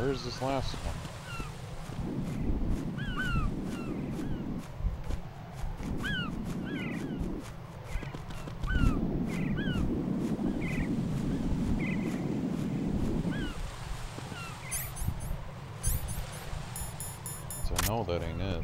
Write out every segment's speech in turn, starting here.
where's this last one? So I know that ain't it.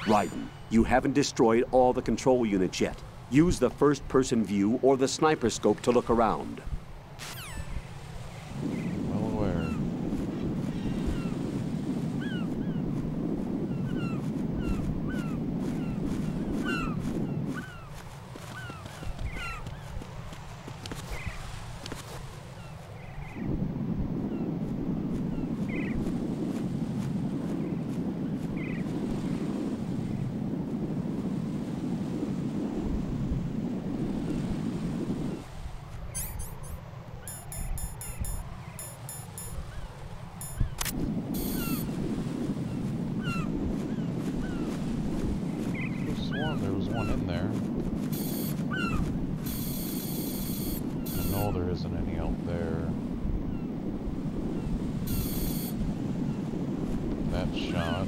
Raiden, you haven't destroyed all the control units yet. Use the first-person view or the sniper scope to look around. Well aware. There was one in there. I know there isn't any out there. That shot.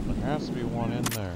There has to be one in there.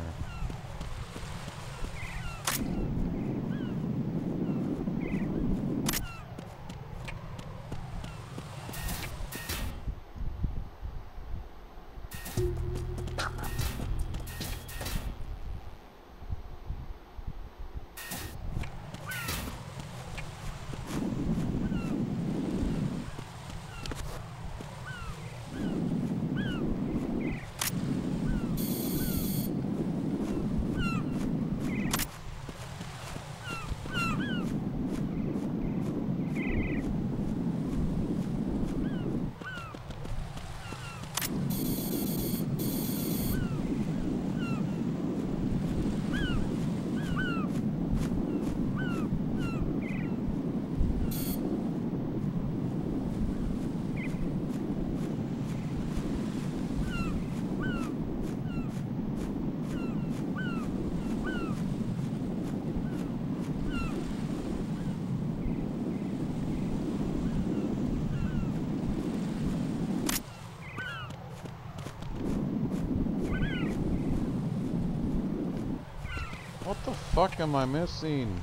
fuck am I missing?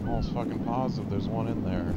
Almost fucking positive there's one in there.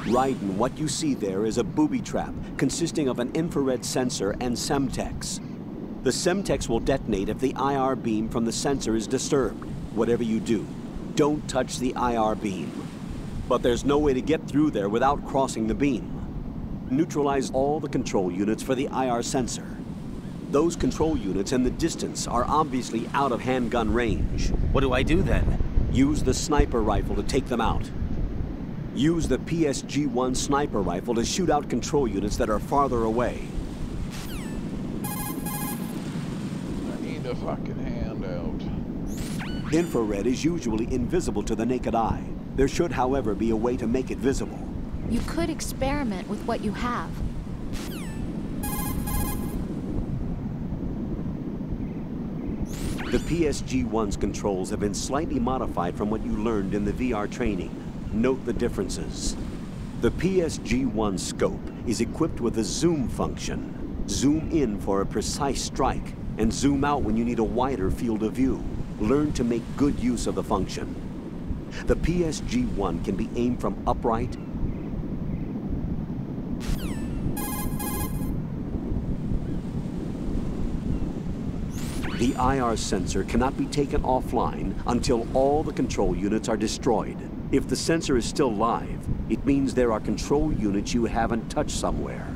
Raiden, what you see there is a booby trap consisting of an infrared sensor and Semtex. The Semtex will detonate if the IR beam from the sensor is disturbed. Whatever you do, don't touch the IR beam. But there's no way to get through there without crossing the beam. Neutralize all the control units for the IR sensor. Those control units and the distance are obviously out of handgun range. What do I do then? Use the sniper rifle to take them out. Use the PSG-1 sniper rifle to shoot out control units that are farther away. I need a fucking handout. Infrared is usually invisible to the naked eye. There should, however, be a way to make it visible. You could experiment with what you have. The PSG-1's controls have been slightly modified from what you learned in the VR training. Note the differences. The PSG-1 scope is equipped with a zoom function. Zoom in for a precise strike, and zoom out when you need a wider field of view. Learn to make good use of the function. The PSG-1 can be aimed from upright, the IR sensor cannot be taken offline until all the control units are destroyed. If the sensor is still live, it means there are control units you haven't touched somewhere.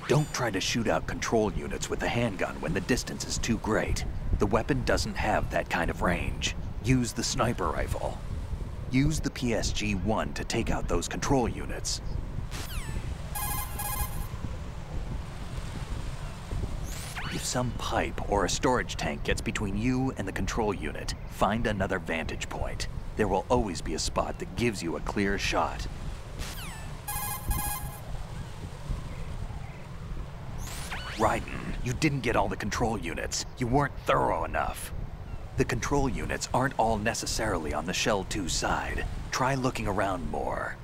Don't try to shoot out control units with the handgun when the distance is too great. The weapon doesn't have that kind of range. Use the sniper rifle. Use the PSG-1 to take out those control units. If some pipe or a storage tank gets between you and the control unit, find another vantage point. There will always be a spot that gives you a clear shot. Raiden, you didn't get all the control units. You weren't thorough enough. The control units aren't all necessarily on the Shell 2 side. Try looking around more.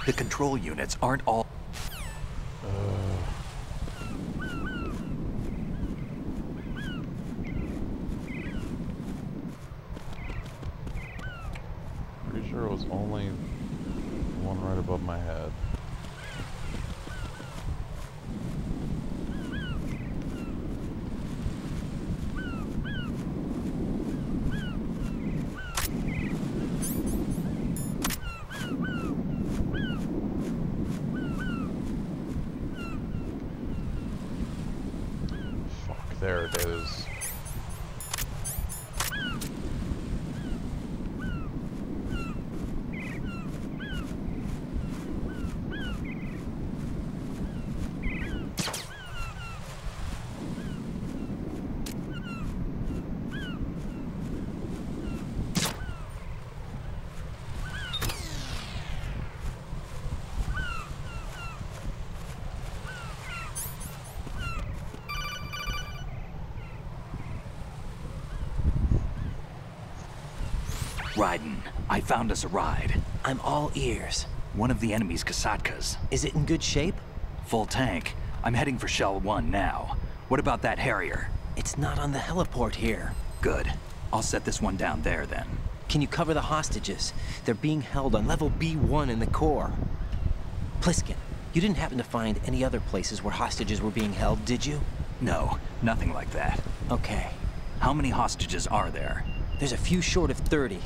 The control units aren't all... Pretty sure it was only one right above my head. Fuck, there it is. Raiden, I found us a ride. I'm all ears. One of the enemy's Kasatkas. Is it in good shape? Full tank. I'm heading for Shell 1 now. What about that Harrier? It's not on the heliport here. Good. I'll set this one down there then. Can you cover the hostages? They're being held on level B1 in the core. Pliskin, you didn't happen to find any other places where hostages were being held, did you? No, nothing like that. Okay. How many hostages are there? There's a few short of 30.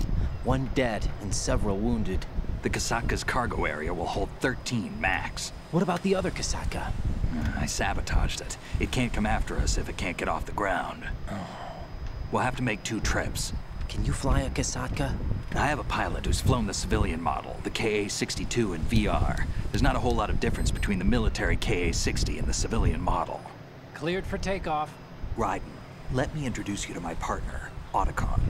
One dead and several wounded. The Kasatka's cargo area will hold 13 max. What about the other Kasatka? I sabotaged it. It can't come after us if it can't get off the ground. We'll have to make 2 trips. Can you fly a Kasatka? I have a pilot who's flown the civilian model, the KA-62 in VR. There's not a whole lot of difference between the military KA-60 and the civilian model. Cleared for takeoff. Raiden, let me introduce you to my partner, Otacon.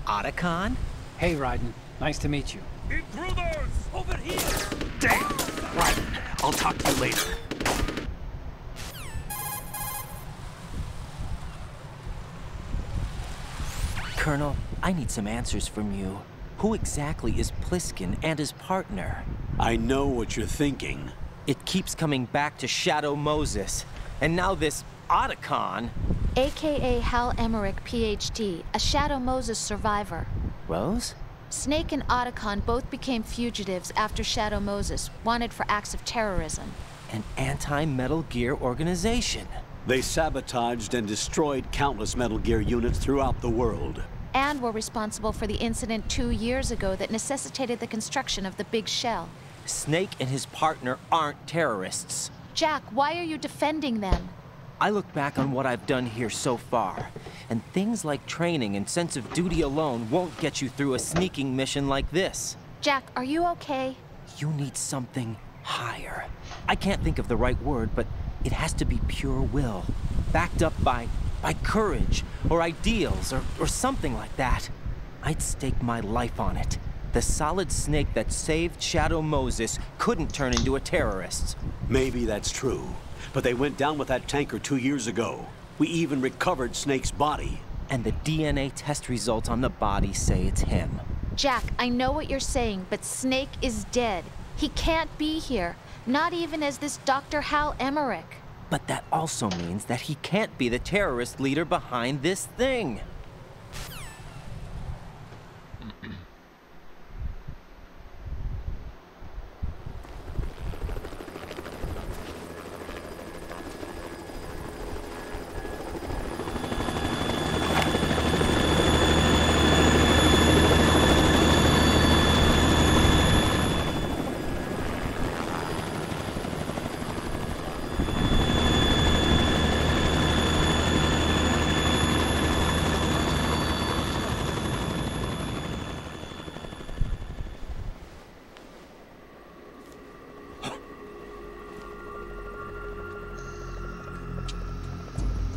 Otacon? Hey, Raiden. Nice to meet you. Intruders! Over here! Damn! Raiden, I'll talk to you later. Colonel, I need some answers from you. Who exactly is Pliskin and his partner? I know what you're thinking. It keeps coming back to Shadow Moses. And now this Otacon. AKA Hal Emmerich, PhD, a Shadow Moses survivor. Rose? Snake and Otacon both became fugitives after Shadow Moses, wanted for acts of terrorism. An anti-Metal Gear organization. They sabotaged and destroyed countless Metal Gear units throughout the world. And were responsible for the incident 2 years ago that necessitated the construction of the Big Shell. Snake and his partner aren't terrorists. Jack, why are you defending them? I look back on what I've done here so far, and things like training and sense of duty alone won't get you through a sneaking mission like this. Jack, are you okay? You need something higher. I can't think of the right word, but it has to be pure will, backed up by courage, or ideals, or something like that. I'd stake my life on it. The solid Snake that saved Shadow Moses couldn't turn into a terrorist. Maybe that's true, but they went down with that tanker 2 years ago. We even recovered Snake's body. And the DNA test results on the body say it's him. Jack, I know what you're saying, but Snake is dead. He can't be here, not even as this Dr. Hal Emmerich. But that also means that he can't be the terrorist leader behind this thing.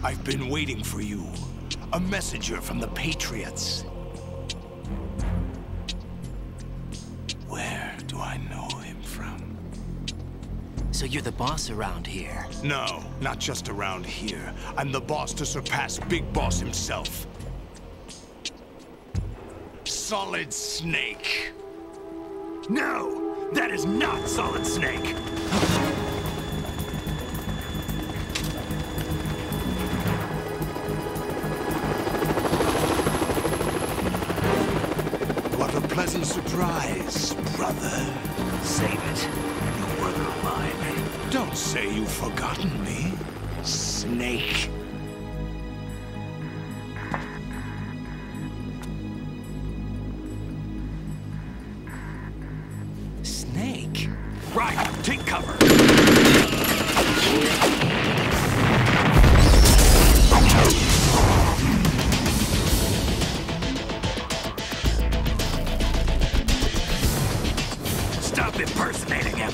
I've been waiting for you. A messenger from the Patriots. Where do I know him from? So you're the boss around here? No, not just around here. I'm the boss to surpass Big Boss himself. Solid Snake. No, that is not Solid Snake. What a pleasant surprise, brother. Save it. No brother of mine. Don't say you've forgotten me, Snake. Snake? Right, take cover. Stop impersonating him.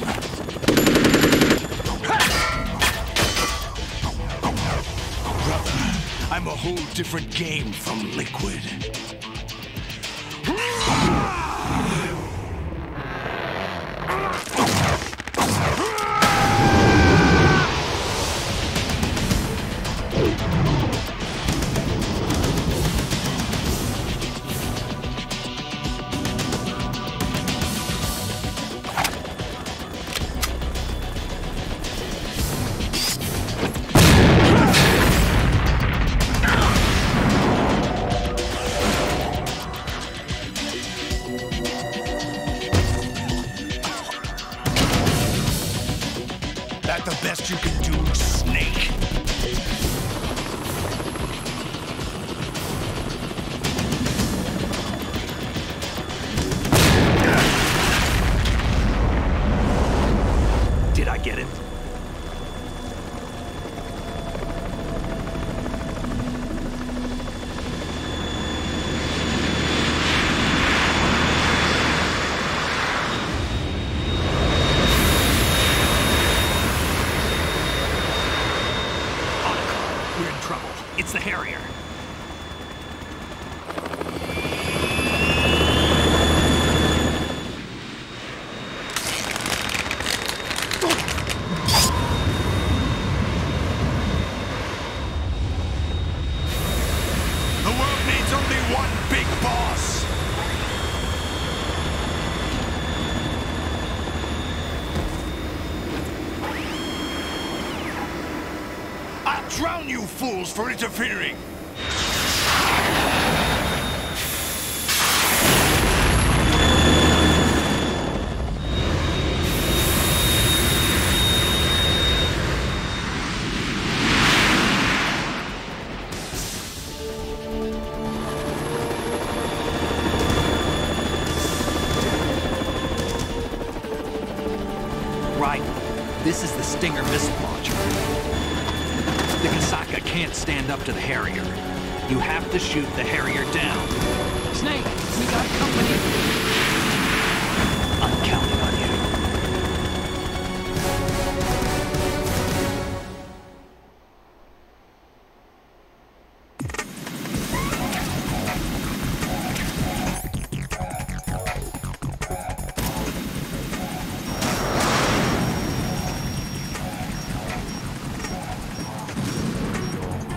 Brother, I'm a whole different game from Liquid. That the best you can do, Snake? Did I get it? We're in trouble. It's the Harrier. The world needs only one big boss. I'll drown you fools for interfering. Right. This is the Stinger missile launcher. The Kasaka can't stand up to the Harrier. You have to shoot the Harrier down. Snake, we got company. I'm counting on you.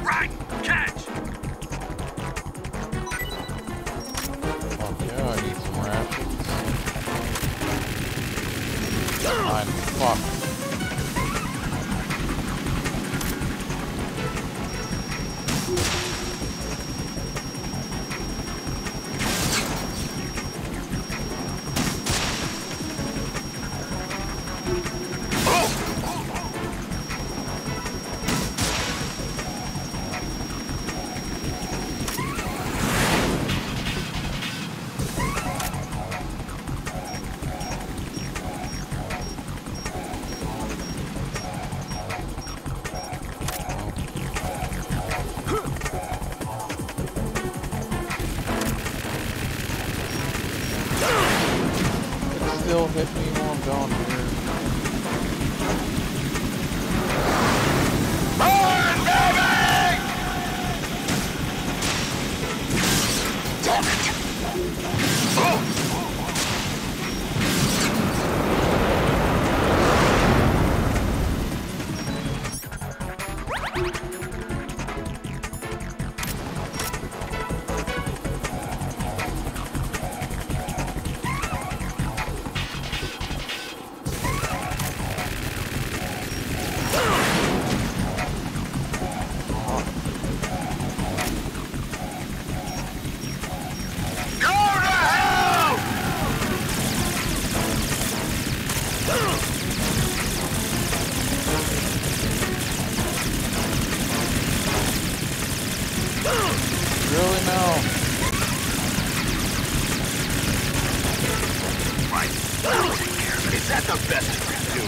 Right, catch. Fuck yeah, I need some rations. Fine, fuck. Still hit me while I'm down here. Really now? Right, I'll take care of it. Is that the best you can do?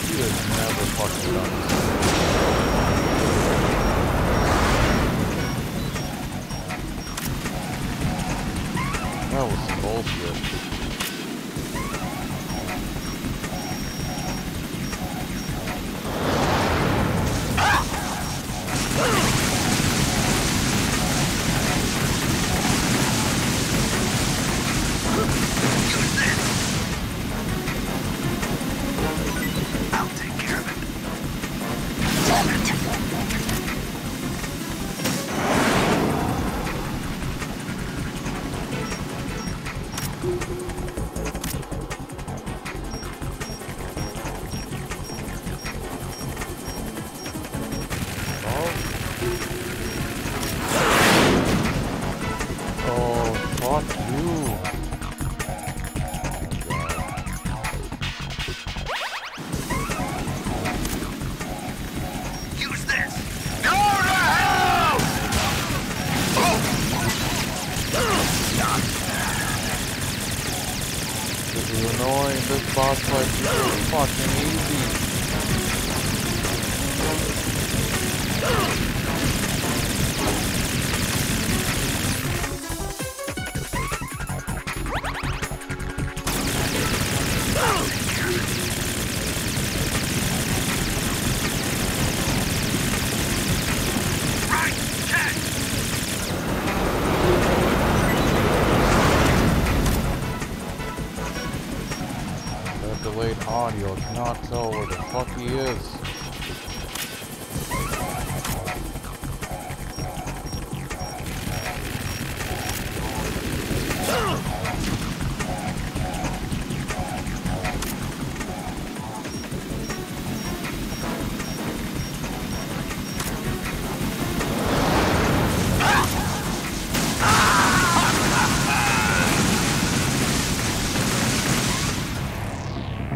You have never fucking done this. That was some bullshit. I'll take care of it. Oh, fuck you. This is annoying. This boss fight is so fucking easy. That delayed audio, I cannot tell where the fuck he is.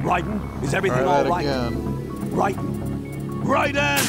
Raiden, is everything Try all that right? again. Raiden! Raiden!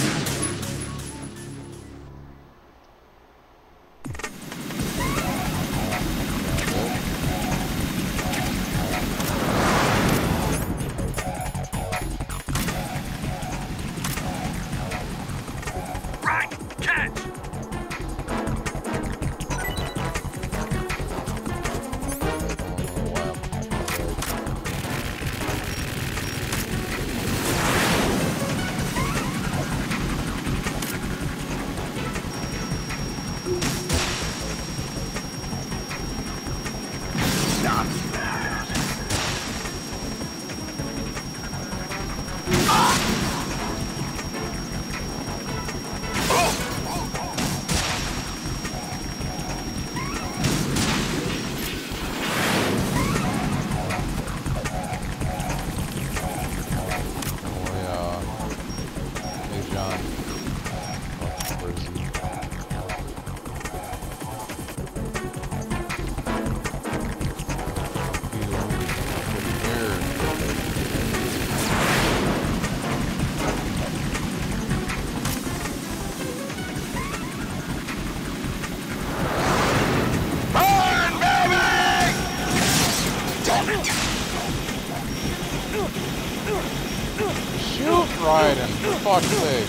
Shoot Raiden, for fuck's sake.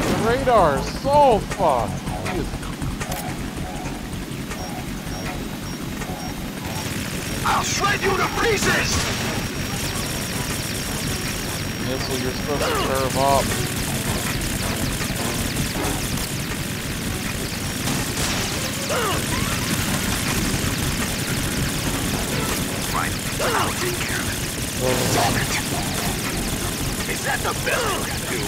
The radar is so fucked. He is... I'll shred you to pieces! Missile, you're supposed to curve up. Right, I'll take care of it. Damn it! Is that the best you can do?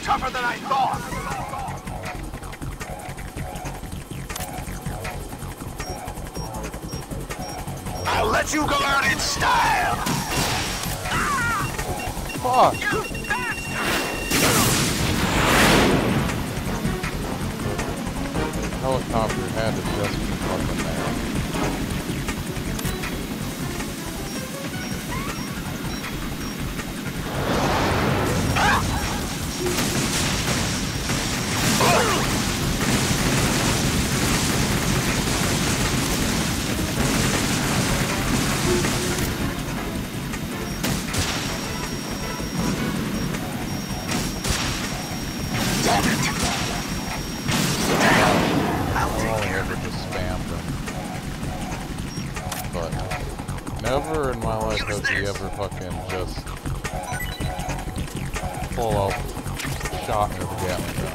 Tougher than I thought. I'll let you go out in style. Fuck. You bastard! Helicopter had to just be fucking there. Never in my life has he ever fucking just full out shot me with a Gatling gun.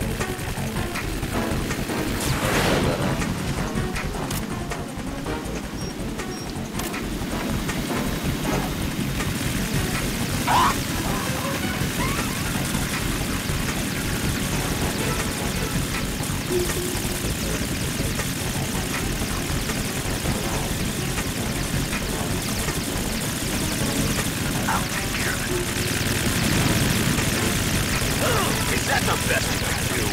Is that the best you can do?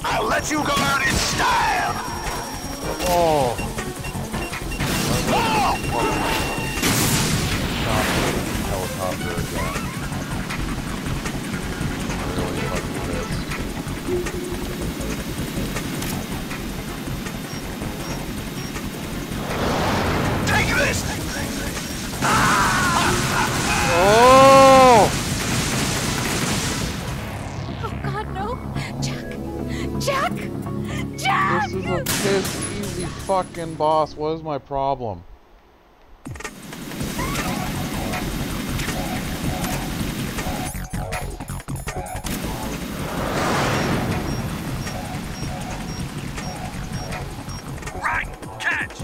I'll let you go out in style! Oh! Helicopter again. Really fucking pissed. Take this! Oh! Oh God, no! Jack! Jack! Jack! This is a piss easy fucking boss. What is my problem? Right! Catch!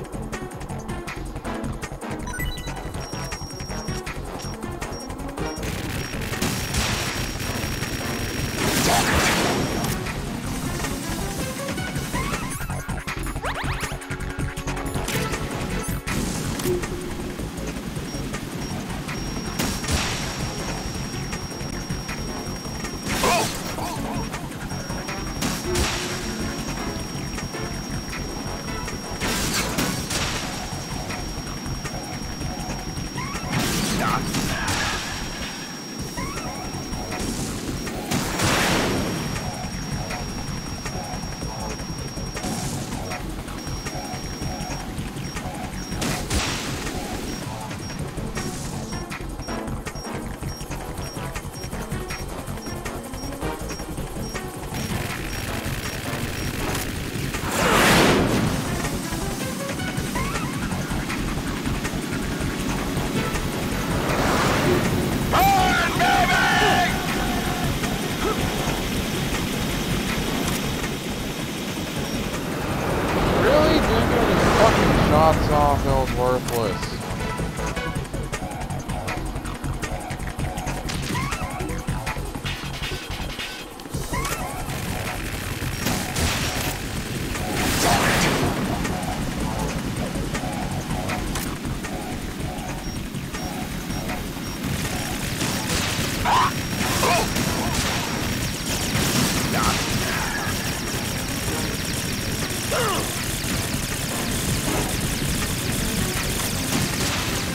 Shots off, that was worthless.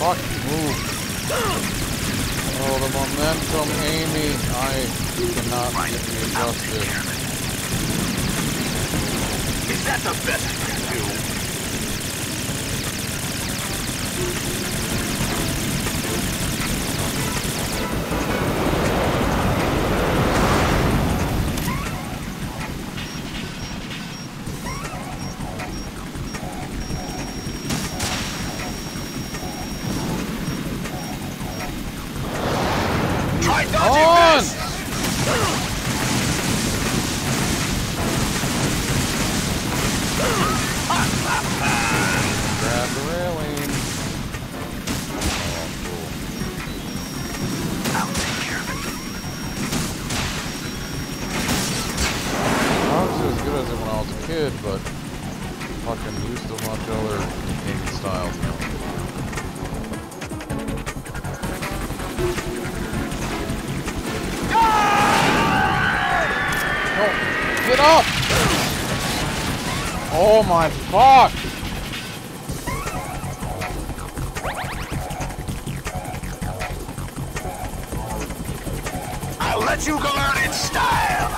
Fuck, move. Oh, the momentum, Amy. I cannot be adjusted. Is that the best you can do? Try dodging this! Grab the railing. Oh, cool. I'll take care of it. Obviously as good as it when I was a kid, but fucking used to much other gaming styles now. No, get up! Oh my fuck! I'll let you go out in style!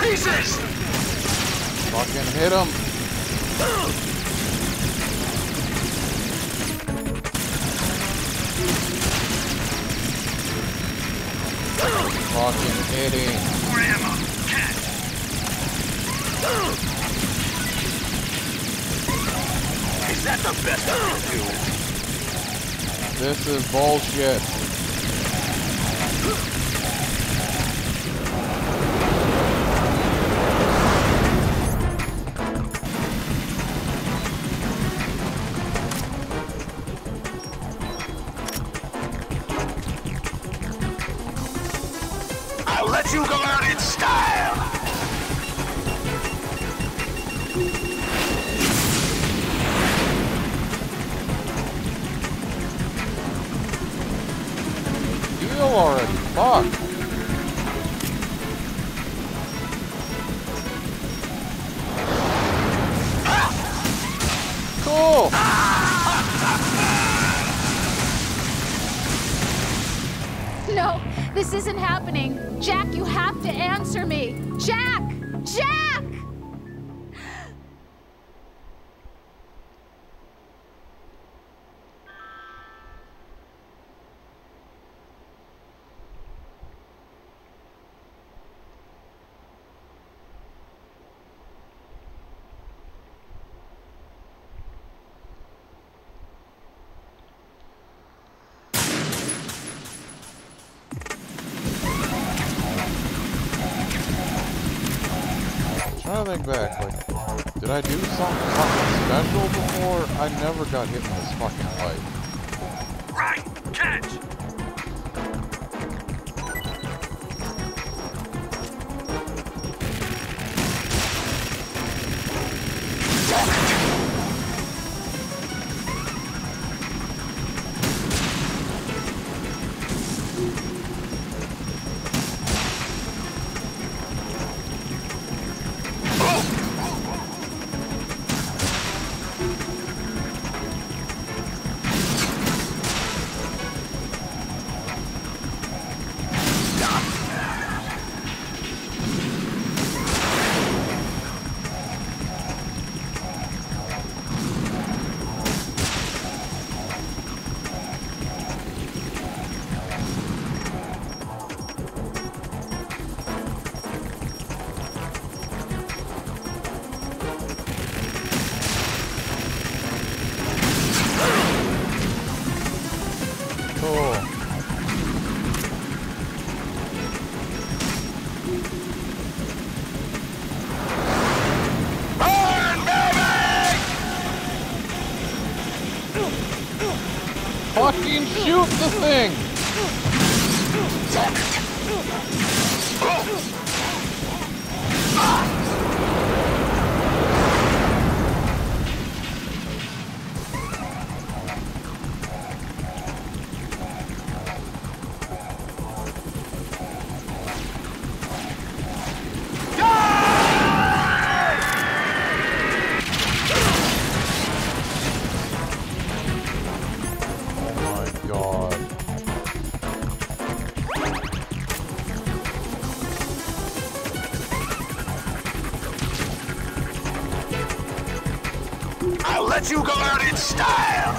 pieces! Fucking hit him! Fucking hitting. More ammo. Catch. Is that the best I can do? This is bullshit. I'll let you go out in style. Heal already. Fuck. Cool. No, this isn't happening. Jack, you have to answer me. Jack! Jack! Trying to think back, like, did I do something special before? I never got hit in this fucking fight. Right. Catch. Cool. Fucking shoot the thing! I'll let you go out in style.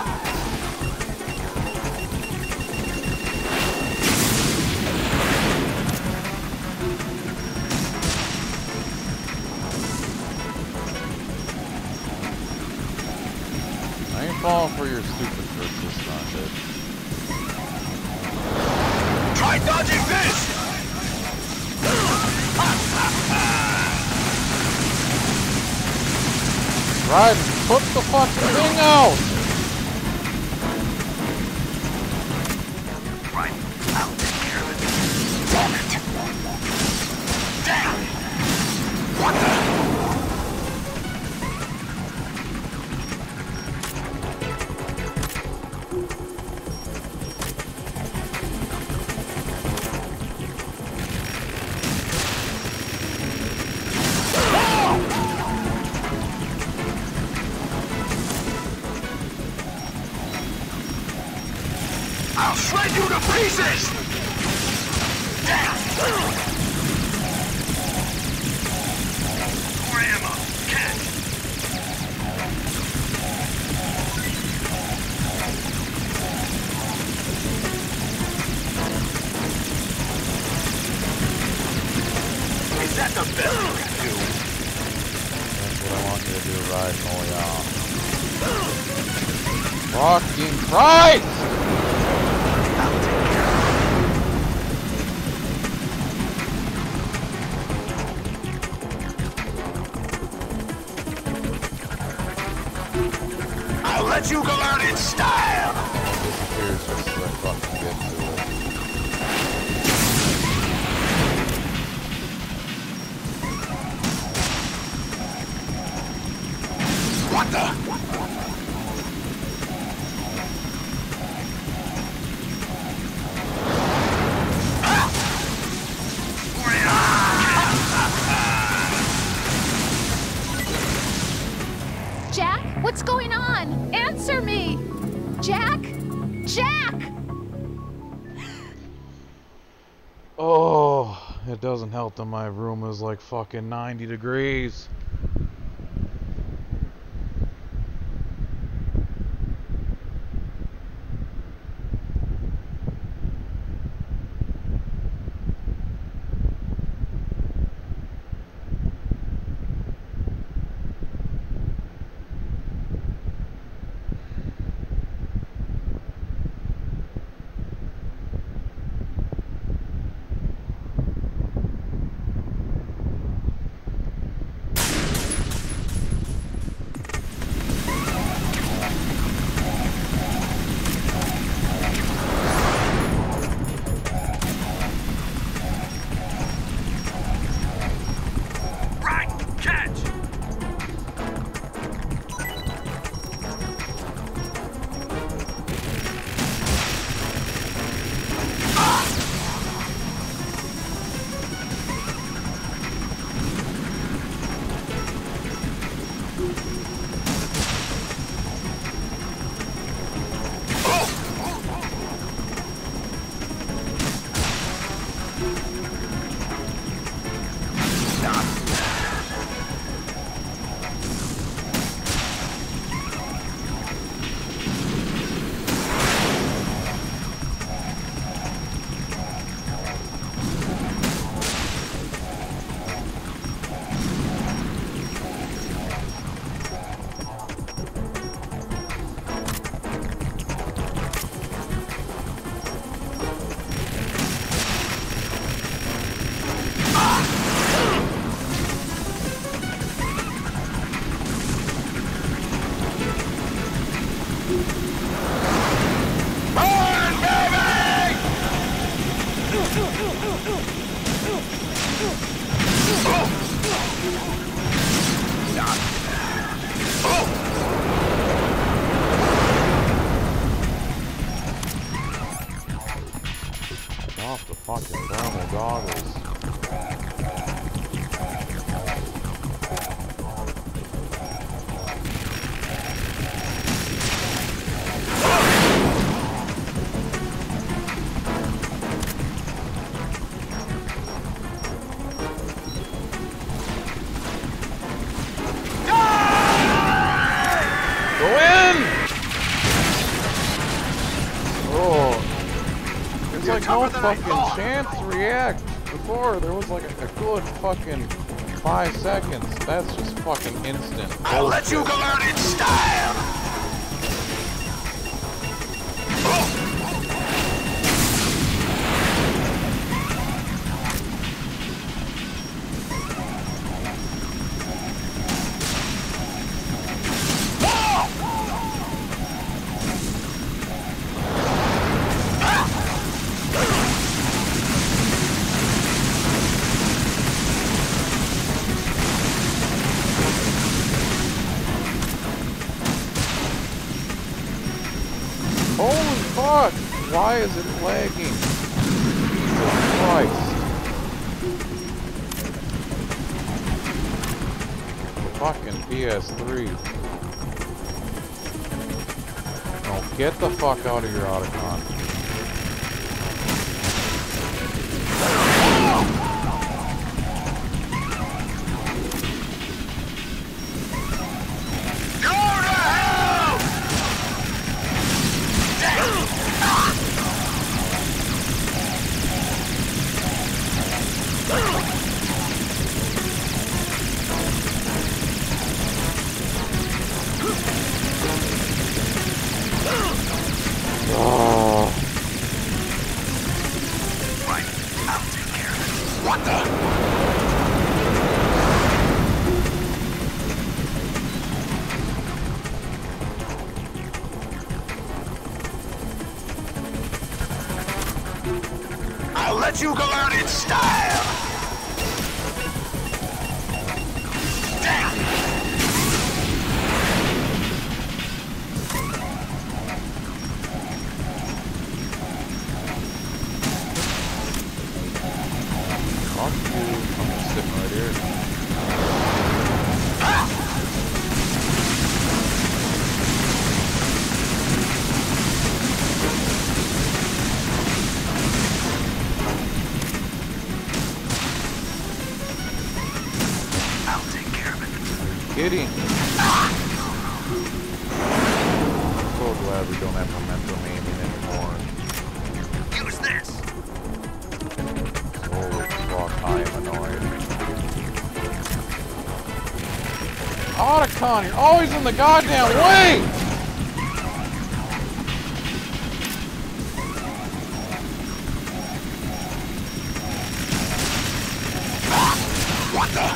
I ain't falling for your stupid tricks this time, bitch. Try dodging this! Right, put the fucking thing out! Right, I'll take care of it. Damn it! Damn! What the? I'll shred you to pieces! Damn! More ammo. Catch. Is that the best you can do? That's what I want you to do, right, Moya. Fucking Christ! I'll let you go out in style! It disappears just as I fucking get to it. What the? Jack, what's going on? Answer me! Jack? Jack! Oh, it doesn't help that my room is like fucking 90 degrees. Right! Catch! Off the fucking thermal goggles. Go in! Oh. There's like no fucking chance to react. Before, there was like a good fucking 5 seconds. That's just fucking instant. I'll let you go out in style! Holy fuck! Why is it lagging? Jesus Christ. The fucking PS3. No, get the fuck out of your Otacon. I'll let you go out in style! Damn! I'm just sitting right here. I'll take care of it. Kidding. I'm so glad we don't have momentum aiming anymore. Use this! Holy fuck, I am annoyed. Otacon, you're always in the goddamn way! What the?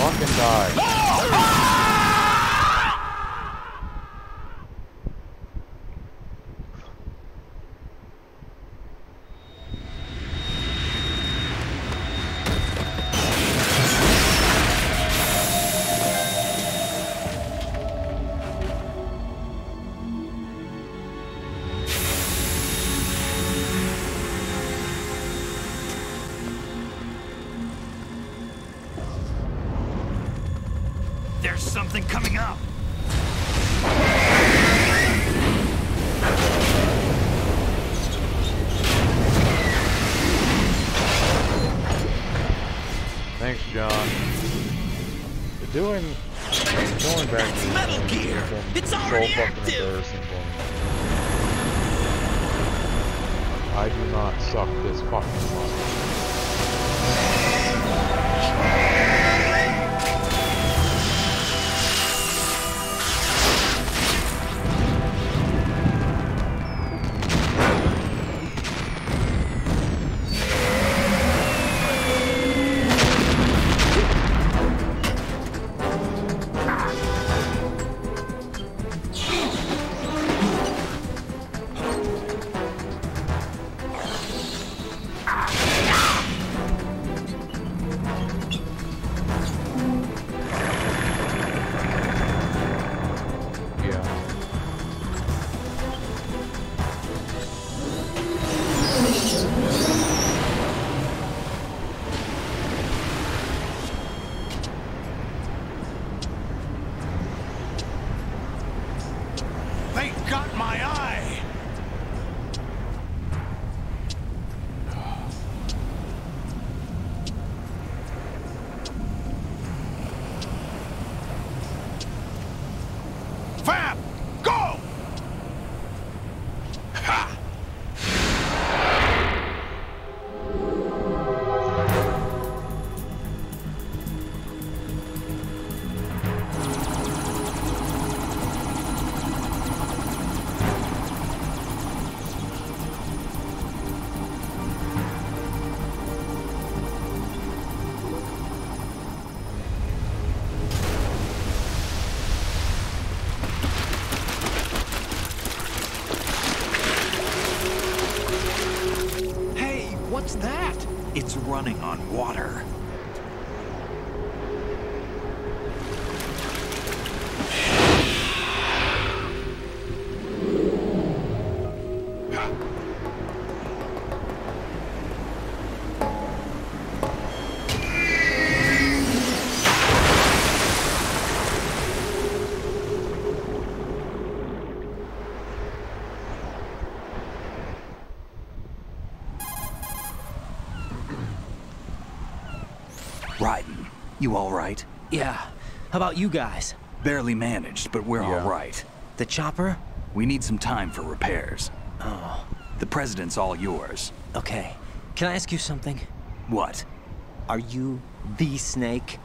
Fucking die. There's something coming up! Thanks, John. Going back to Metal Gear! It's so already fucking active! embarrassing for me. I do not suck this fucking much. They got my eye! Fab! Go! Ha! What's that? It's running on water. Raiden, you all right? Yeah. How about you guys? Barely managed, but we're all right. The chopper? We need some time for repairs. Oh. The president's all yours. Okay. Can I ask you something? What? Are you the Snake?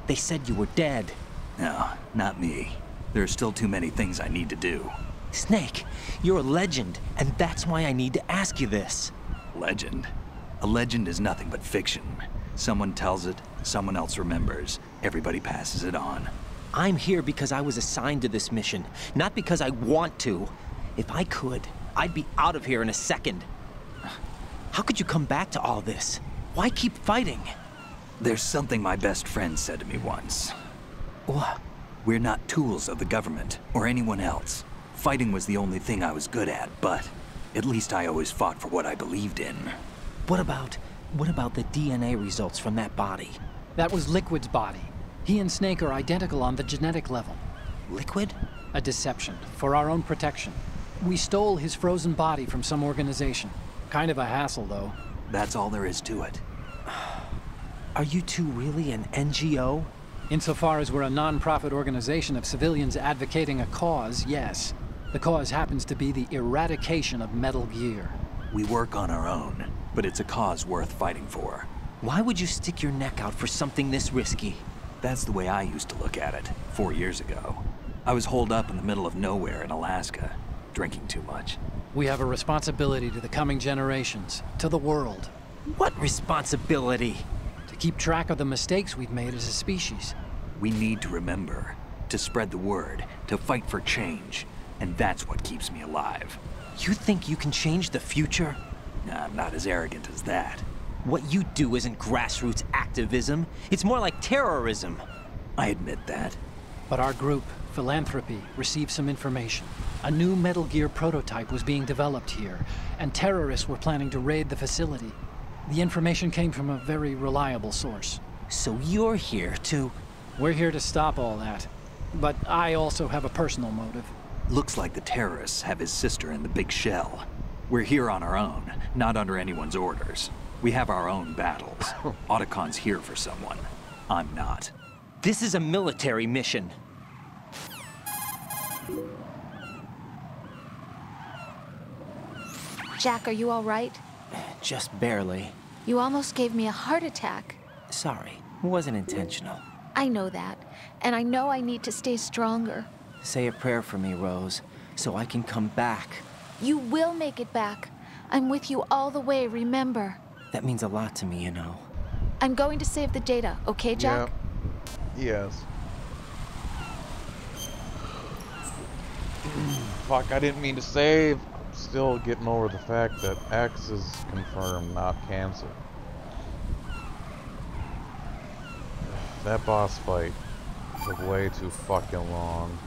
They said you were dead. No, not me. There are still too many things I need to do. Snake, you're a legend, and that's why I need to ask you this. Legend? A legend is nothing but fiction. Someone tells it, someone else remembers. Everybody passes it on. I'm here because I was assigned to this mission, not because I want to. If I could, I'd be out of here in a second. How could you come back to all this? Why keep fighting? There's something my best friend said to me once. What? We're not tools of the government or anyone else. Fighting was the only thing I was good at, but at least I always fought for what I believed in. What about the DNA results from that body? That was Liquid's body. He and Snake are identical on the genetic level. Liquid? A deception, for our own protection. We stole his frozen body from some organization. Kind of a hassle, though. That's all there is to it. Are you two really an NGO? Insofar as we're a non-profit organization of civilians advocating a cause, yes. The cause happens to be the eradication of Metal Gear. We work on our own, but it's a cause worth fighting for. Why would you stick your neck out for something this risky? That's the way I used to look at it, 4 years ago. I was holed up in the middle of nowhere in Alaska, drinking too much. We have a responsibility to the coming generations, to the world. What responsibility? To keep track of the mistakes we've made as a species. We need to remember, to spread the word, to fight for change, and that's what keeps me alive. You think you can change the future? Nah, I'm not as arrogant as that. What you do isn't grassroots activism. It's more like terrorism. I admit that. But our group, Philanthropy, received some information. A new Metal Gear prototype was being developed here, and terrorists were planning to raid the facility. The information came from a very reliable source. So you're here to... We're here to stop all that. But I also have a personal motive. Looks like the terrorists have his sister in the big shell. We're here on our own, not under anyone's orders. We have our own battles. Otacon's here for someone. I'm not. This is a military mission. Jack, are you all right? Just barely. You almost gave me a heart attack. Sorry, it wasn't intentional. I know that, and I know I need to stay stronger. Say a prayer for me, Rose, so I can come back. You will make it back. I'm with you all the way, remember? That means a lot to me, you know. I'm going to save the data, okay, Jack? Yeah. Yes. Fuck, I didn't mean to save. Still getting over the fact that X is confirmed, not canceled. That boss fight took way too fucking long.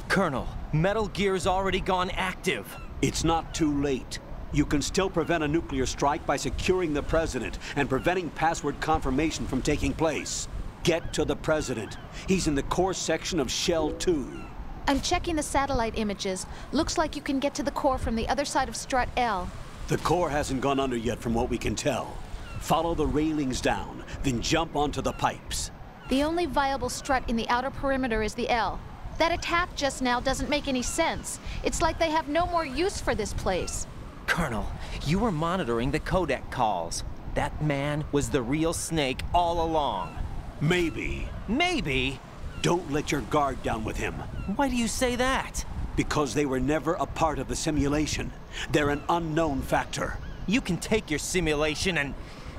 Colonel, Metal Gear's already gone active. It's not too late. You can still prevent a nuclear strike by securing the President and preventing password confirmation from taking place. Get to the President. He's in the core section of Shell 2. I'm checking the satellite images. Looks like you can get to the core from the other side of Strut L. The core hasn't gone under yet from what we can tell. Follow the railings down, then jump onto the pipes. The only viable strut in the outer perimeter is the L. That attack just now doesn't make any sense. It's like they have no more use for this place. Colonel, you were monitoring the codec calls. That man was the real Snake all along. Maybe. Maybe? Don't let your guard down with him. Why do you say that? Because they were never a part of the simulation. They're an unknown factor. You can take your simulation and...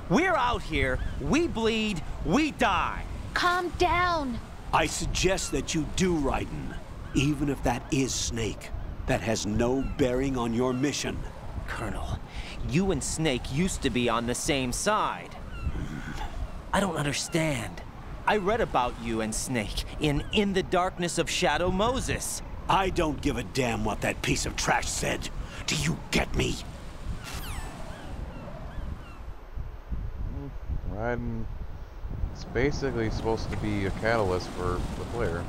We're out here, we bleed, we die. Calm down. I suggest that you do, Raiden. Even if that is Snake. That has no bearing on your mission. Colonel, you and Snake used to be on the same side. I don't understand. I read about you and Snake in the Darkness of Shadow Moses. I don't give a damn what that piece of trash said. Do you get me? Raiden, it's basically supposed to be a catalyst for the player.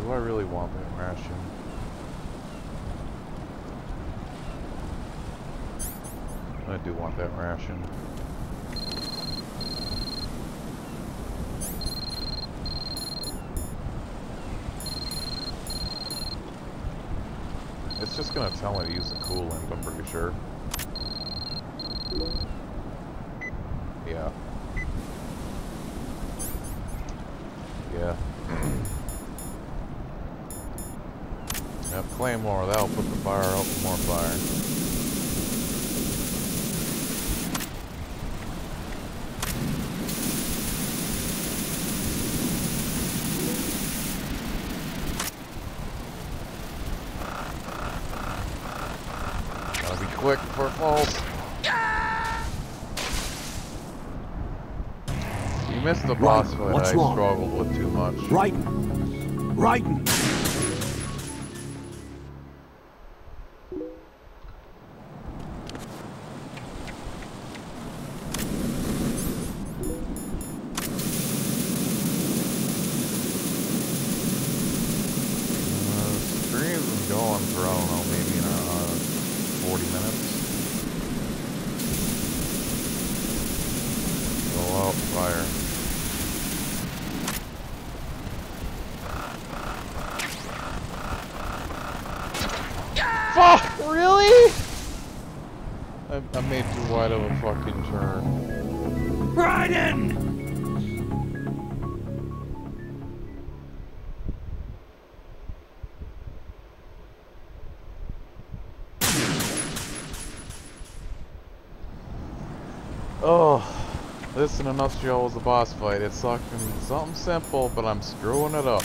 Do I really want that ration? I do want that ration. It's just gonna tell me to use the coolant, I'm pretty sure. Yeah. Yeah. Yep, Claymore, that'll put the fire out for more fire. quick before it falls. You missed the boss fight. I struggled with too much. Raiden! Stream's been going for, I don't know, maybe 40 minutes. Go out, fire. Fuck, really? I made too wide of a fucking turn. Raiden! Oh, this in a nutshell was the boss fight. It's fucking something simple, but I'm screwing it up.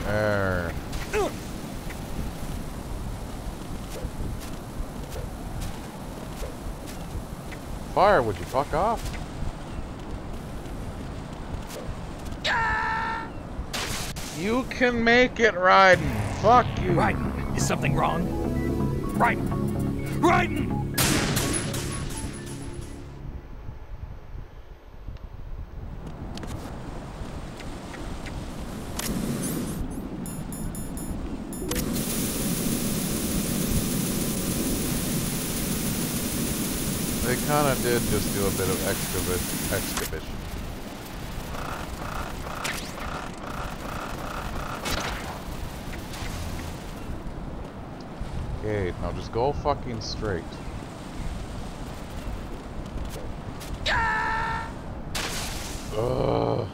There. Fire, would you fuck off? You can make it, Raiden. Fuck you. Raiden, is something wrong? Raiden! Raiden! They kinda did just do a bit of excavation. Okay, now just go fucking straight. Ugh.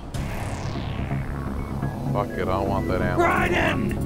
Fuck it, I don't want that ammo. Raiden!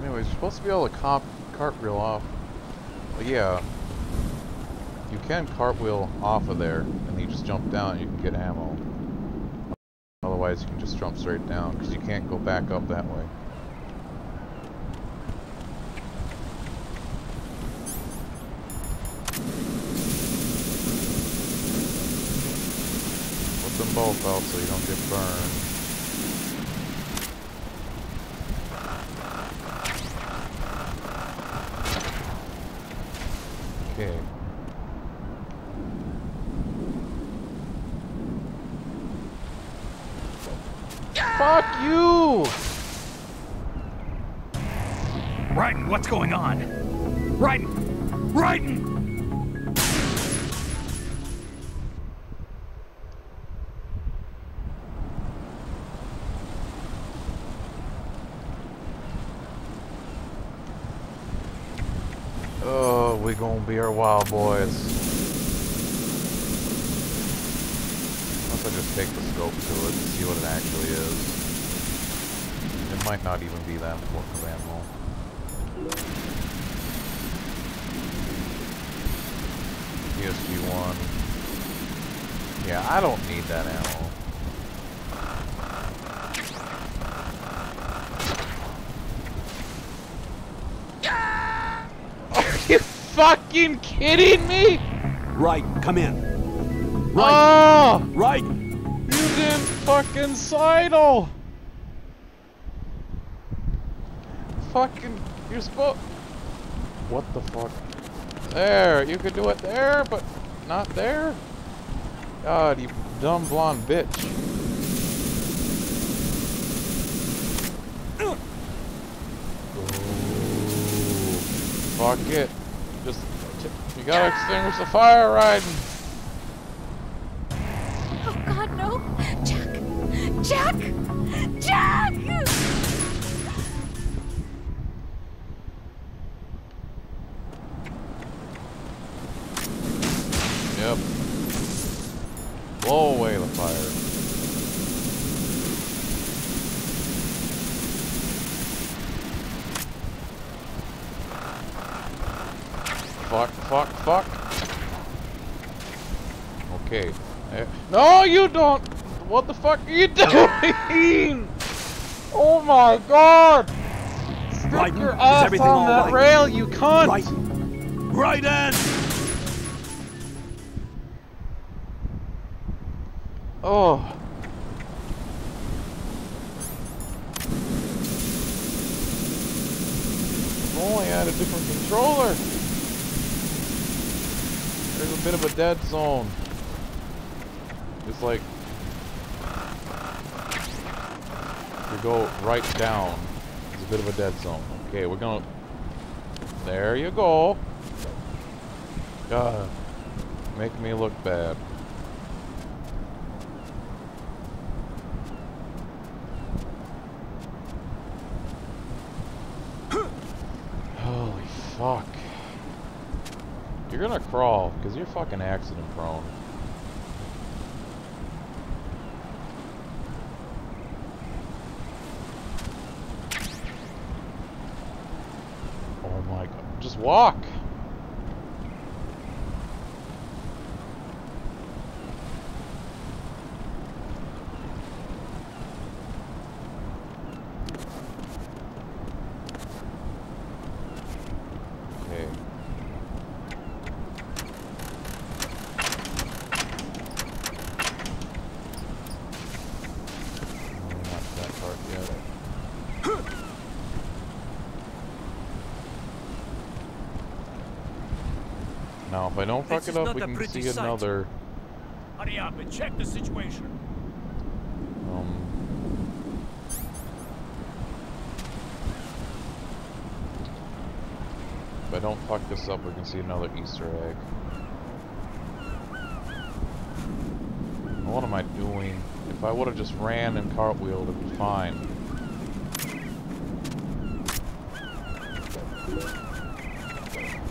Anyways, you're supposed to be able to cartwheel off. Well, yeah. You can cartwheel off of there, and you just jump down and you can get ammo. Otherwise, you can just jump straight down, because you can't go back up that way. Put them both out so you don't get burned. Okay. Fuck you! Raiden, what's going on? Raiden! Raiden! Oh, we gonna be our wild boys. Unless I just take the scope to it and see what it actually is. It might not even be that important of ammo. PSG-1. Yeah, I don't need that ammo. Are you fucking kidding me? Right, come in. Right. Oh! Right. You didn't fucking sidle! Fucking, you're supposed... What the fuck? There, you could do it there, but not there? God, you dumb blonde bitch. Ooh, fuck it. Just, you gotta extinguish the fire, Raiden. Oh God, no! Jack! Jack! Jack! Yep. Blow away the fire. Fuck, fuck, fuck. Okay. No, you don't! What the fuck are you doing? Oh my god! Stick Raiden, your is ass everything on all that right? rail, you cunt! Raiden! Oh. If only I had a different controller. There's a bit of a dead zone. It's like if you go right down, there's a bit of a dead zone. Okay, we're gonna. There you go. God, make me look bad. Holy fuck. You're gonna crawl, because you're fucking accident prone. Oh my god. Just walk! Okay. Not that part yet. Now, if I don't fuck it up, we can see another. Hurry up and check the situation. If I don't fuck this up, we can see another Easter egg. What am I doing? If I would have just ran and cartwheeled, it'd be fine.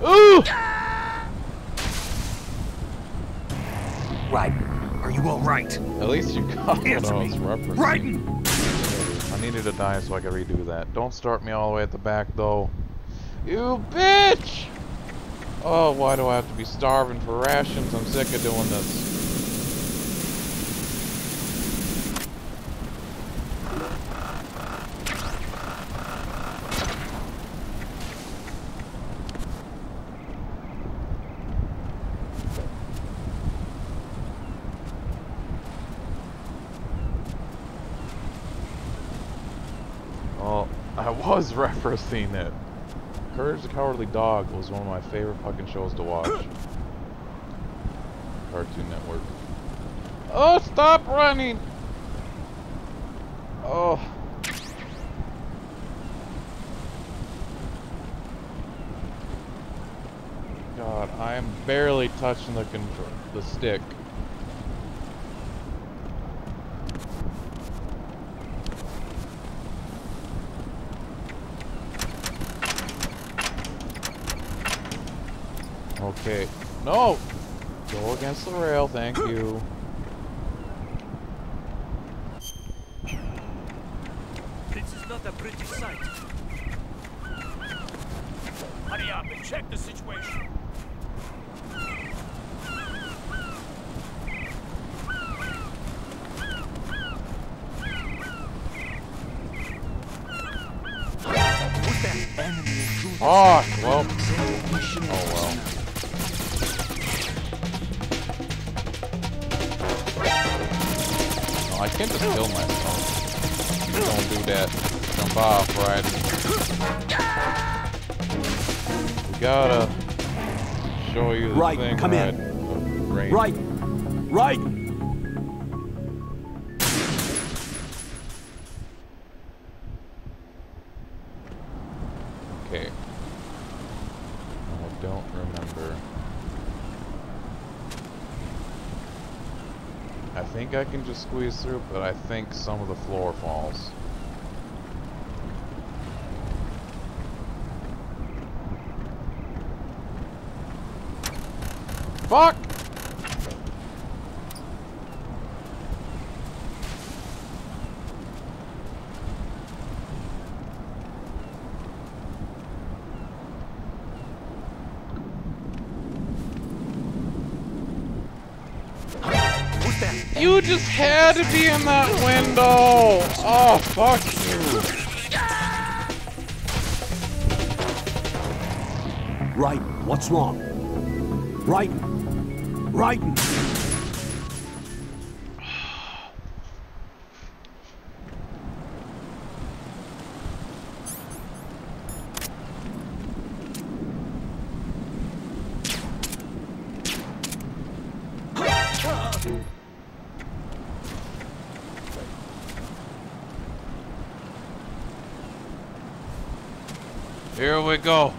Ooh! Right. Are you all right? At least you got what I was referencing. Raiden! I needed to die so I could redo that. Don't start me all the way at the back, though. You bitch! Oh, why do I have to be starving for rations? I'm sick of doing this. Well, I was referencing it. Courage the Cowardly Dog was one of my favorite fucking shows to watch. Cartoon Network. Oh, stop running! Oh. God, I am barely touching the stick. Okay. No! Go against the rail, thank you. This is not a pretty sight. Hurry up and check the situation. Oh, well. Oh, well. I can't just kill myself. Don't do that. Jump off, right? We gotta show you the Right, thing, come right? in. Range. Right. Right. Okay. I don't remember. I think I can just squeeze through, but I think some of the floor falls. Fuck! You just had to be in that window! Oh, fuck you. Right. What's wrong? Right. Right. Here we go.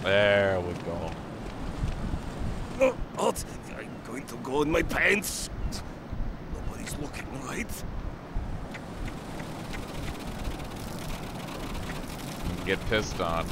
There we go. Oh, what? I'm going to go in my pants. Nobody's looking, right? Get pissed on.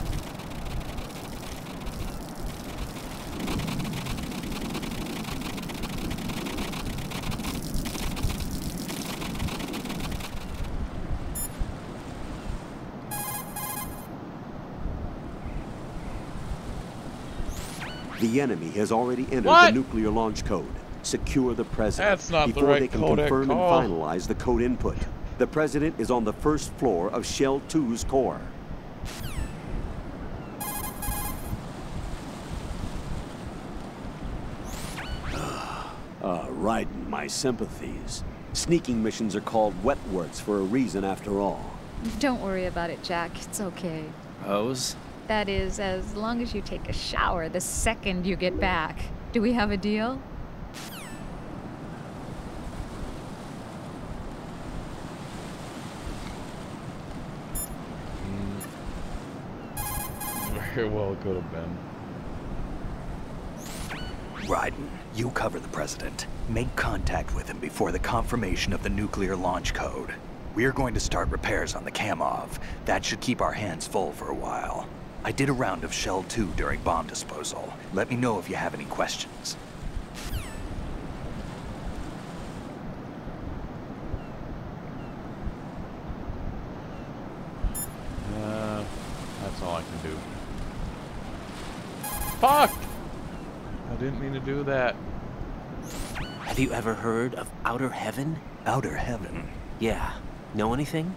The enemy has already entered What? the nuclear launch code. Secure the president That's not the before right they can codec confirm call. and finalize the code input. The president is on the first floor of Shell 2's core. Right, my sympathies. Sneaking missions are called wet works for a reason after all. Don't worry about it, Jack. It's okay. Rose? That is, as long as you take a shower the second you get back. Do we have a deal? Very well could have been. Raiden, you cover the president. Make contact with him before the confirmation of the nuclear launch code. We're going to start repairs on the Kamov. That should keep our hands full for a while. I did a round of Shell 2 during bomb disposal. Let me know if you have any questions. That's all I can do. Fuck! I didn't mean to do that. Have you ever heard of Outer Heaven? Outer Heaven? Yeah. Know anything?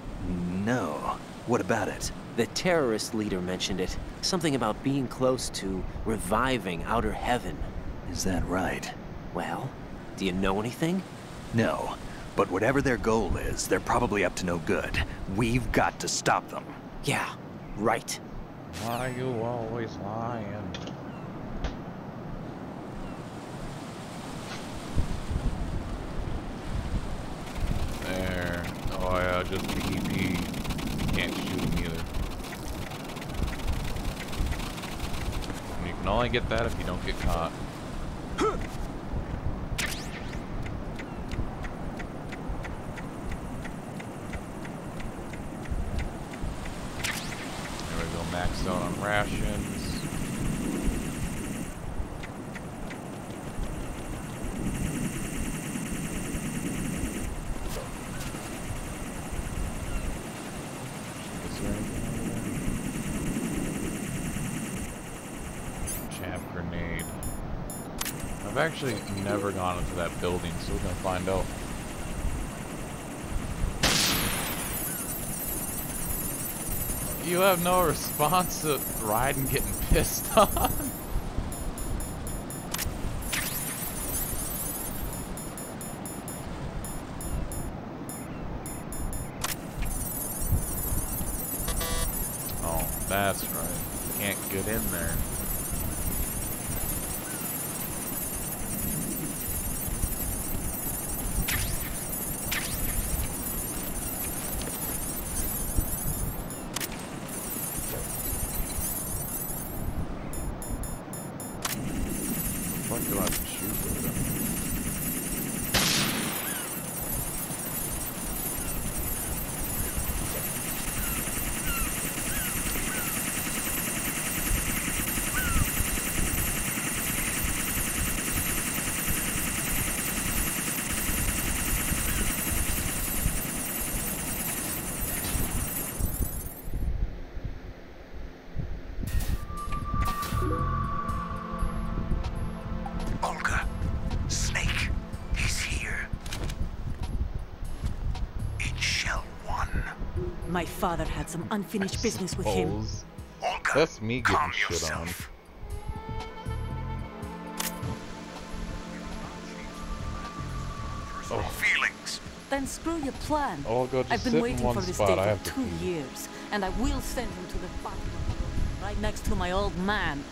No. What about it? The terrorist leader mentioned it. Something about being close to reviving Outer Heaven. Is that right? Well, do you know anything? No. But whatever their goal is, they're probably up to no good. We've got to stop them. Yeah, right. Why you always lying? There. Oh yeah, just PvP. Can't shoot him either. And you can only get that if you don't get caught. There we go, maxed out on rations. Is there anything over there? Jab grenade. I've actually never gone into that building, so we're gonna find out. You have no response to Raiden getting pissed on. Oh, that's right. Can't get in there. What do I have to shoot with them? Olga, Snake, he's here. In Shell 1. My father had some unfinished business with him. Suppose. Olga, That's me getting calm shit on. yourself. Oh. Feelings. Then screw your plan. Olga, just I've sit been in waiting one for this spot. day I for have to 2 pee. years, and I will send him to the bottom of the ocean, right next to my old man.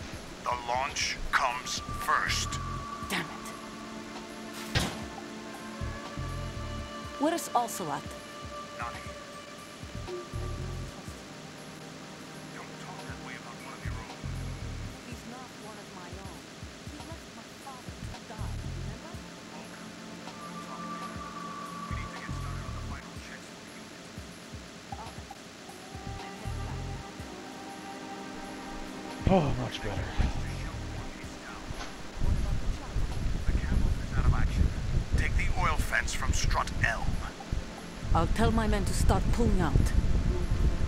The launch comes first. Damn it. Where's Ocelot? Not here. Don't talk that way about one of your own. He's not one of my own. He left my father to die, remember? Olga, talk later. We need to get started on the final checks for the unit. All right. I'm heading back. Oh, much better. The camel is out of action. Take the oil fence from strut L. I'll tell my men to start pulling out.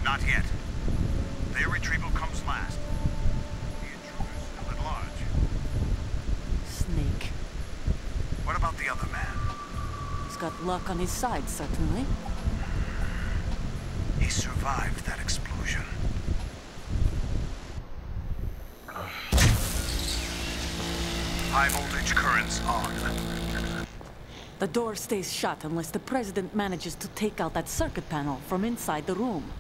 Not yet. Their retrieval comes last. The intruder's still at large. Snake. What about the other man? He's got luck on his side, certainly. He survived that explosion. High voltage currents on. The door stays shut unless the president manages to take out that circuit panel from inside the room.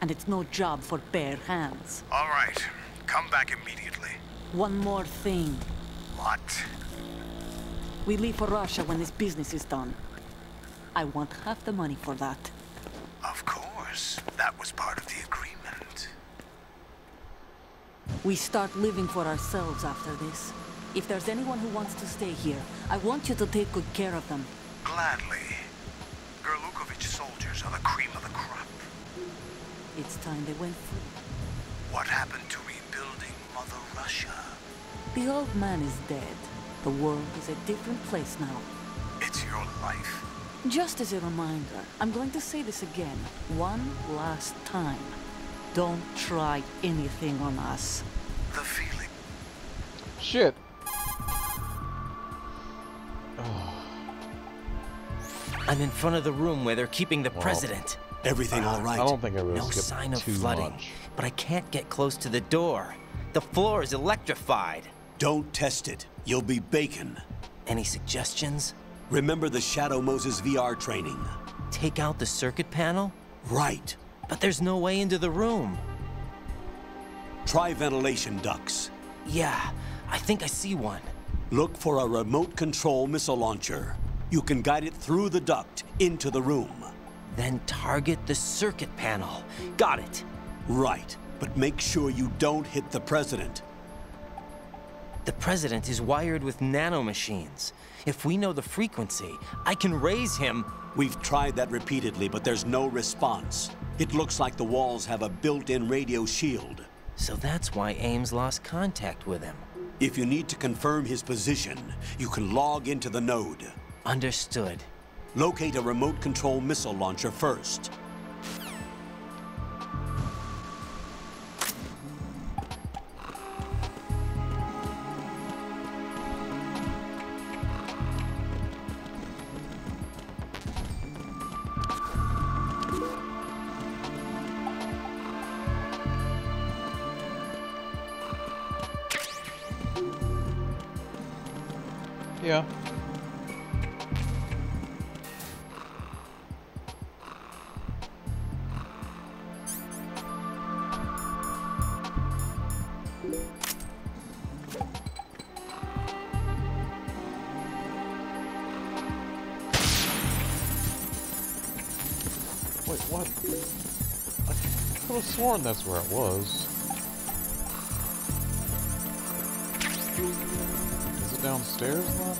And it's no job for bare hands. All right. Come back immediately. One more thing. What? We leave for Russia when this business is done. I want half the money for that. Of course. That was part of the agreement. We start living for ourselves after this. If there's anyone who wants to stay here, I want you to take good care of them. Gladly. Gerlukovich soldiers are the cream of the crop. It's time they went free. What happened to rebuilding Mother Russia? The old man is dead. The world is a different place now. It's your life. Just as a reminder, I'm going to say this again, one last time. Don't try anything on us. The feeling. Shit. I'm in front of the room where they're keeping the president. Everything all right? I don't think I really No skipped sign of too flooding, much. but I can't get close to the door. The floor is electrified. Don't test it. You'll be bacon. Any suggestions? Remember the Shadow Moses VR training? Take out the circuit panel? Right. But there's no way into the room. Try ventilation ducts. Yeah, I think I see one. Look for a remote control missile launcher. You can guide it through the duct into the room. Then target the circuit panel. Got it. Right. But make sure you don't hit the president. The president is wired with nanomachines. If we know the frequency, I can raise him. We've tried that repeatedly, but there's no response. It looks like the walls have a built-in radio shield. So that's why Ames lost contact with him. If you need to confirm his position, you can log into the node. Understood. Locate a remote control missile launcher first. Yeah. Wait, what? I could have sworn that's where it was. Is it downstairs then?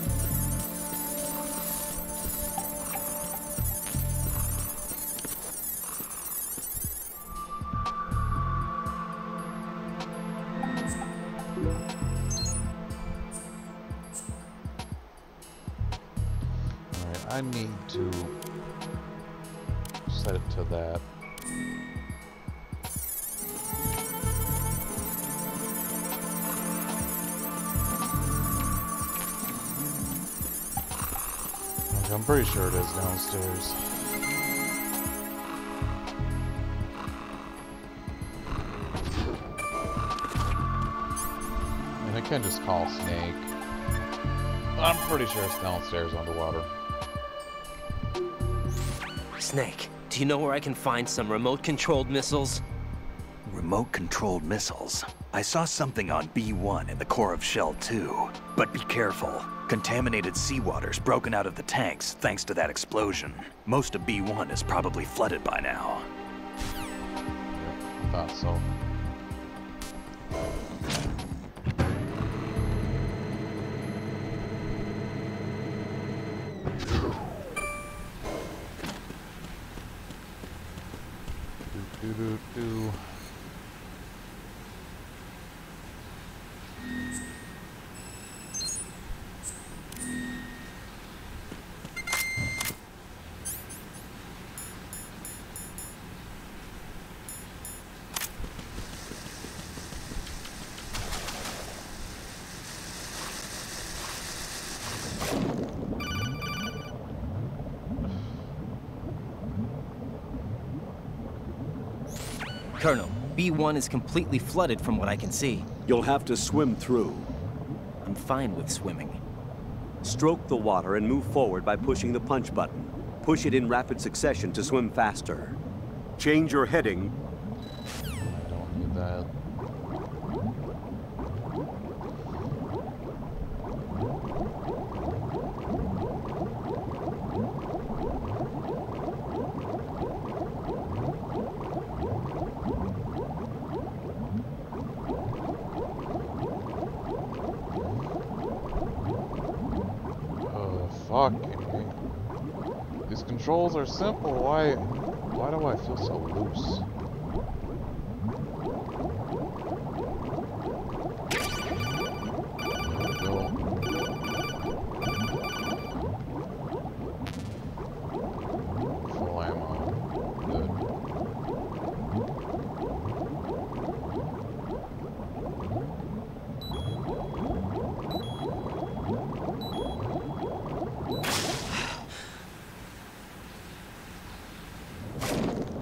Alright, I need to set it to that. Okay, I'm pretty sure it is downstairs. And I can just call Snake. I'm pretty sure it's downstairs underwater. Snake, do you know where I can find some remote-controlled missiles? Remote-controlled missiles. I saw something on B1 in the core of Shell 2. But be careful. Contaminated seawater's broken out of the tanks thanks to that explosion. Most of B1 is probably flooded by now. Yep, thought so. Do. Colonel, B1 is completely flooded from what I can see. You'll have to swim through. I'm fine with swimming. Stroke the water and move forward by pushing the punch button. Push it in rapid succession to swim faster. Change your heading. I don't need that. Fuck. These controls are simple. Why do I feel so loose? Full ammo. Good.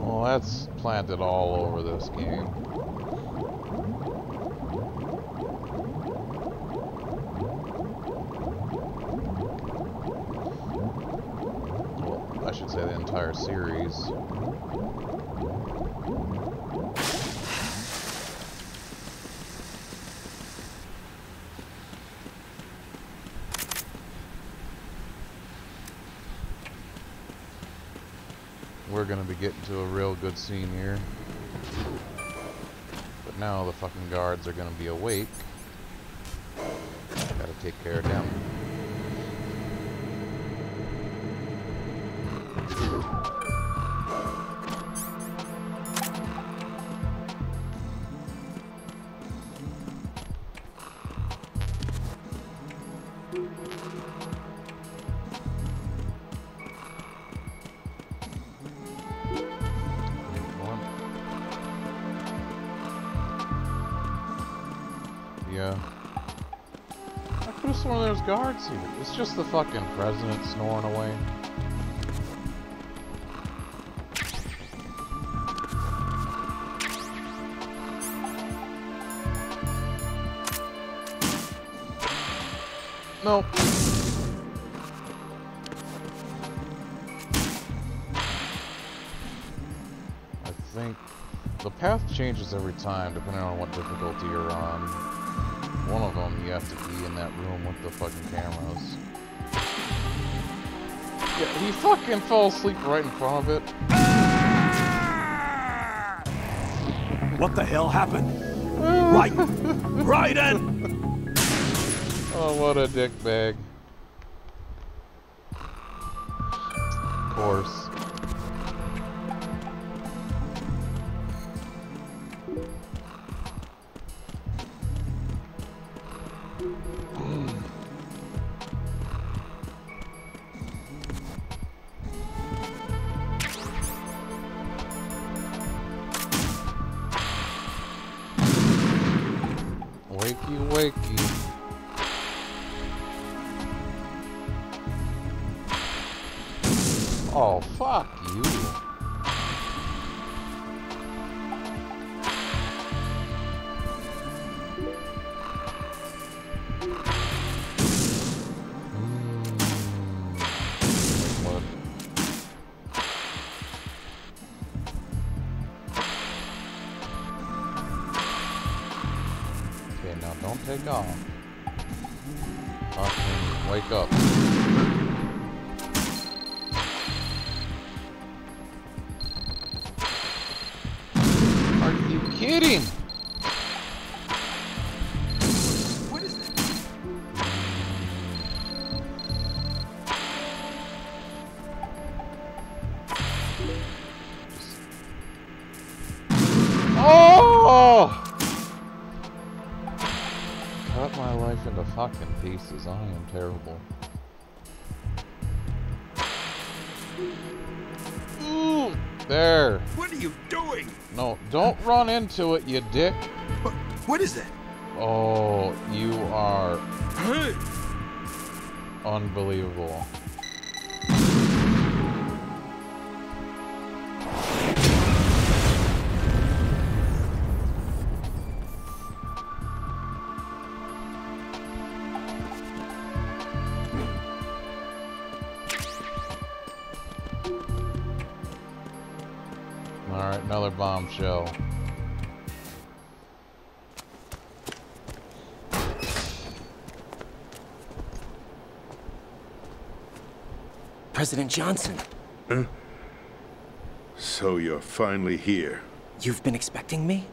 Well, that's planted all over this game. Well, I should say the entire series. We're gonna be getting to a real good scene here. But now the fucking guards are gonna be awake. Gotta take care of them. Yeah. I could have sworn there's guards here. It's just the fucking president snoring away. Nope. think the path changes every time depending on what difficulty you're on. One of them, you have to be in that room with the fucking cameras. Yeah, he fucking fell asleep right in front of it. What the hell happened? Raiden! Oh, what a dickbag. Of course. Wakey, wakey. Oh, fuck you. What? Okay, now don't take off. Fucking wake up. Are you kidding? What is it? Oh! Cut my life into fucking pieces. I am terrible. Ooh, there. What are you doing? No, don't run into it, you dick. What is that? Oh, you are unbelievable. Alright, another bombshell. President Johnson, So you're finally here. you've been expecting me?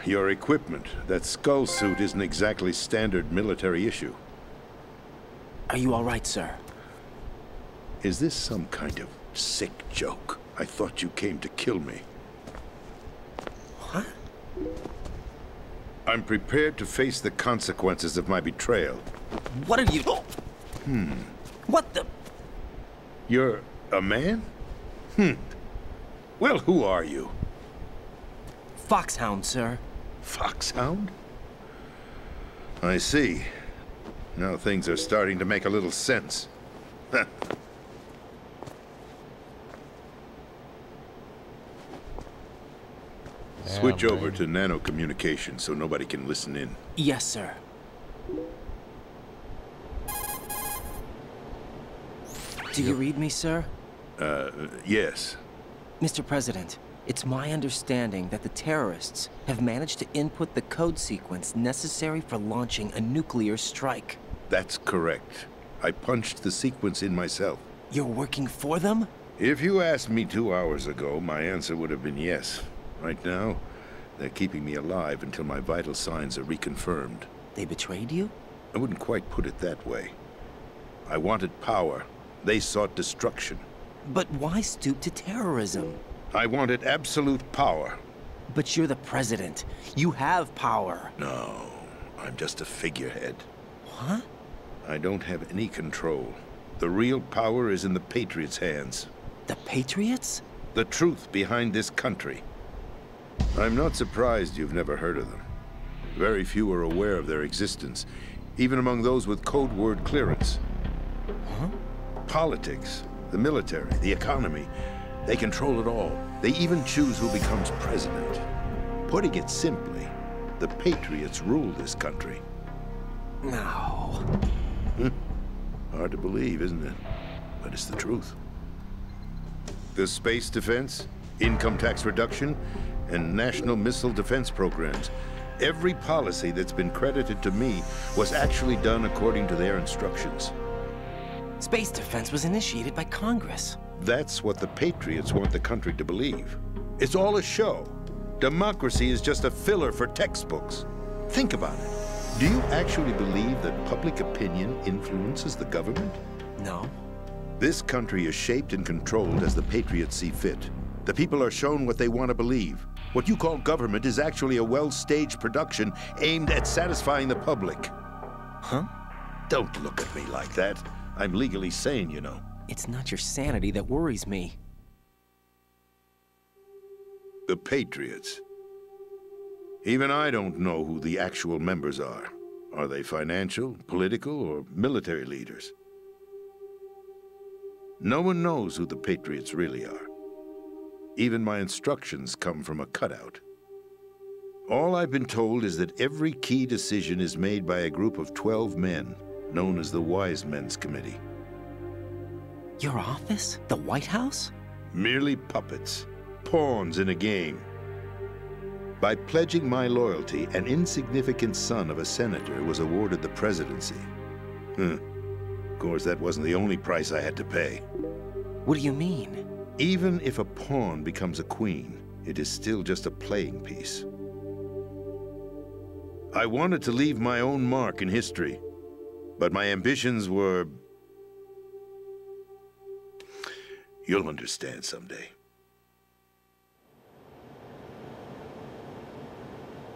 Your equipment, that skull suit, isn't exactly standard military issue. Are you all right, sir? Is this some kind of sick joke? I thought you came to kill me. What? I'm prepared to face the consequences of my betrayal. What are you... What the... You're a man? Well, who are you? Foxhound, sir. Foxhound? I see. Now things are starting to make a little sense. Switch Yeah, over baby. to nano communication so nobody can listen in. Yes, sir. Do you read me, sir? Yes. Mr. President, it's my understanding that the terrorists have managed to input the code sequence necessary for launching a nuclear strike. That's correct. I punched the sequence in myself. You're working for them? If you asked me 2 hours ago, my answer would have been yes. Right now, they're keeping me alive until my vital signs are reconfirmed. They betrayed you? I wouldn't quite put it that way. I wanted power. They sought destruction. But why stoop to terrorism? I wanted absolute power. But you're the president. You have power. No, I'm just a figurehead. What? I don't have any control. The real power is in the Patriots' hands. The Patriots? The truth behind this country. I'm not surprised you've never heard of them. Very few are aware of their existence, even among those with code word clearance. Huh? Politics, the military, the economy, they control it all. They even choose who becomes president. Putting it simply, the Patriots rule this country. No. Hard to believe, isn't it? But it's the truth. The space defense? income tax reduction, and national missile defense programs. Every policy that's been credited to me was actually done according to their instructions. Space defense was initiated by Congress. That's what the Patriots want the country to believe. It's all a show. Democracy is just a filler for textbooks. Think about it. Do you actually believe that public opinion influences the government? No. This country is shaped and controlled as the Patriots see fit. The people are shown what they want to believe. What you call government is actually a well-staged production aimed at satisfying the public. Huh? Don't look at me like that. I'm legally sane, you know. It's not your sanity that worries me. The Patriots. Even I don't know who the actual members are. Are they financial, political, or military leaders? No one knows who the Patriots really are. Even my instructions come from a cutout. All I've been told is that every key decision is made by a group of 12 men, known as the Wise Men's Committee. Your office? The White House? Merely puppets, pawns in a game. By pledging my loyalty, an insignificant son of a senator was awarded the presidency. Of course, that wasn't the only price I had to pay. What do you mean? Even if a pawn becomes a queen, it is still just a playing piece. I wanted to leave my own mark in history, but my ambitions were... You'll understand someday.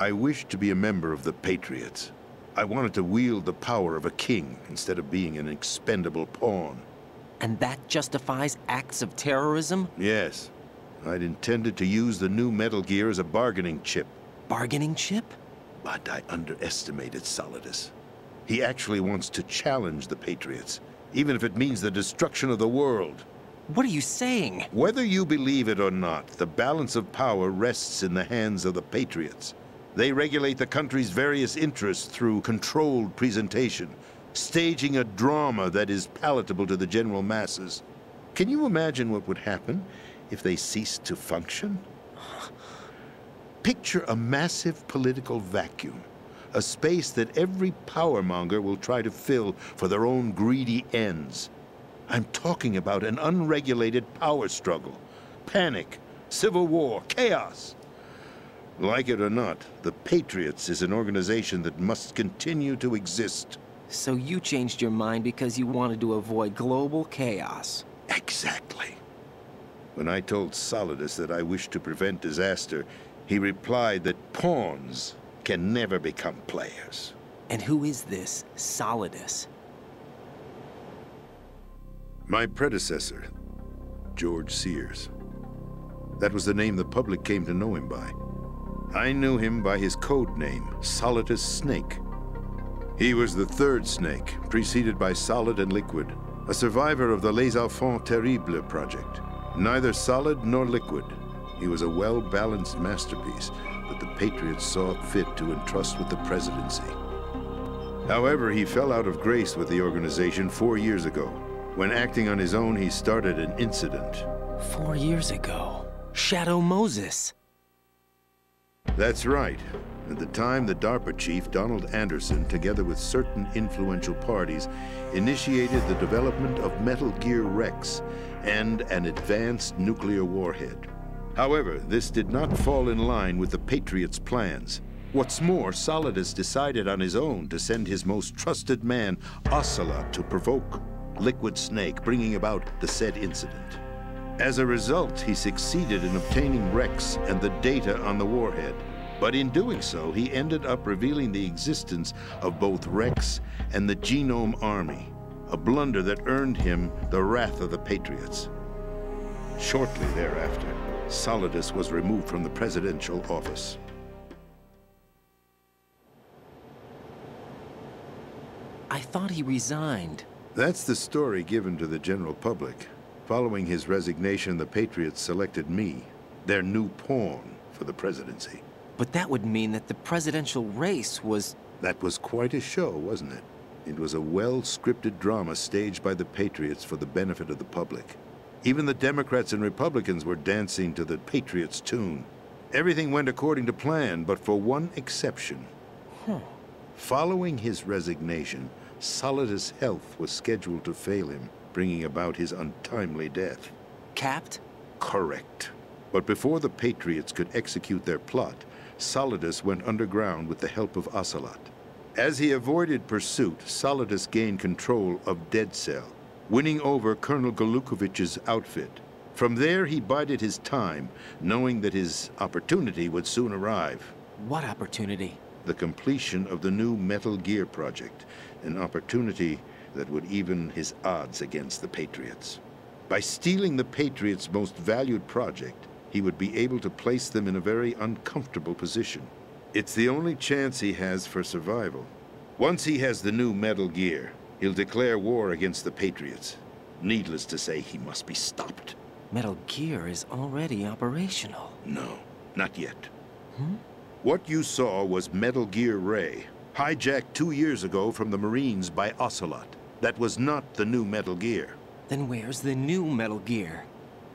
I wished to be a member of the Patriots. I wanted to wield the power of a king instead of being an expendable pawn. And that justifies acts of terrorism? Yes. I'd intended to use the new Metal Gear as a bargaining chip. Bargaining chip? But I underestimated Solidus. He actually wants to challenge the Patriots, even if it means the destruction of the world. What are you saying? Whether you believe it or not, the balance of power rests in the hands of the Patriots. They regulate the country's various interests through controlled presentation, staging a drama that is palatable to the general masses. Can you imagine what would happen if they ceased to function? Picture a massive political vacuum, a space that every powermonger will try to fill for their own greedy ends. I'm talking about an unregulated power struggle, panic, civil war, chaos. Like it or not, the Patriots is an organization that must continue to exist. So you changed your mind because you wanted to avoid global chaos. Exactly. When I told Solidus that I wished to prevent disaster, he replied that pawns can never become players. And who is this Solidus? My predecessor, George Sears. That was the name the public came to know him by. I knew him by his code name, Solidus Snake. He was the third Snake, preceded by Solid and Liquid, a survivor of the Les Enfants Terribles project. Neither solid nor liquid, he was a well-balanced masterpiece that the Patriots saw fit to entrust with the presidency. However, he fell out of grace with the organization 4 years ago. When acting on his own, he started an incident. 4 years ago? Shadow Moses. That's right. At the time, the DARPA chief, Donald Anderson, together with certain influential parties, initiated the development of Metal Gear Rex and an advanced nuclear warhead. However, this did not fall in line with the Patriots' plans. What's more, Solidus decided on his own to send his most trusted man, Ocelot, to provoke Liquid Snake, bringing about the said incident. As a result, he succeeded in obtaining Rex and the data on the warhead. But in doing so, he ended up revealing the existence of both Rex and the Genome Army, a blunder that earned him the wrath of the Patriots. Shortly thereafter, Solidus was removed from the presidential office. I thought he resigned. That's the story given to the general public. Following his resignation, the Patriots selected me, their new pawn, for the presidency. But that would mean that the presidential race was... That was quite a show, wasn't it? It was a well-scripted drama staged by the Patriots for the benefit of the public. Even the Democrats and Republicans were dancing to the Patriots' tune. Everything went according to plan, but for one exception. Following his resignation, Solidus' health was scheduled to fail him, bringing about his untimely death. Capped? Correct. But before the Patriots could execute their plot, Solidus went underground with the help of Ocelot. As he avoided pursuit, Solidus gained control of Dead Cell, winning over Colonel Golukovich's outfit. From there, he bided his time, knowing that his opportunity would soon arrive. What opportunity? The completion of the new Metal Gear project, an opportunity that would even his odds against the Patriots. By stealing the Patriots' most valued project, he would be able to place them in a very uncomfortable position. It's the only chance he has for survival. Once he has the new Metal Gear, he'll declare war against the Patriots. Needless to say, he must be stopped. Metal Gear is already operational. No, not yet. What you saw was Metal Gear Ray, hijacked 2 years ago from the Marines by Ocelot. That was not the new Metal Gear. Then where's the new Metal Gear?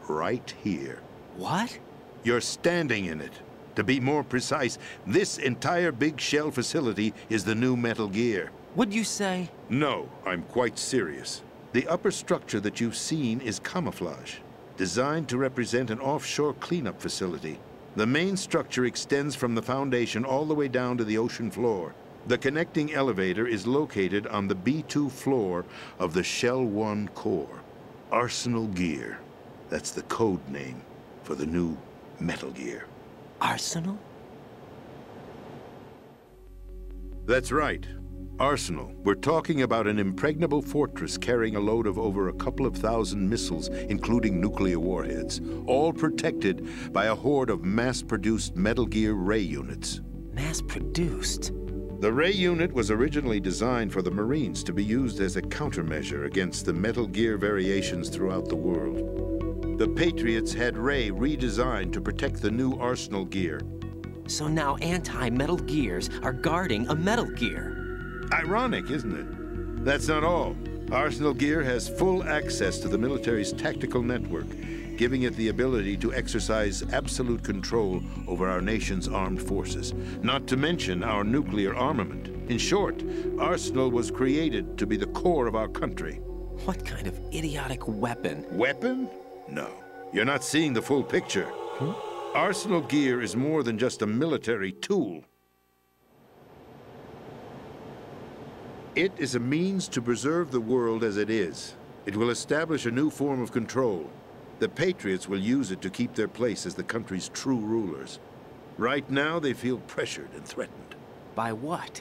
Right here. What? You're standing in it. To be more precise, this entire big shell facility is the new Metal Gear. What'd you say? No, I'm quite serious. The upper structure that you've seen is camouflage, designed to represent an offshore cleanup facility. The main structure extends from the foundation all the way down to the ocean floor. The connecting elevator is located on the B2 floor of the Shell 1 core. Arsenal Gear. That's the code name for the new Metal Gear. Arsenal? That's right. Arsenal. We're talking about an impregnable fortress carrying a load of over a couple of thousand missiles, including nuclear warheads, all protected by a horde of mass-produced Metal Gear Ray units. Mass-produced? The Ray unit was originally designed for the Marines to be used as a countermeasure against the Metal Gear variations throughout the world. The Patriots had Ray redesigned to protect the new Arsenal Gear. So now anti-Metal Gears are guarding a Metal Gear. Ironic, isn't it? That's not all. Arsenal Gear has full access to the military's tactical network, giving it the ability to exercise absolute control over our nation's armed forces, not to mention our nuclear armament. In short, Arsenal was created to be the core of our country. What kind of idiotic weapon? Weapon? No. You're not seeing the full picture. Arsenal Gear is more than just a military tool. It is a means to preserve the world as it is. It will establish a new form of control. The Patriots will use it to keep their place as the country's true rulers. Right now, they feel pressured and threatened. By what?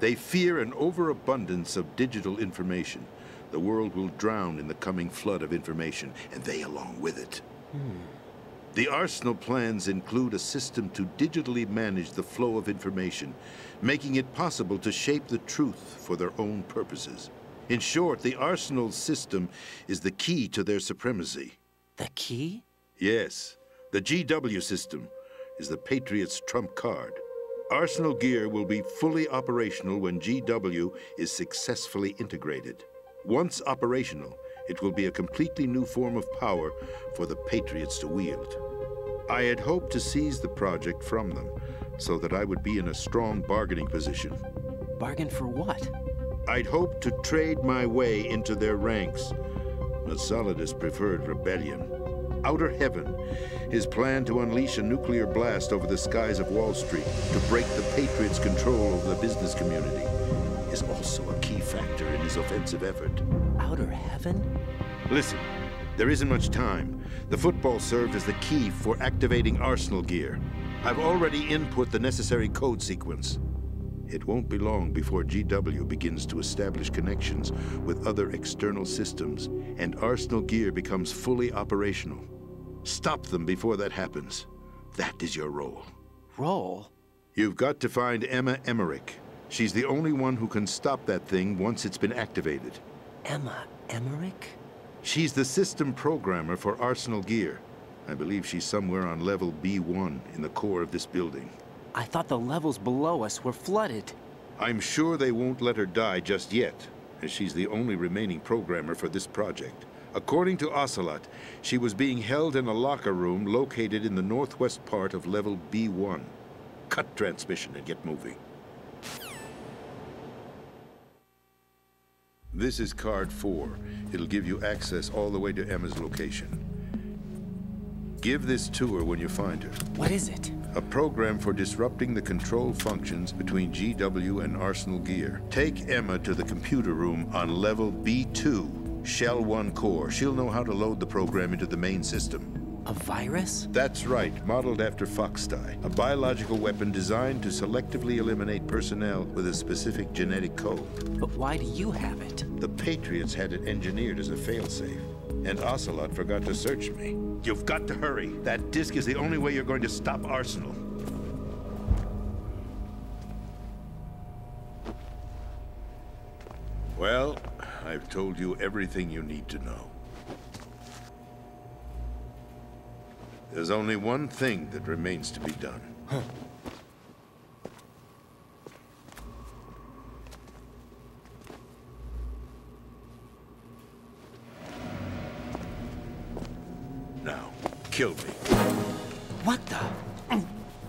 They fear an overabundance of digital information. The world will drown in the coming flood of information, and they along with it. The Arsenal plans include a system to digitally manage the flow of information, making it possible to shape the truth for their own purposes. In short, the Arsenal system is the key to their supremacy. The key? Yes. The GW system is the Patriots' trump card. Arsenal Gear will be fully operational when GW is successfully integrated. Once operational, it will be a completely new form of power for the Patriots to wield. I had hoped to seize the project from them, so that I would be in a strong bargaining position. Bargain for what? I'd hoped to trade my way into their ranks, but Solidus preferred rebellion. Outer Heaven, his plan to unleash a nuclear blast over the skies of Wall Street to break the Patriots' control over the business community, is also a key factor in his offensive effort. Outer Heaven? Listen, there isn't much time. The football served as the key for activating Arsenal Gear. I've already input the necessary code sequence. It won't be long before GW begins to establish connections with other external systems, and Arsenal Gear becomes fully operational. Stop them before that happens. That is your role. Role? You've got to find Emma Emmerich. She's the only one who can stop that thing once it's been activated. Emma Emmerich? She's the system programmer for Arsenal Gear. I believe she's somewhere on level B1 in the core of this building. I thought the levels below us were flooded. I'm sure they won't let her die just yet, as she's the only remaining programmer for this project. According to Ocelot, she was being held in a locker room located in the northwest part of level B1. Cut transmission and get moving. This is card 4. It'll give you access all the way to Emma's location. Give this to her when you find her. What is it? A program for disrupting the control functions between GW and Arsenal Gear. Take Emma to the computer room on level B2, Shell 1 core. She'll know how to load the program into the main system. A virus? That's right, modeled after Foxdie, a biological weapon designed to selectively eliminate personnel with a specific genetic code. But why do you have it? The Patriots had it engineered as a failsafe, and Ocelot forgot to search me. You've got to hurry. That disk is the only way you're going to stop Arsenal. Well, I've told you everything you need to know. There's only one thing that remains to be done. Now, kill me. What the?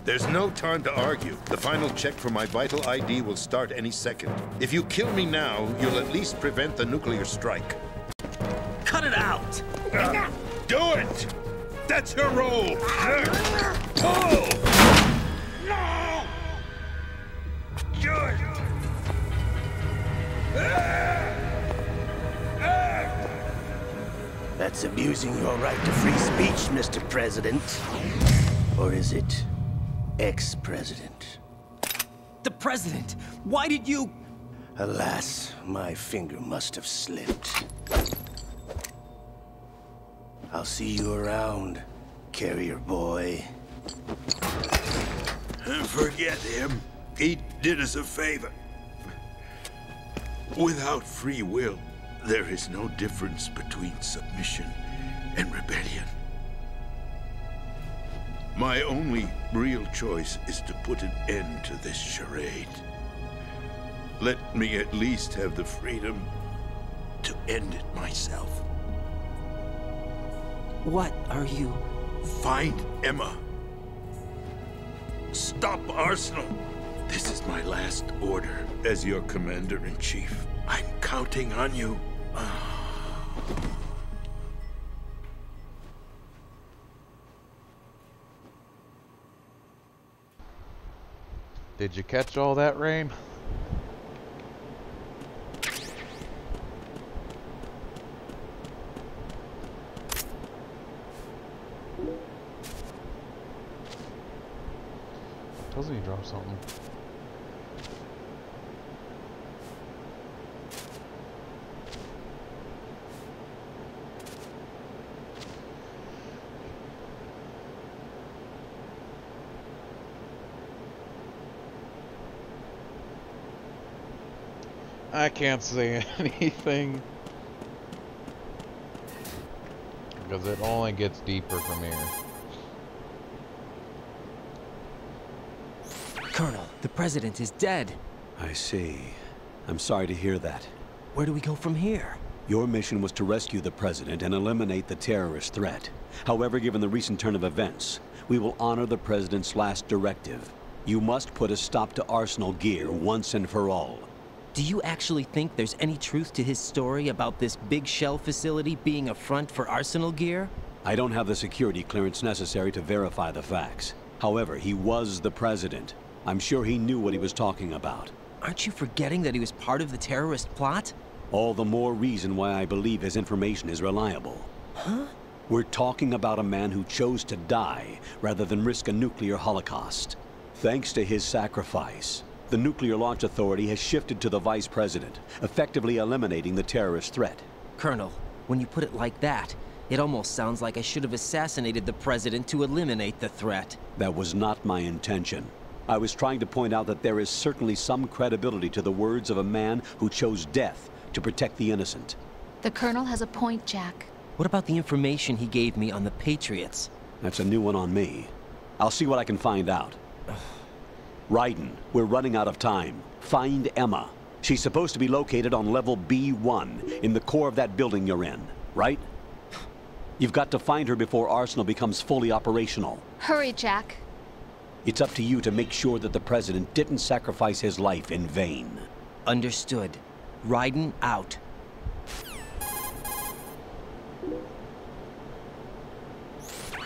There's no time to argue. The final check for my vital ID will start any second. If you kill me now, you'll at least prevent the nuclear strike. Cut it out! Do it! That's your role! Oh! No! Do it! That's abusing your right to free speech, Mr. President. Or is it ex-president? The president! Why did you... Alas, my finger must have slipped. I'll see you around, carrier boy. Forget him. He did us a favor. Without free will, there is no difference between submission and rebellion. My only real choice is to put an end to this charade. Let me at least have the freedom to end it myself. What are you... Find Emma. Stop Arsenal. This is my last order as your commander-in-chief. I'm counting on you. Did you catch all that, Rain? Doesn't he drop something? I can't say anything because it only gets deeper from here. Colonel, the president is dead. I see. I'm sorry to hear that. Where do we go from here? Your mission was to rescue the president and eliminate the terrorist threat. However, given the recent turn of events, we will honor the president's last directive. You must put a stop to Arsenal Gear once and for all. Do you actually think there's any truth to his story about this big shell facility being a front for Arsenal Gear? I don't have the security clearance necessary to verify the facts. However, he was the president. I'm sure he knew what he was talking about. Aren't you forgetting that he was part of the terrorist plot? All the more reason why I believe his information is reliable. Huh? We're talking about a man who chose to die rather than risk a nuclear holocaust. Thanks to his sacrifice, the Nuclear Launch Authority has shifted to the vice president, effectively eliminating the terrorist threat. Colonel, when you put it like that, it almost sounds like I should have assassinated the president to eliminate the threat. That was not my intention. I was trying to point out that there is certainly some credibility to the words of a man who chose death to protect the innocent. The Colonel has a point, Jack. What about the information he gave me on the Patriots? That's a new one on me. I'll see what I can find out. Raiden, we're running out of time. Find Emma. She's supposed to be located on level B1, in the core of that building you're in, right? You've got to find her before Arsenal becomes fully operational. Hurry, Jack. It's up to you to make sure that the President didn't sacrifice his life in vain. Understood. Raiden out.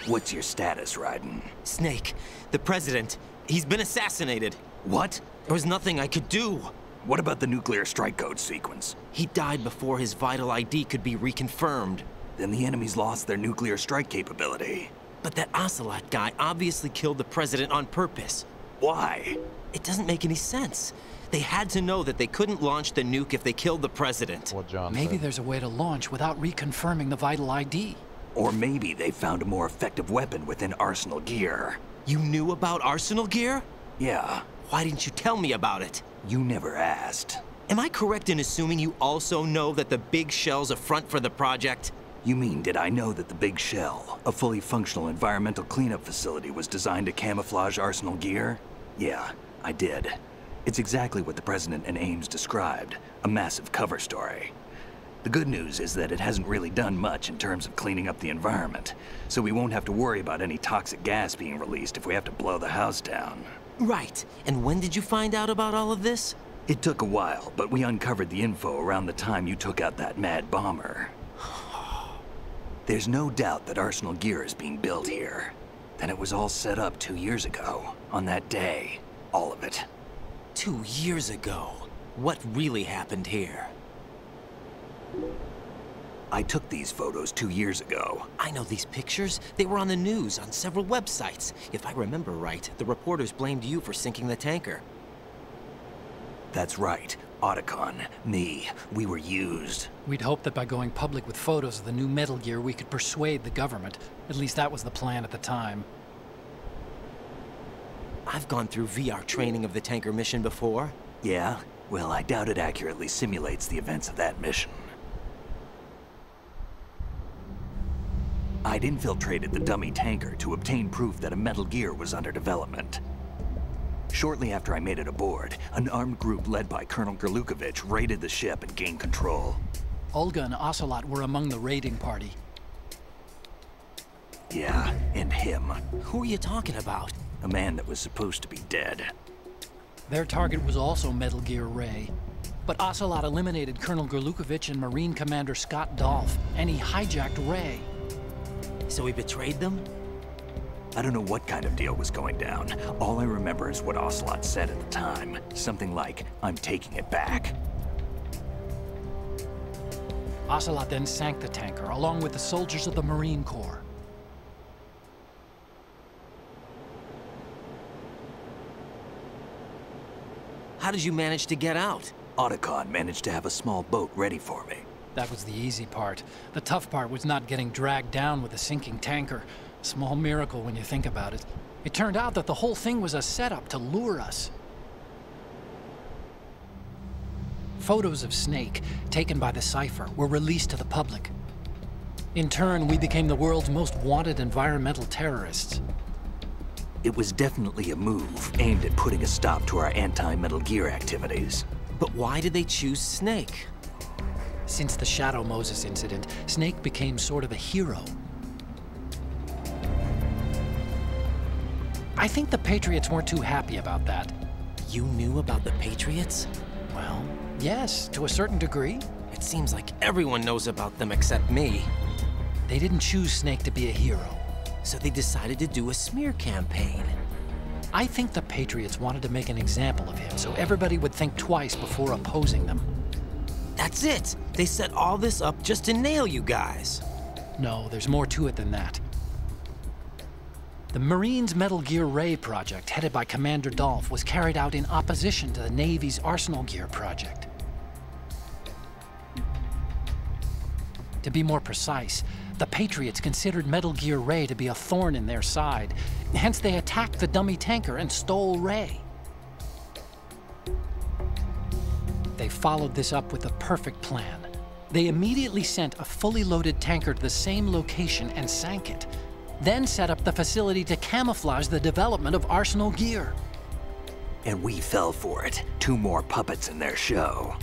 What's your status, Raiden? Snake, the President, he's been assassinated. What? There was nothing I could do. What about the nuclear strike code sequence? He died before his vital ID could be reconfirmed. Then the enemy's lost their nuclear strike capability. But that Ocelot guy obviously killed the President on purpose. Why? It doesn't make any sense. They had to know that they couldn't launch the nuke if they killed the President. What John Maybe said. there's a way to launch without reconfirming the vital ID. Or maybe they found a more effective weapon within Arsenal gear. You knew about Arsenal gear? Yeah, Why didn't you tell me about it? you never asked. Am I correct in assuming you also know that the big shell's a front for the project? You mean, did I know that the Big Shell, a fully functional environmental cleanup facility, was designed to camouflage Arsenal gear? Yeah, I did. It's exactly what the President and Ames described, a massive cover story. The good news is that it hasn't really done much in terms of cleaning up the environment, so we won't have to worry about any toxic gas being released if we have to blow the house down. Right. And when did you find out about all of this? It took a while, but we uncovered the info around the time you took out that mad bomber. There's no doubt that Arsenal gear is being built here. Then it was all set up 2 years ago, on that day. All of it. 2 years ago. What really happened here? I took these photos 2 years ago. I know these pictures. They were on the news, on several websites. If I remember right, the reporters blamed you for sinking the tanker. That's right. Otacon, me, we were used. We'd hoped that by going public with photos of the new Metal Gear, we could persuade the government. At least that was the plan at the time. I've gone through VR training of the tanker mission before. Yeah? Well, I doubt it accurately simulates the events of that mission. I'd infiltrated the dummy tanker to obtain proof that a Metal Gear was under development. Shortly after I made it aboard, an armed group led by Colonel Gerlukovich raided the ship and gained control. Olga and Ocelot were among the raiding party. Yeah, and him. Who are you talking about? A man that was supposed to be dead. Their target was also Metal Gear Ray. But Ocelot eliminated Colonel Gerlukovich and Marine Commander Scott Dolph, and he hijacked Ray. So he betrayed them? I don't know what kind of deal was going down. All I remember is what Ocelot said at the time. Something like, "I'm taking it back." Ocelot then sank the tanker, along with the soldiers of the Marine Corps. How did you manage to get out? Otacon managed to have a small boat ready for me. That was the easy part. The tough part was not getting dragged down with a sinking tanker. Small miracle when you think about it. It turned out that the whole thing was a setup to lure us. Photos of Snake, taken by the Cypher, were released to the public. In turn, we became the world's most wanted environmental terrorists. It was definitely a move aimed at putting a stop to our anti-Metal Gear activities. But why did they choose Snake? Since the Shadow Moses incident, Snake became sort of a hero. I think the Patriots weren't too happy about that. You knew about the Patriots? Well, yes, to a certain degree. It seems like everyone knows about them except me. They didn't choose Snake to be a hero. So they decided to do a smear campaign. I think the Patriots wanted to make an example of him so everybody would think twice before opposing them. That's it! They set all this up just to nail you guys. No, there's more to it than that. The Marines' Metal Gear Ray project, headed by Commander Dolph, was carried out in opposition to the Navy's Arsenal Gear project. To be more precise, the Patriots considered Metal Gear Ray to be a thorn in their side. Hence, they attacked the dummy tanker and stole Ray. They followed this up with a perfect plan. They immediately sent a fully loaded tanker to the same location and sank it. Then set up the facility to camouflage the development of Arsenal Gear. And we fell for it. 2 more puppets in their show.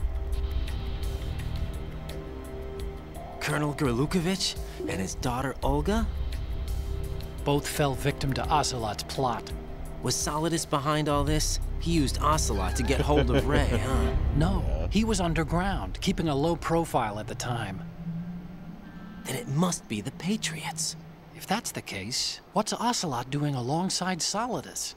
Colonel Gerlukovich and his daughter Olga? Both fell victim to Ocelot's plot. Was Solidus behind all this? He used Ocelot to get hold of Ray, huh? No, he was underground, keeping a low profile at the time. Then it must be the Patriots. If that's the case, what's Ocelot doing alongside Solidus?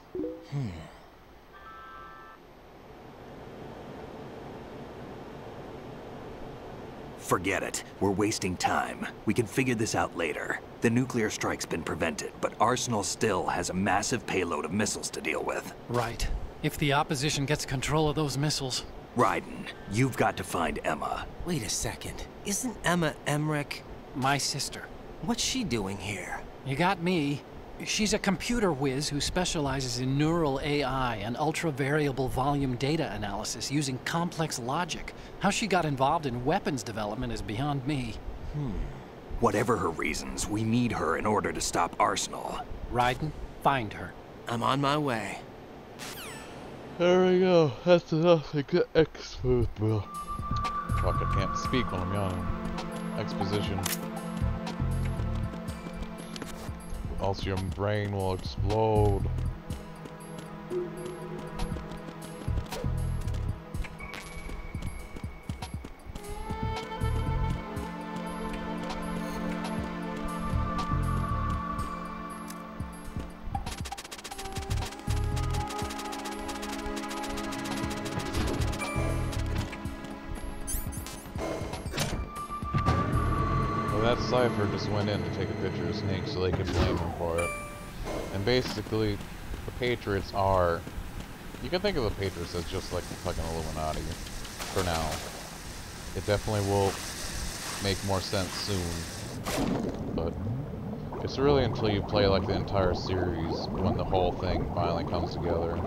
Forget it. We're wasting time. We can figure this out later. The nuclear strike's been prevented, but Arsenal still has a massive payload of missiles to deal with. Right. If the opposition gets control of those missiles... Raiden, you've got to find Emma. Wait a second. Isn't Emma Emmerich? My sister. What's she doing here? You got me. She's a computer whiz who specializes in neural AI and ultra-variable volume data analysis using complex logic. How she got involved in weapons development is beyond me. Whatever her reasons, we need her in order to stop Arsenal. Raiden, find her. I'm on my way. There we go. That's enough to get exposed, bro. Fuck, I can't speak when I'm yawning. Exposition. Else your brain will explode. That cipher just went in to take a picture of Snake so they could blame him for it. And basically, the Patriots are... You can think of the Patriots as just like the fucking Illuminati. For now. It definitely will make more sense soon. But it's really until you play like the entire series when the whole thing finally comes together.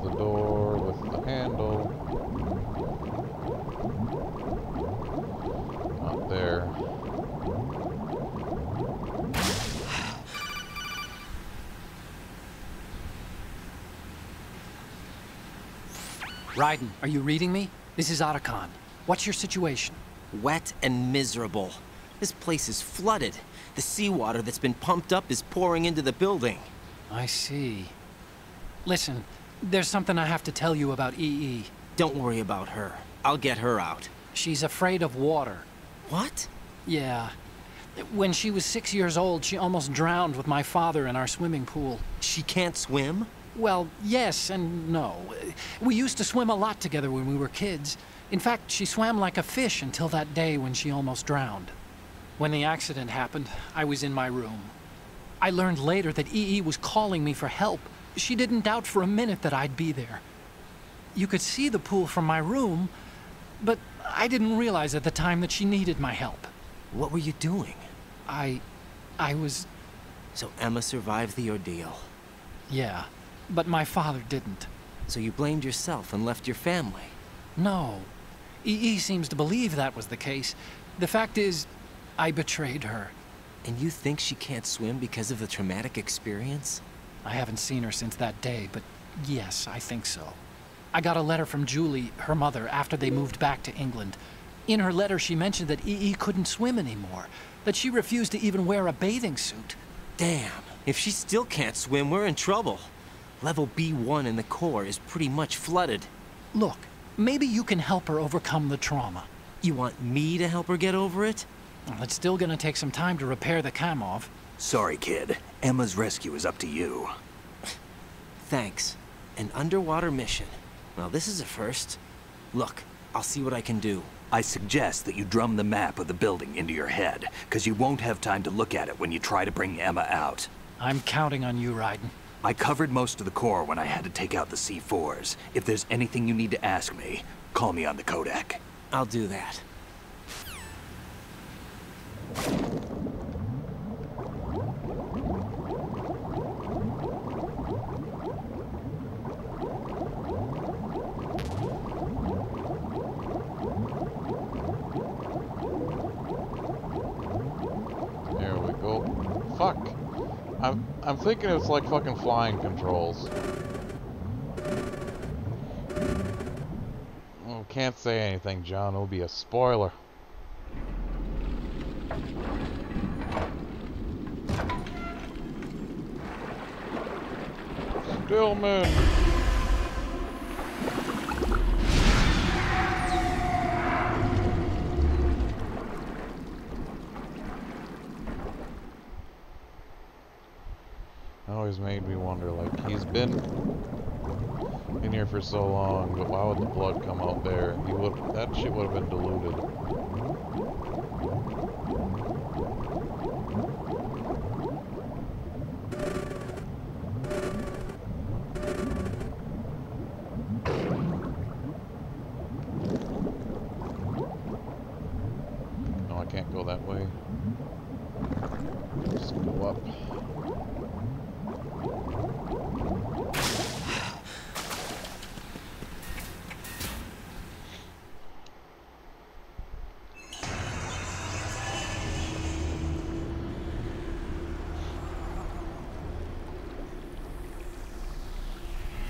The door with the handle. Not there. Raiden, are you reading me? This is Otacon. What's your situation? Wet and miserable. This place is flooded. The seawater that's been pumped up is pouring into the building. I see. Listen, there's something I have to tell you about EE. Don't worry about her. I'll get her out. She's afraid of water. What? Yeah. When she was 6 years old, she almost drowned with my father in our swimming pool. She can't swim? Well, yes and no. We used to swim a lot together when we were kids. In fact, she swam like a fish until that day when she almost drowned. When the accident happened, I was in my room. I learned later that EE was calling me for help. She didn't doubt for a minute that I'd be there. You could see the pool from my room, but I didn't realize at the time that she needed my help. What were you doing? I was... So Emma survived the ordeal? Yeah, but my father didn't. So you blamed yourself and left your family? No. EE seems to believe that was the case. The fact is, I betrayed her. And you think she can't swim because of the traumatic experience? I haven't seen her since that day, but yes, I think so. I got a letter from Julie, her mother, after they moved back to England. In her letter, she mentioned that EE couldn't swim anymore, that she refused to even wear a bathing suit. Damn, if she still can't swim, we're in trouble. Level B1 in the core is pretty much flooded. Look, maybe you can help her overcome the trauma. You want me to help her get over it? Well, it's still gonna take some time to repair the Kamov. Sorry, kid. Emma's rescue is up to you. Thanks. An underwater mission. Well, this is a first. Look, I'll see what I can do. I suggest that you drum the map of the building into your head, because you won't have time to look at it when you try to bring Emma out. I'm counting on you, Raiden. I covered most of the core when I had to take out the C4s. If there's anything you need to ask me, call me on the codec. I'll do that. Fuck. I'm thinking it's like fucking flying controls. Oh, can't say anything, John. It'll be a spoiler. Stillman. Always made me wonder, like, he's been in here for so long, but why would the blood come out there? That shit would have been diluted. No, I can't go that way. Just go up.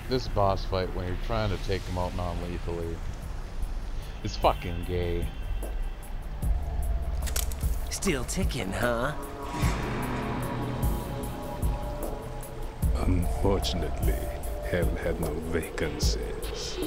This boss fight, when you're trying to take him out non-lethally, is fucking gay. Still ticking, huh? Unfortunately, hell had no vacancies.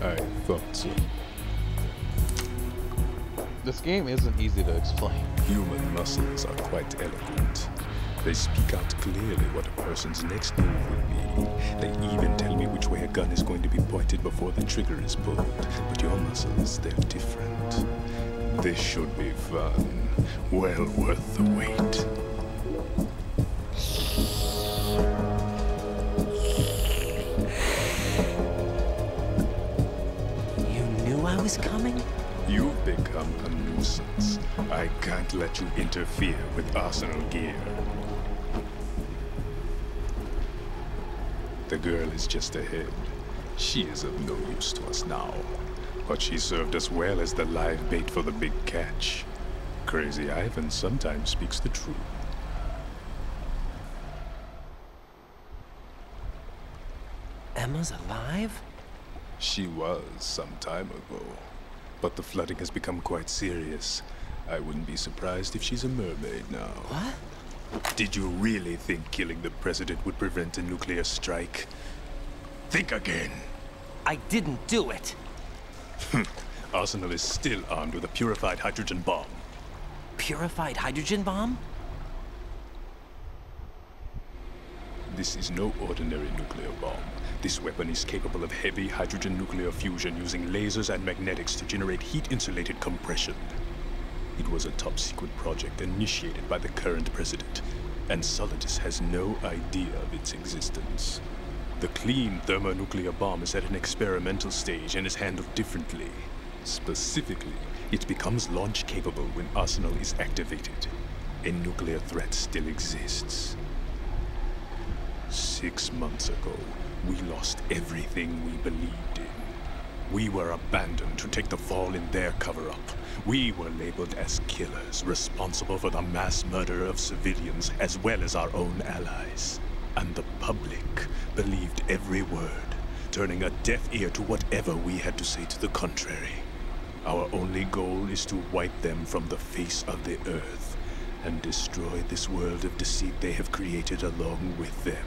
I thought so. This game isn't easy to explain. Human muscles are quite eloquent. They speak out clearly what a person's next move will be. They even tell me which way a gun is going to be pointed before the trigger is pulled. But your muscles, they're different. This should be fun. Well worth the wait. I was coming? You've become a nuisance. I can't let you interfere with Arsenal gear. The girl is just ahead. She is of no use to us now. But she served us well as the live bait for the big catch. Crazy Ivan sometimes speaks the truth. Emma's alive? She was some time ago, but the flooding has become quite serious. I wouldn't be surprised if she's a mermaid now. What? Did you really think killing the president would prevent a nuclear strike? Think again. I didn't do it. Arsenal is still armed with a purified hydrogen bomb. Purified hydrogen bomb? This is no ordinary nuclear bomb. This weapon is capable of heavy hydrogen nuclear fusion using lasers and magnetics to generate heat-insulated compression. It was a top-secret project initiated by the current president, and Solidus has no idea of its existence. The clean thermonuclear bomb is at an experimental stage and is handled differently. Specifically, it becomes launch-capable when Arsenal is activated. A nuclear threat still exists. 6 months ago, we lost everything we believed in. We were abandoned to take the fall in their cover-up. We were labeled as killers, responsible for the mass murder of civilians as well as our own allies. And the public believed every word, turning a deaf ear to whatever we had to say to the contrary. Our only goal is to wipe them from the face of the earth and destroy this world of deceit they have created along with them.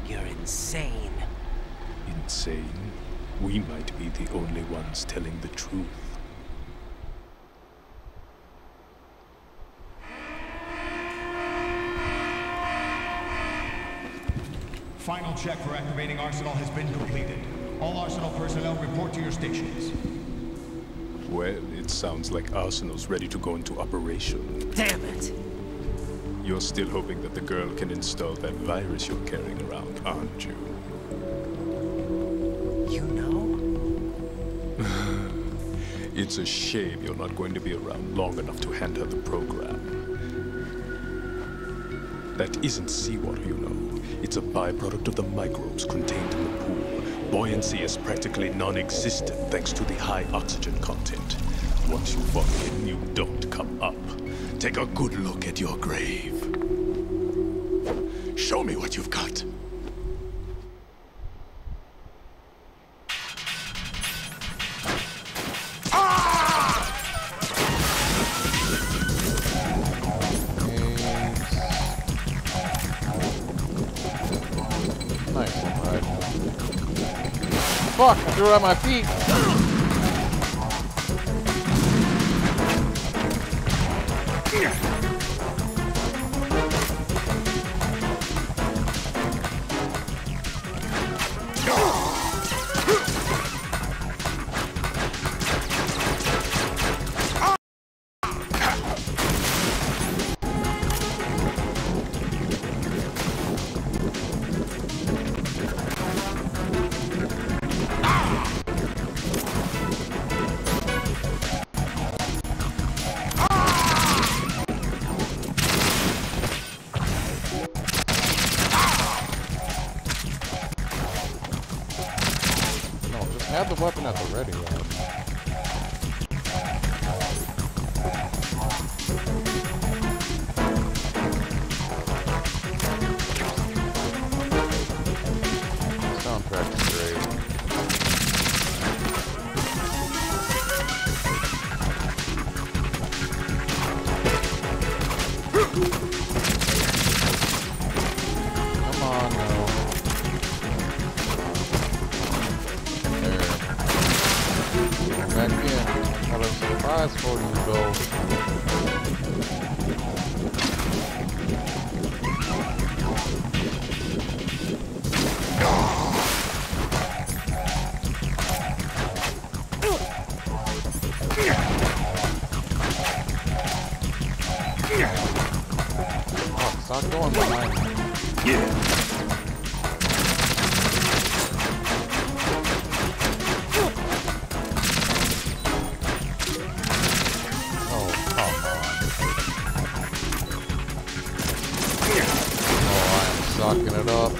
You're insane. Insane? We might be the only ones telling the truth. Final check for activating Arsenal has been completed. All Arsenal personnel report to your stations. Well, it sounds like Arsenal's ready to go into operation. Damn it! You're still hoping that the girl can install that virus you're carrying around, aren't you? You know? It's a shame you're not going to be around long enough to hand her the program. That isn't seawater, you know. It's a byproduct of the microbes contained in the pool. Buoyancy is practically non-existent thanks to the high oxygen content. Once you fall in, you don't come up. Take a good look at your grave. Show me what you've got. Nice one, right? Fuck! I threw it at my feet! Have the weapon at the ready, right? Soundtrack is great. Come on, no. Back in. Got a surprise for you, Bill. Oh, stop going behind me. Yeah. Sucking it up.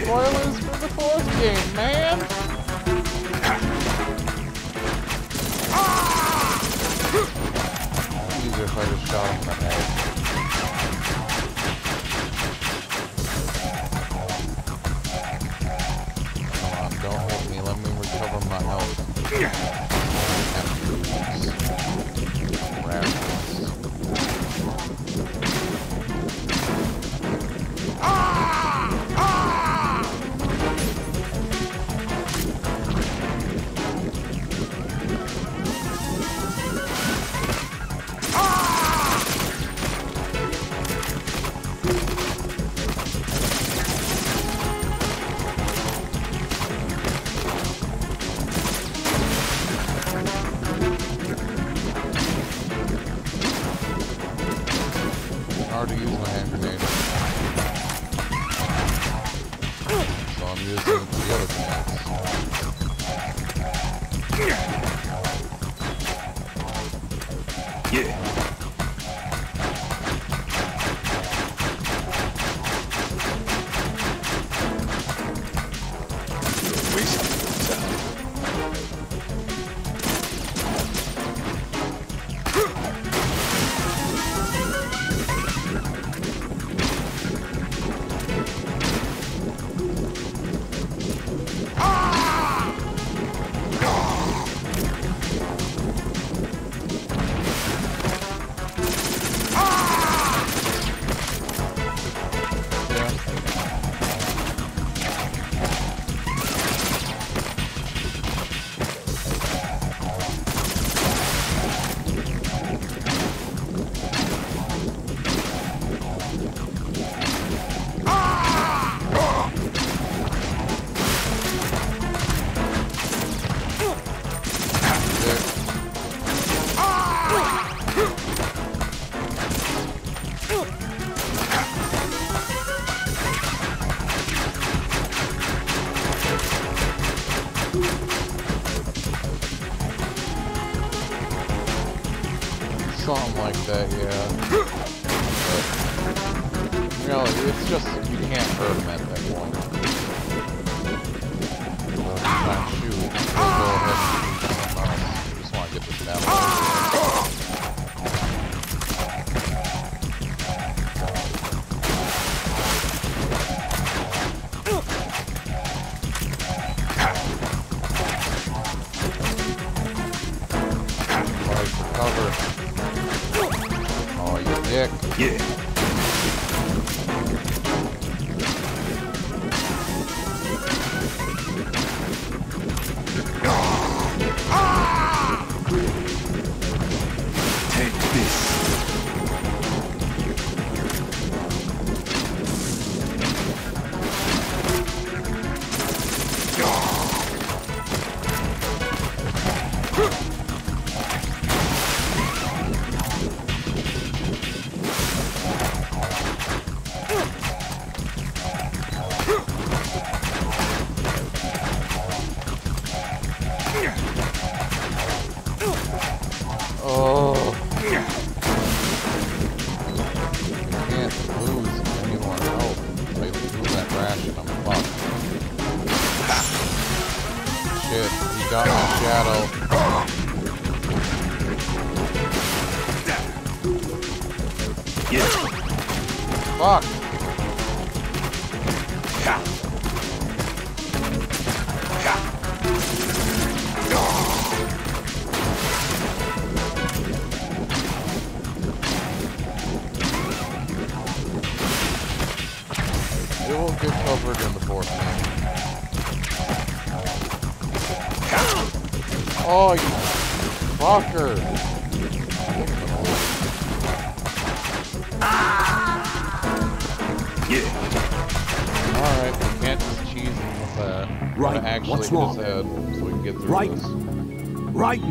Spoilers for the fourth game, man! Easier if I just shot him in the head. Come on, don't hit me. Let me recover my health. Hard to use my hand grenade. So I'm using the other grenades. Yeah. Something like that, yeah. But, really, it's just, you can't hurt him at that point. So if you're trying to shoot, just go ahead and shoot something else. Just want to get this down. Yeah. Take this. Fuck! It will get covered in the fourth game. Oh, you fucker! Alright, we can't just cheese him with that. Right, actually what's hit wrong? his head so we can get through Right. this. Right.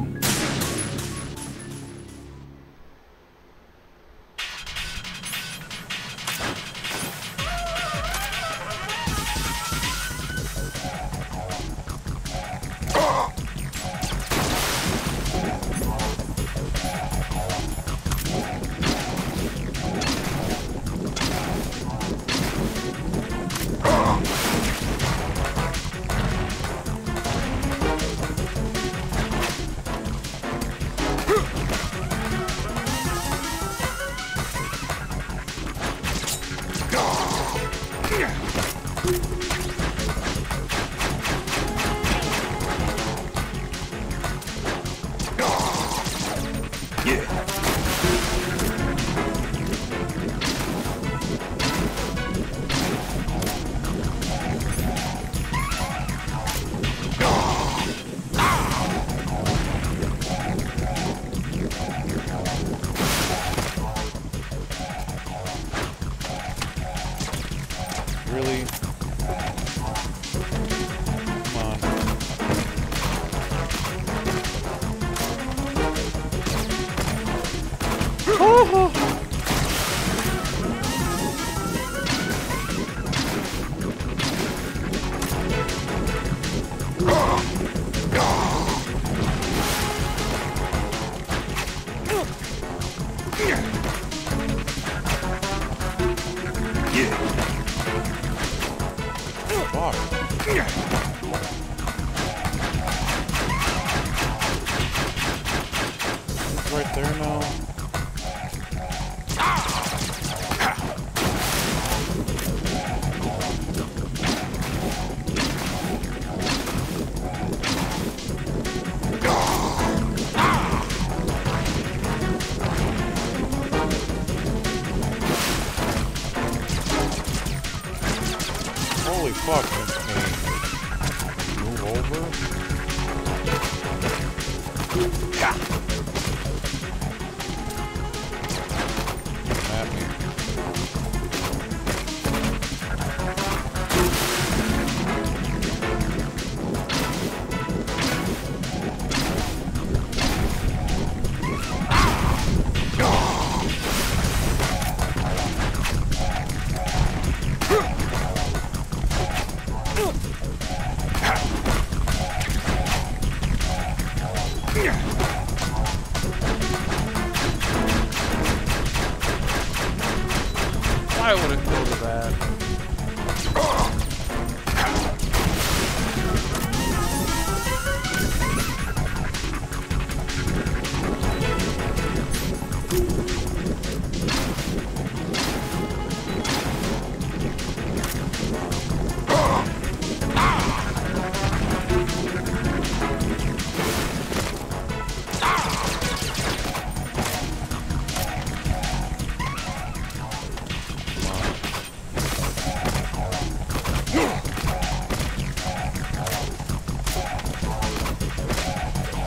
Really? Come on. Fuck. It's right there now. Holy fuck, can move over? At me. I wouldn't go to that.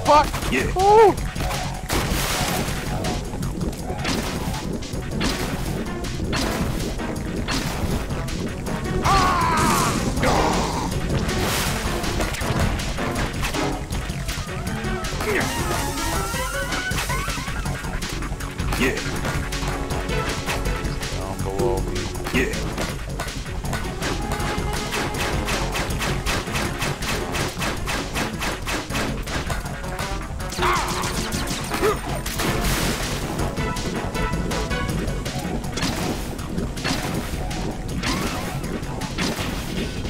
Fuck! Yeah. Ooh. Yeah. Down below me. Yeah.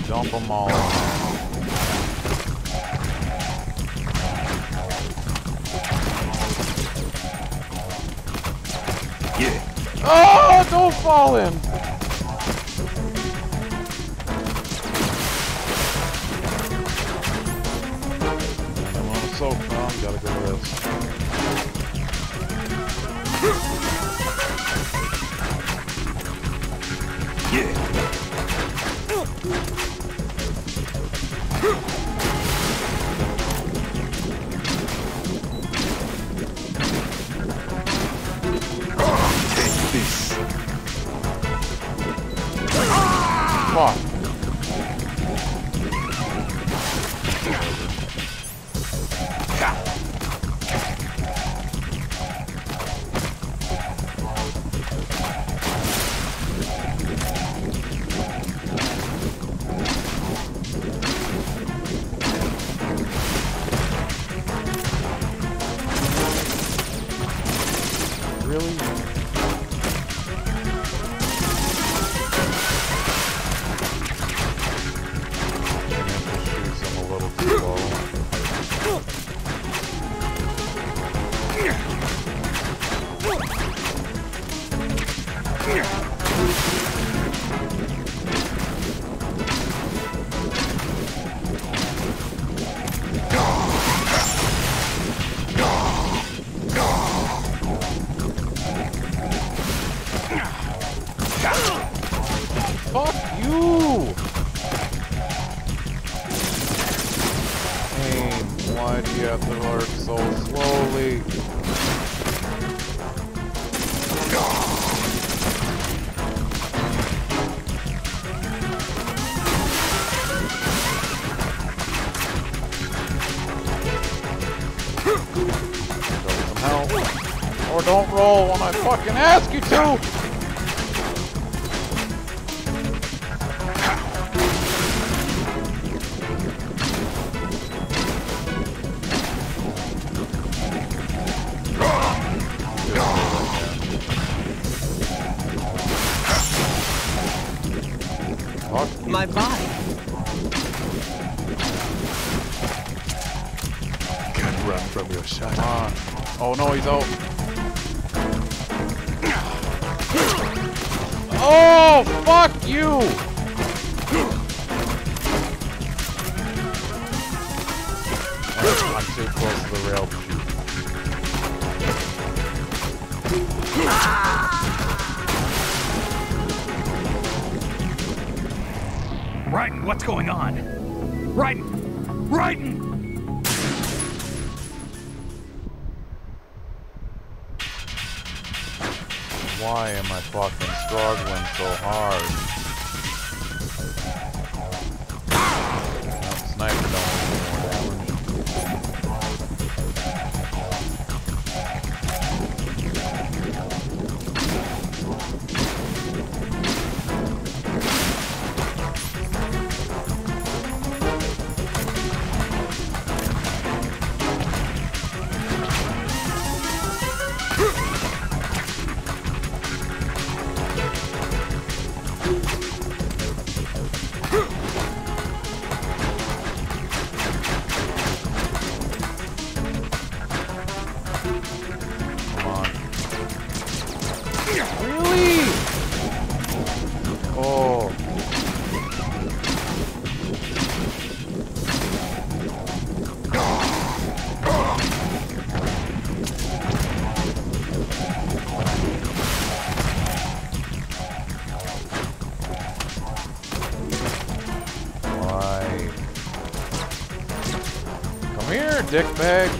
Dump them all. Yeah. Oh, don't fall in. I'm on a soap. Oh, gotta go to this. Yeah. Take this. Fuck. Really? Shoots him a little too low. Fuck you! Aim, why do you have to work so slowly? Go some help. Or don't roll when I fucking ask you to! My body. Can't run from your shot. Come on. Oh no, he's out. Oh, fuck you! I'm too close to the rail to shoot. Raiden, what's going on? Raiden! Raiden! Why am I fucking struggling so hard? Nope, sniper don't do more damage. Come on. Really? Oh. Why? Come here, dickbag.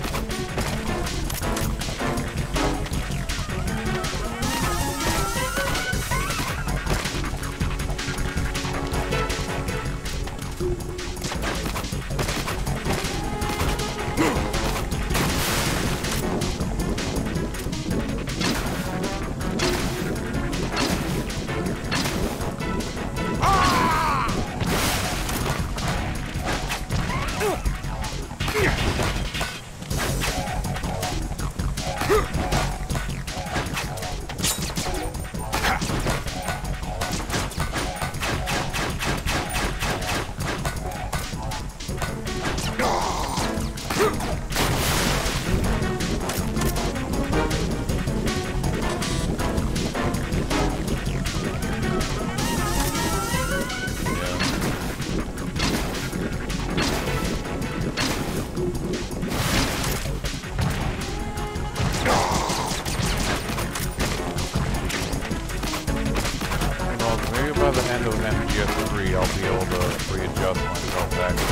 By the end of MGS3, I'll be able to readjust myself back to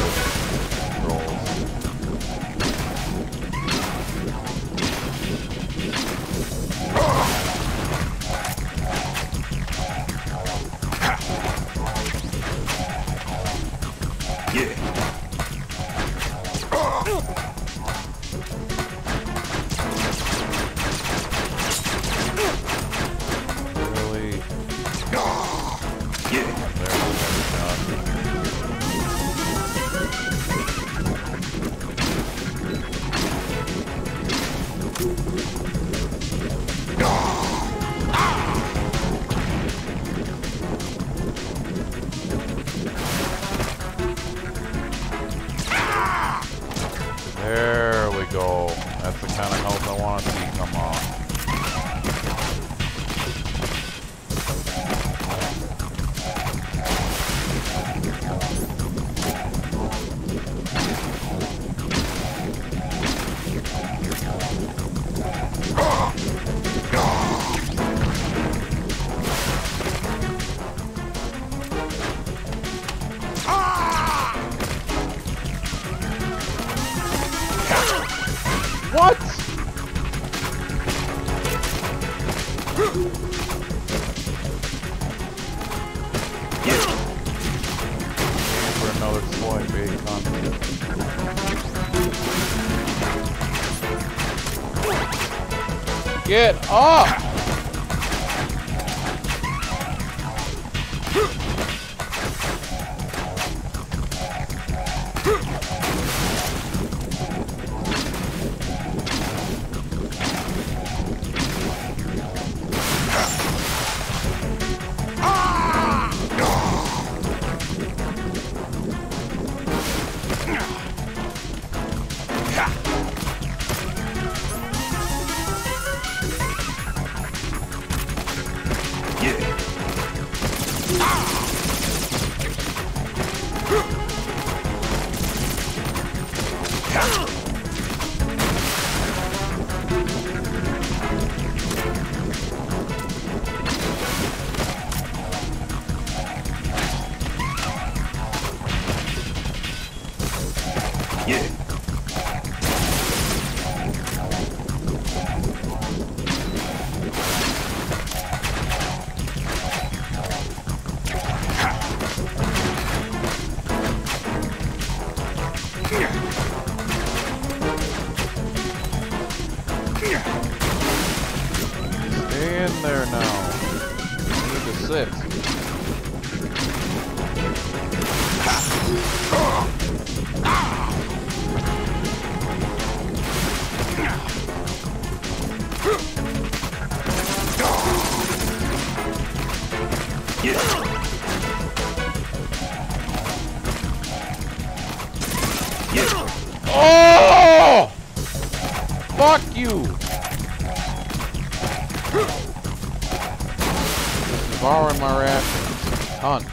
controls. There we go. That's the kind of health I want to see come off. What? For another toy, baby. Get up! Stay in there now. I need to sit. Oh! Fuck you! Devouring my rations. Hunt.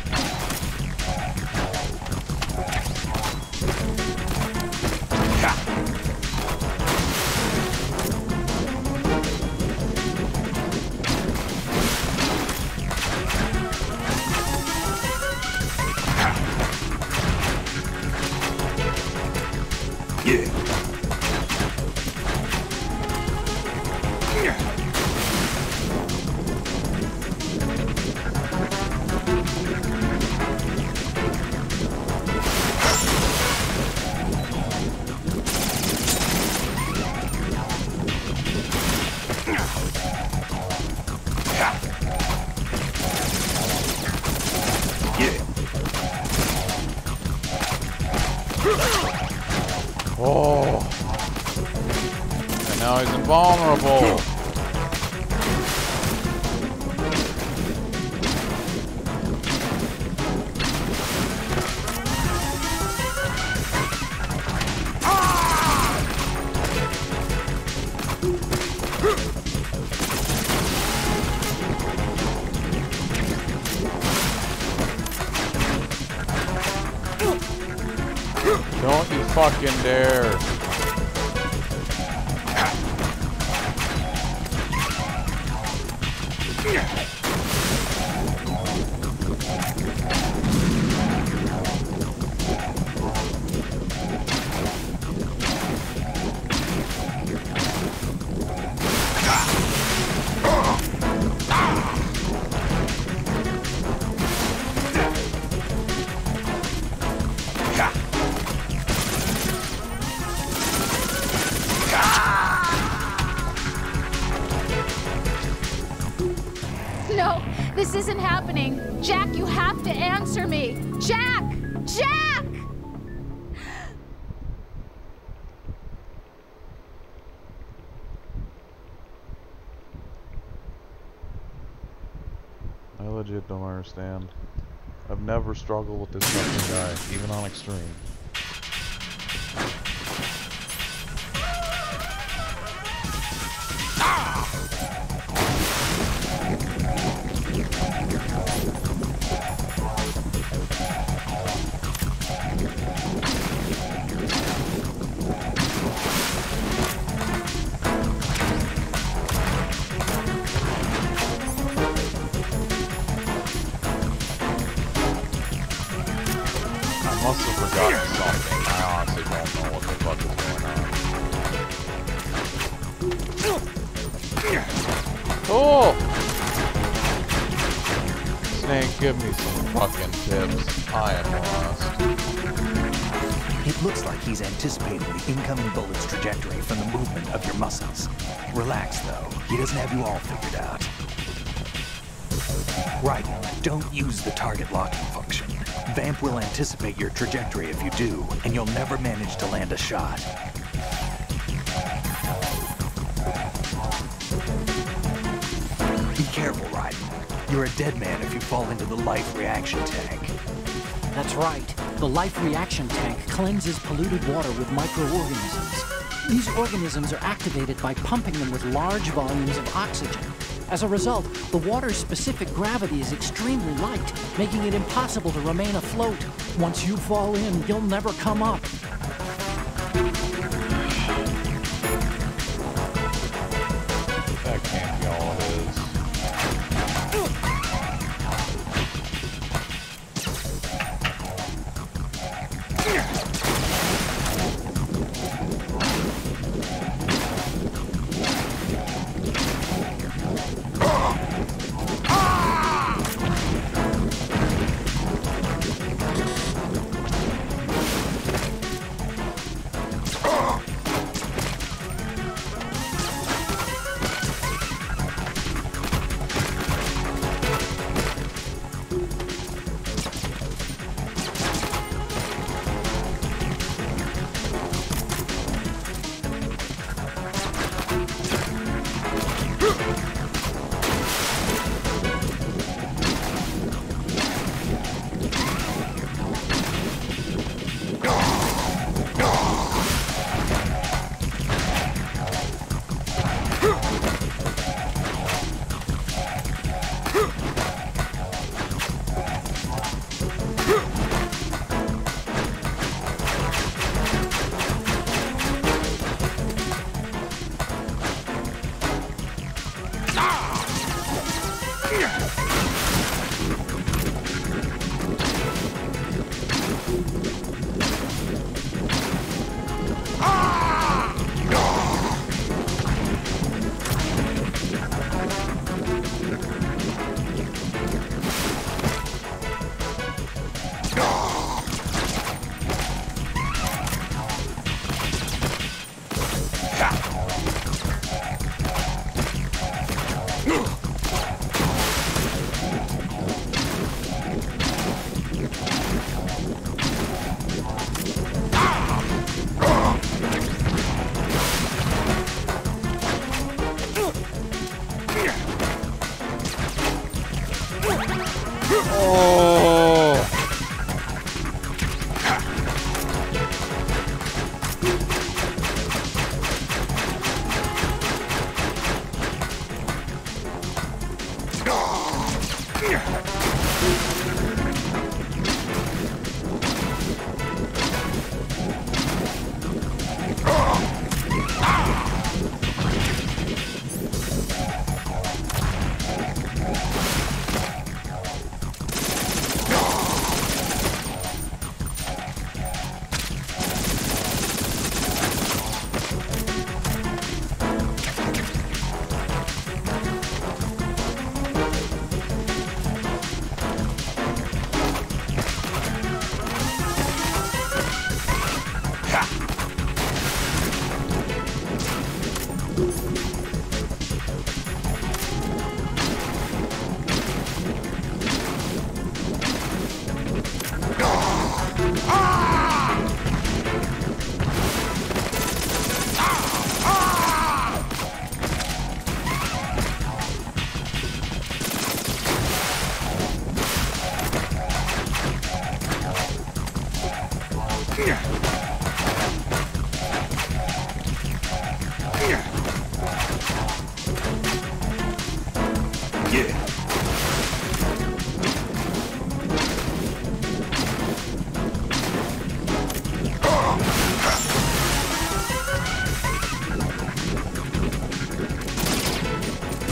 Oh. And now he's invulnerable. Don't you fucking dare. No, this isn't happening. Jack, you have to answer me. Jack! Jack! I legit don't understand. I've never struggled with this fucking guy, even on extreme. I must have forgotten something. I honestly don't know what the fuck is going on. Cool! Snake, give me some fucking tips. I am lost. It looks like he's anticipating the incoming bullet's trajectory from the movement of your muscles. Relax, though. He doesn't have you all figured out. Right. Don't use the target locking function. Vamp will anticipate your trajectory if you do, and you'll never manage to land a shot. Be careful, Raiden. You're a dead man if you fall into the life reaction tank. That's right. The life reaction tank cleanses polluted water with microorganisms. These organisms are activated by pumping them with large volumes of oxygen. As a result, the water's specific gravity is extremely light, making it impossible to remain afloat. Once you fall in, you'll never come up. That can't be all it is.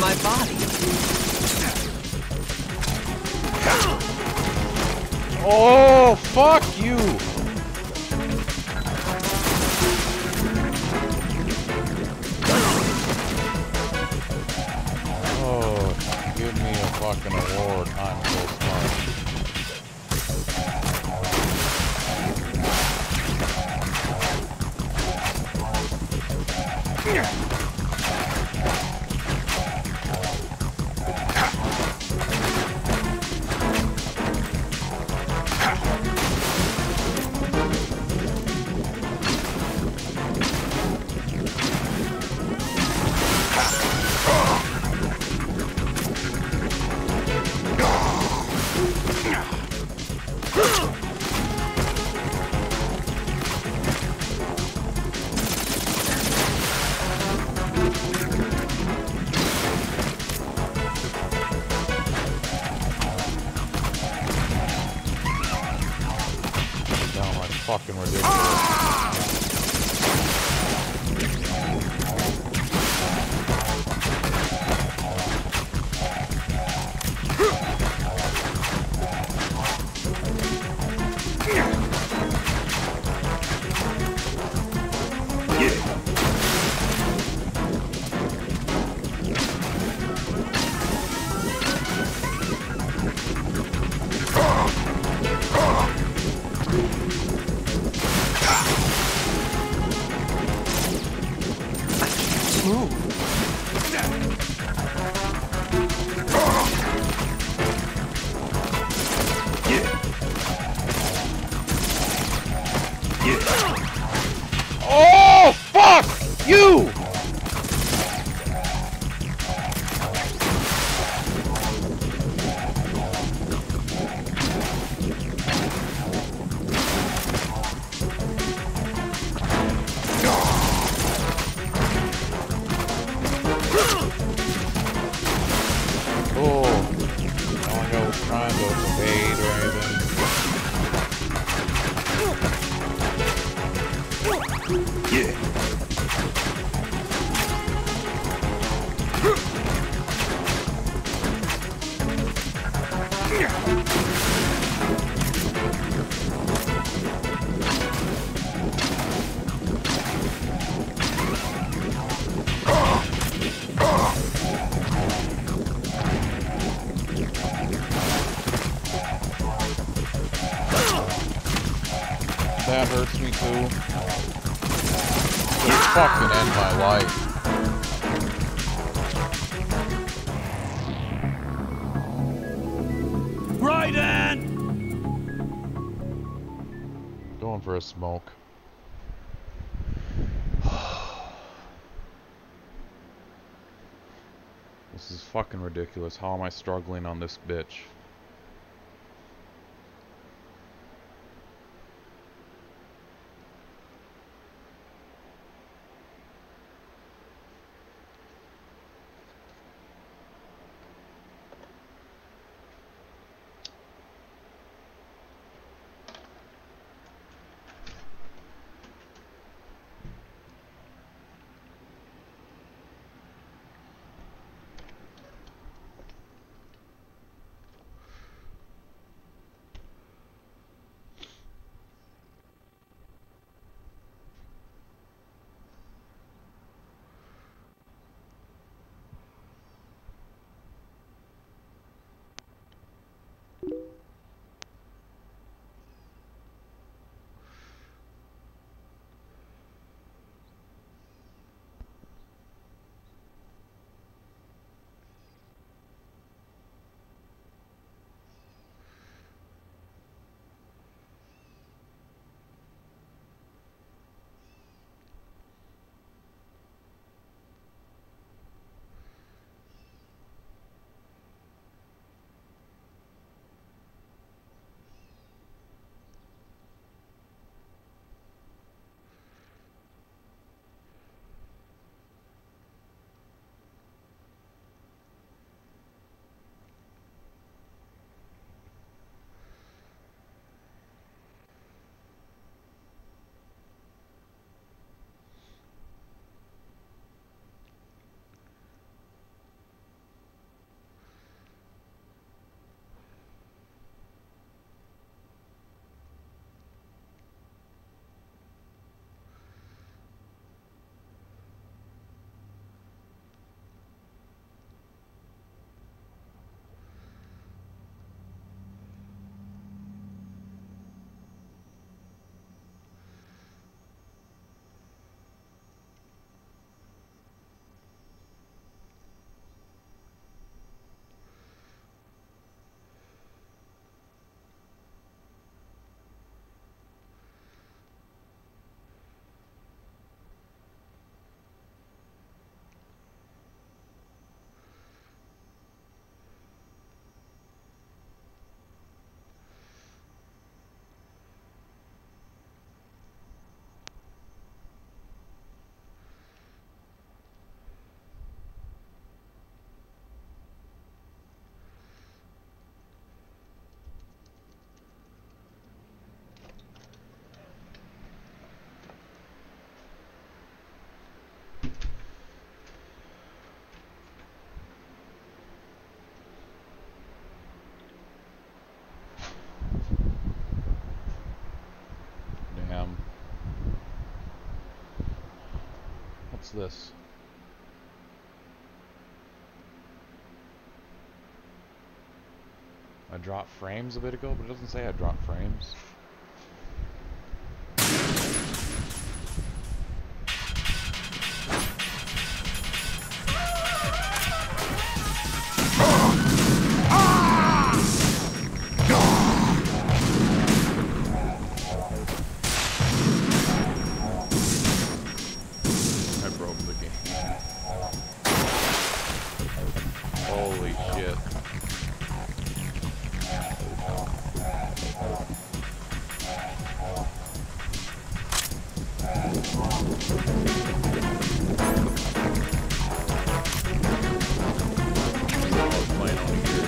My body. Oh, fuck you! Oh, give me a fucking award. I'm so smart. Fucking ridiculous. trying to evade or anything. Yeah. That hurts me too. Just fucking end my life. Raiden! Going for a smoke. This is fucking ridiculous. How am I struggling on this bitch? This? I dropped frames a bit ago, but it doesn't say I dropped frames. Holy shit. I was playing on here.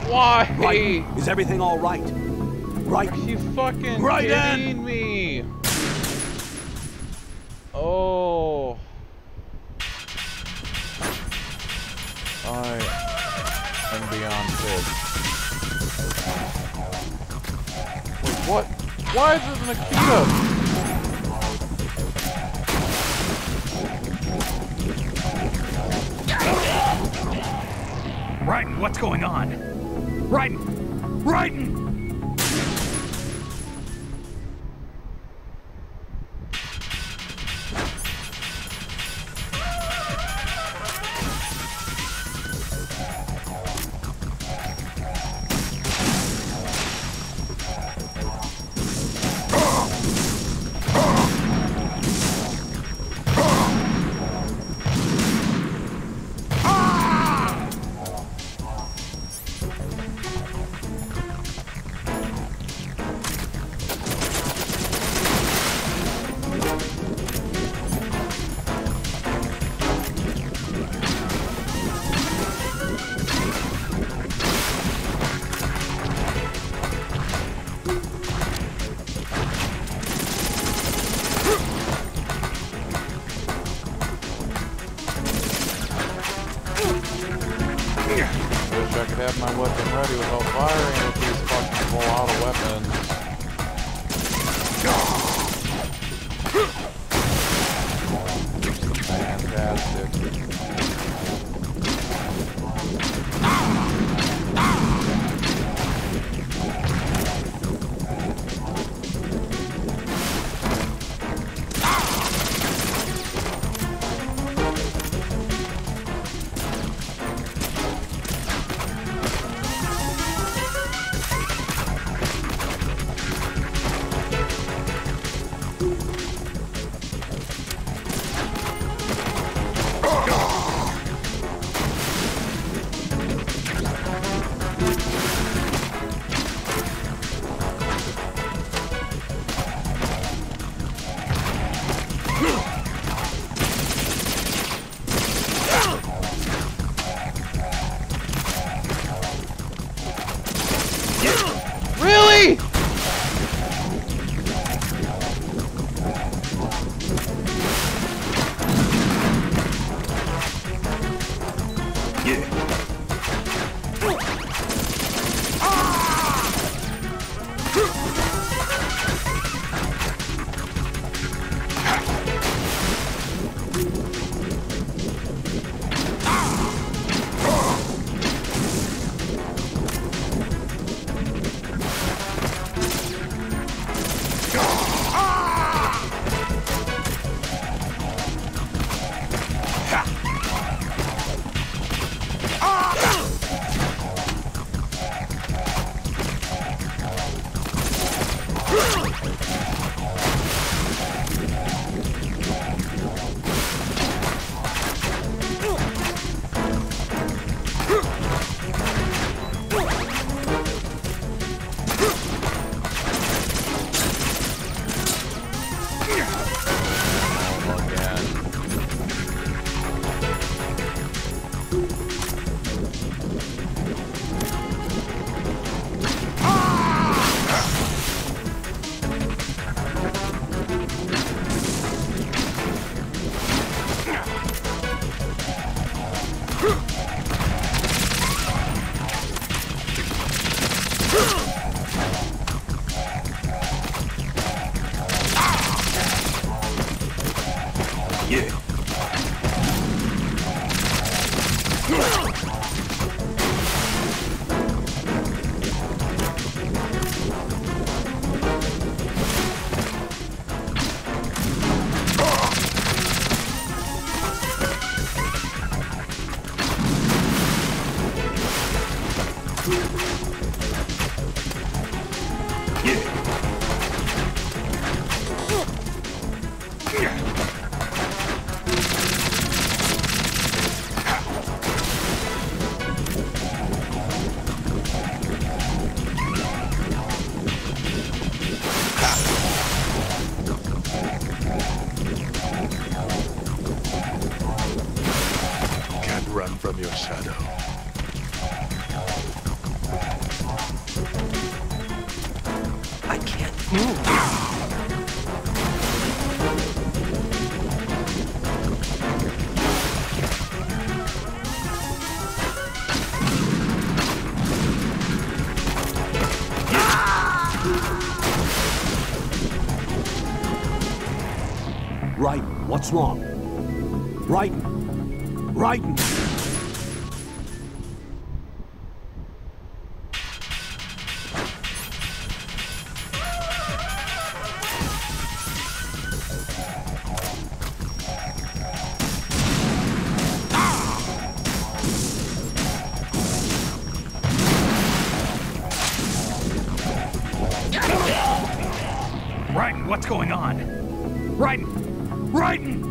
Why? Right. Is everything all right? Right. Are you fucking right kidding me? Oh. I am beyond pissed. Wait, what? Why is this Nikita? Raiden, what's going on? Raiden! Raiden! I could have my weapon ready without firing with these fucking full auto weapons. Fantastic. Really? From your shadow. I can't move. Raiden, what's wrong? Raiden! Raiden! Raiden, what's going on? Raiden! Raiden!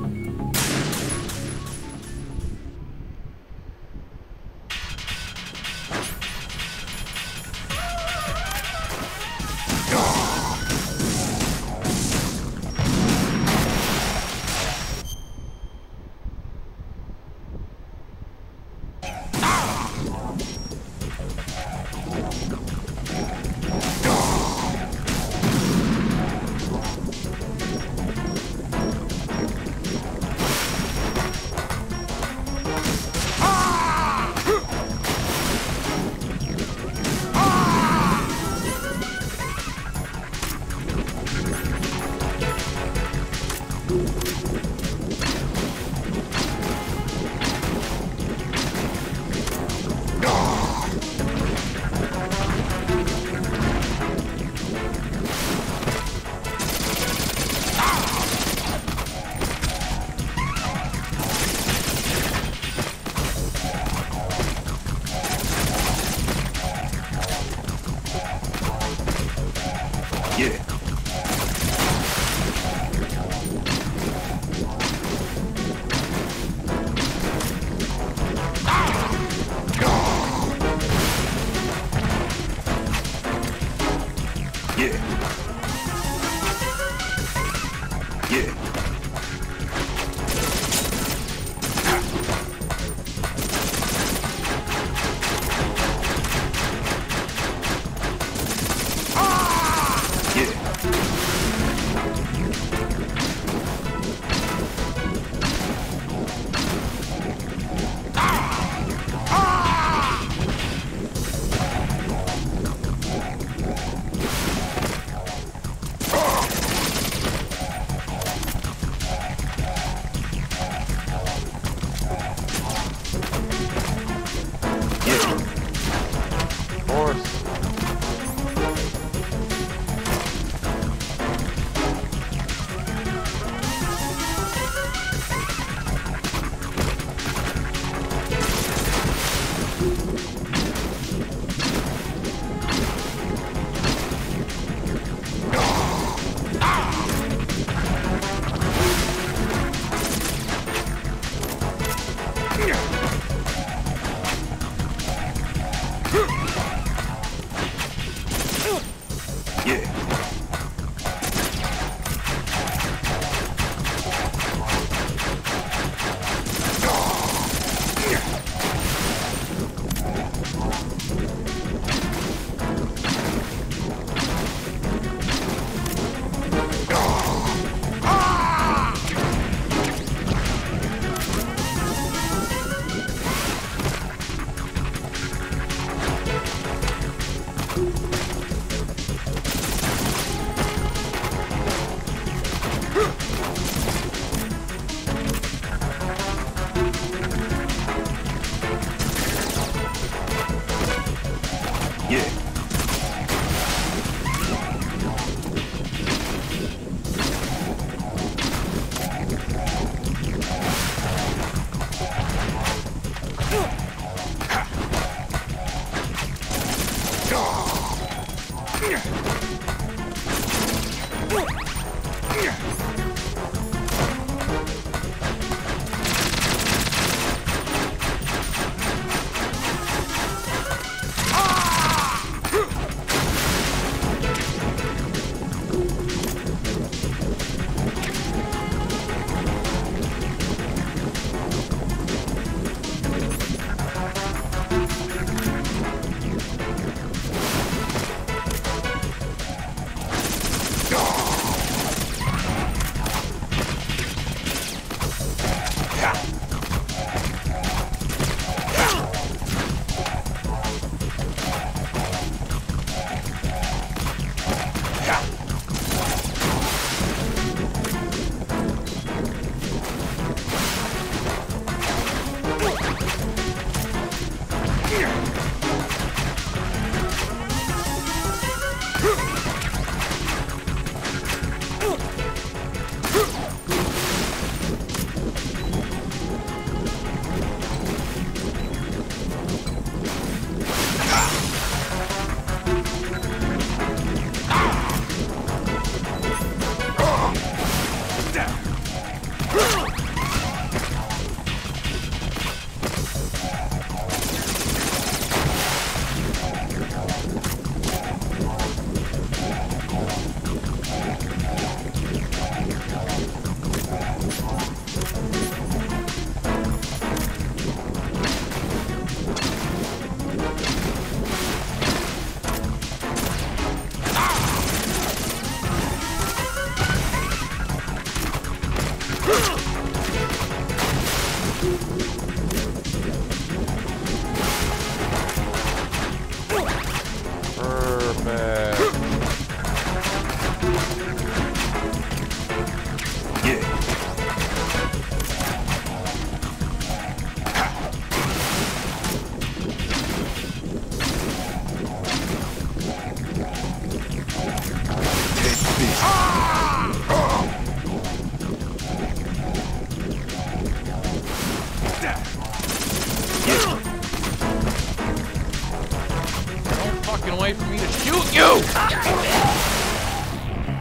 Away from me to shoot you!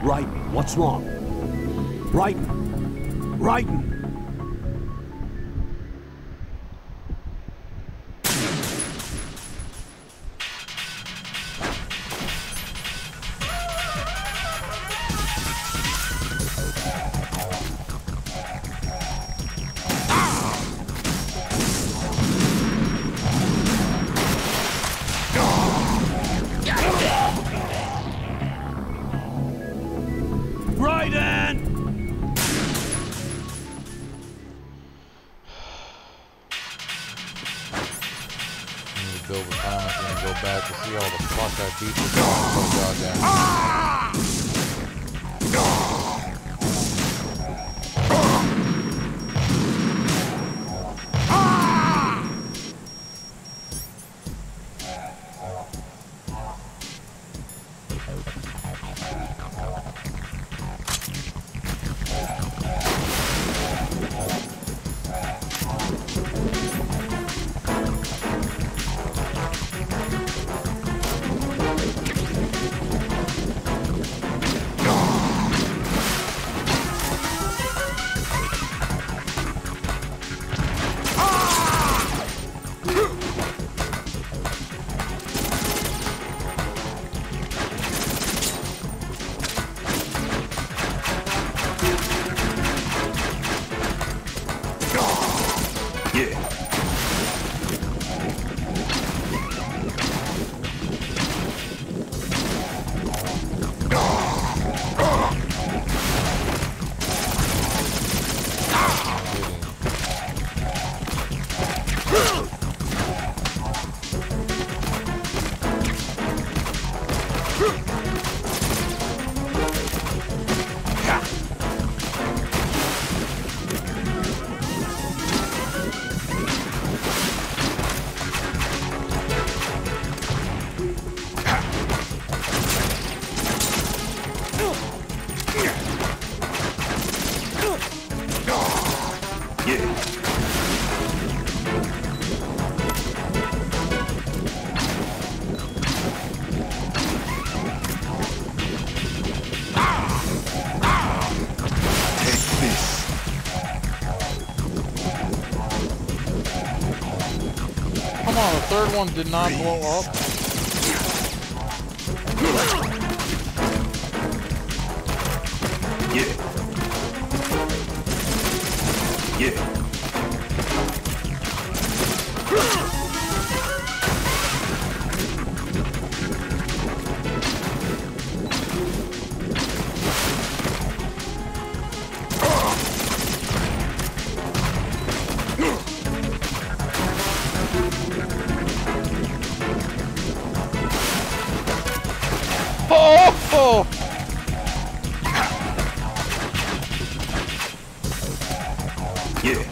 Raiden, what's wrong? Raiden! Raiden! Build the time and go back to see all the fuck I beat this so goddamn. third one did not blow up. Yeah. Yeah. Oh! Yeah.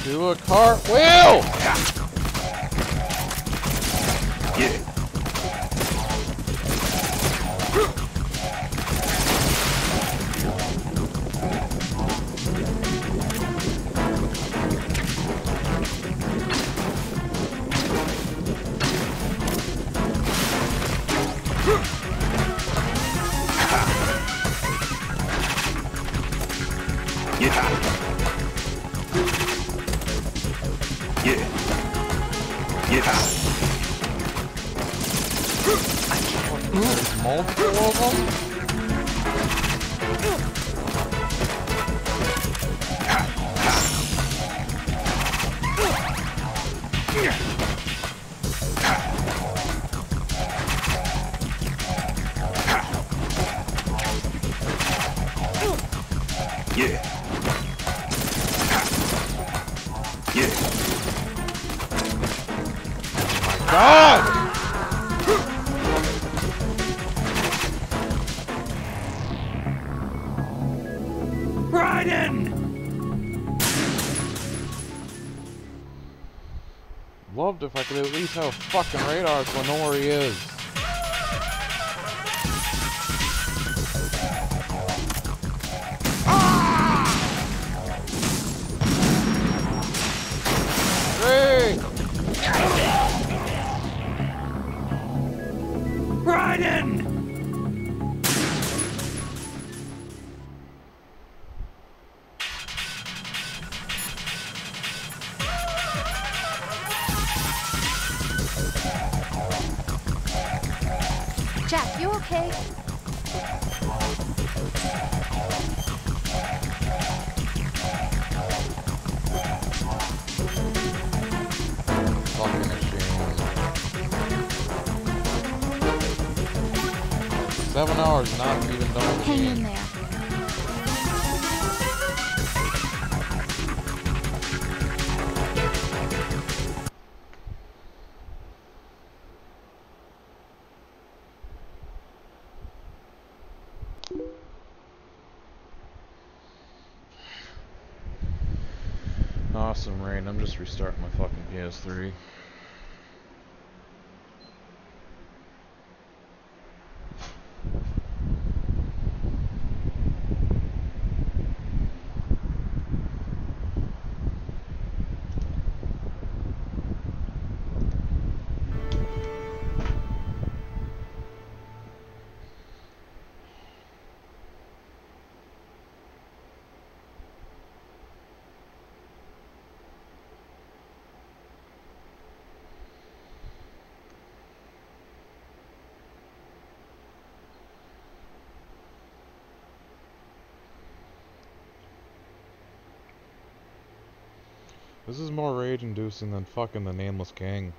Do a cartwheel! Yeah. Multiple of them? Yeah. Yeah. God! Loved if I could at least have a fucking radar so I know where he is. Hey! Raiden! Jack, you okay? 7 hours not even done with the Hang game. in there. Awesome, Rain. I'm just restarting my fucking PS3. This is more rage-inducing than fucking the Nameless King.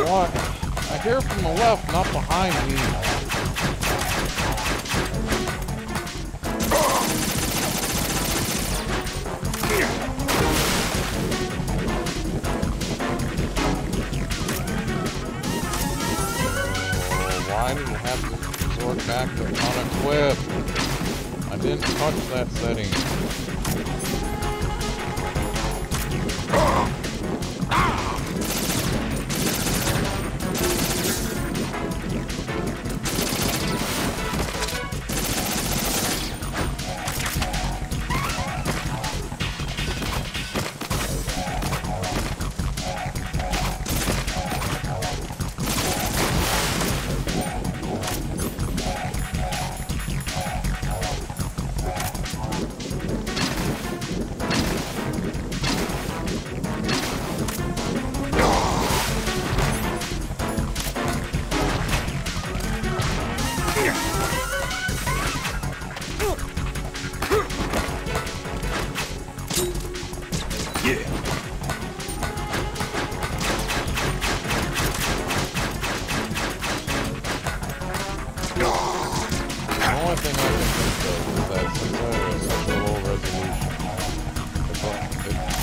What? I hear from the left, not behind me. Why did it have to resort back to unequip? I didn't touch that setting.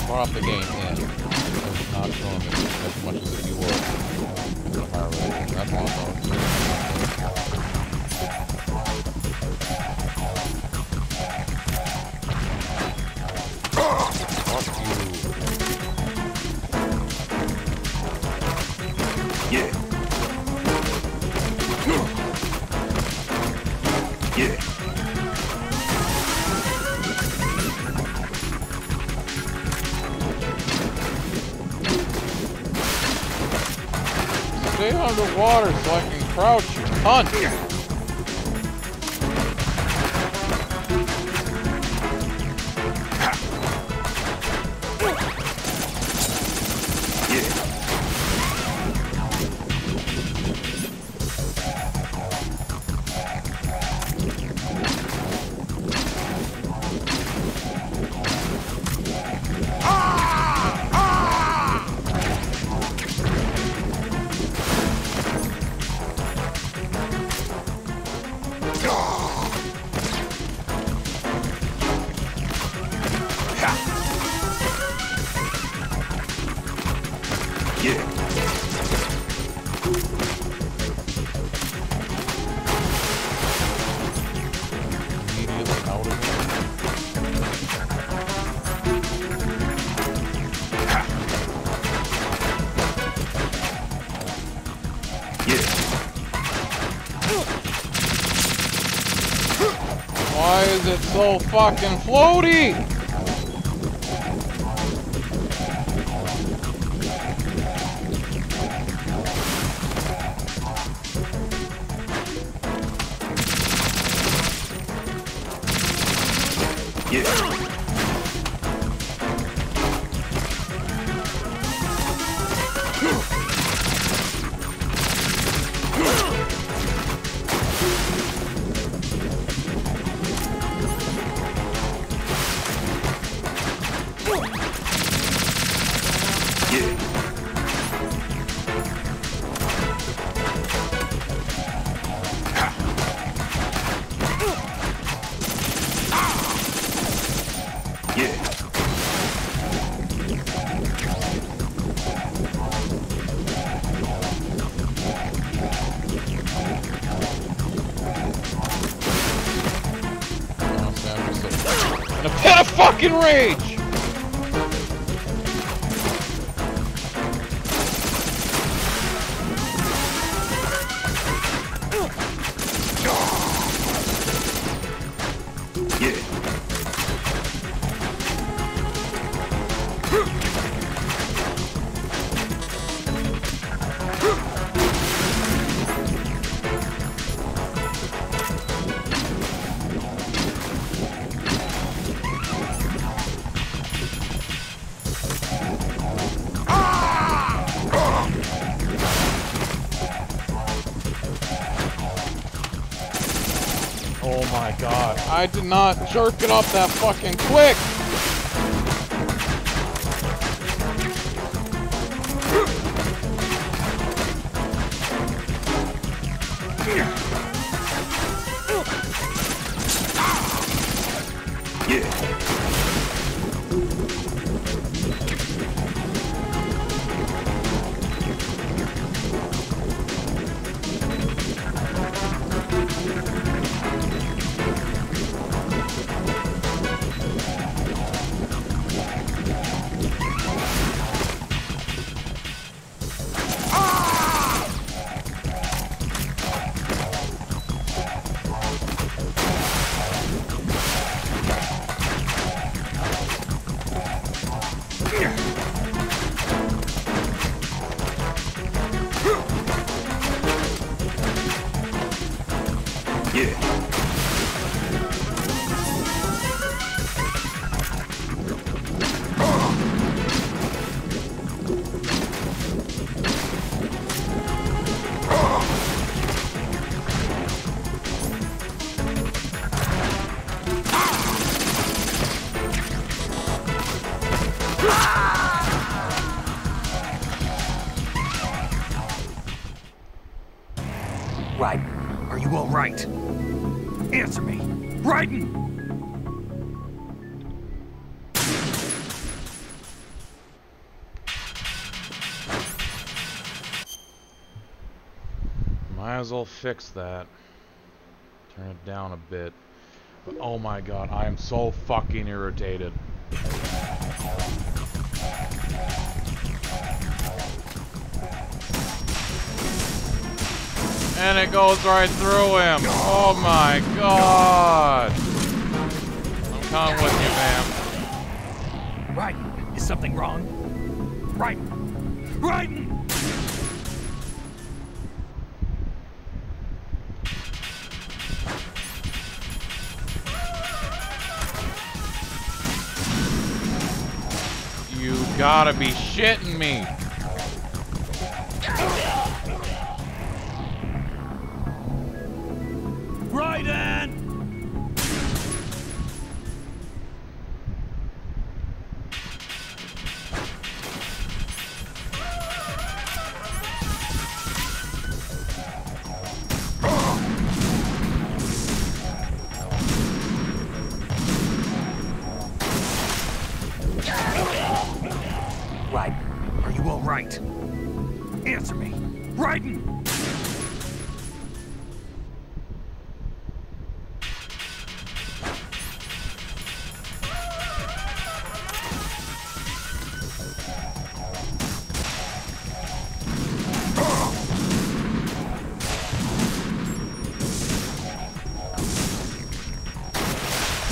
Off the game in. It's not showing me as much as if you were in the higher resolution. That's all I'm Fuck you. Yeah. Yeah. Stay underwater so I can crouch, you cunt! Why is it so fucking floaty? In a fucking rage! Oh my god, I did not jerk it up that fucking quick! Raiden, are you all right? Answer me. Raiden! Might as well fix that. Turn it down a bit. But oh my god, I am so fucking irritated. And it goes right through him. Oh my god. I'm coming with you, man. Raiden, is something wrong? Raiden! Raiden! You gotta be shitting me. Raiden! Raiden, are you all right? Answer me. Raiden!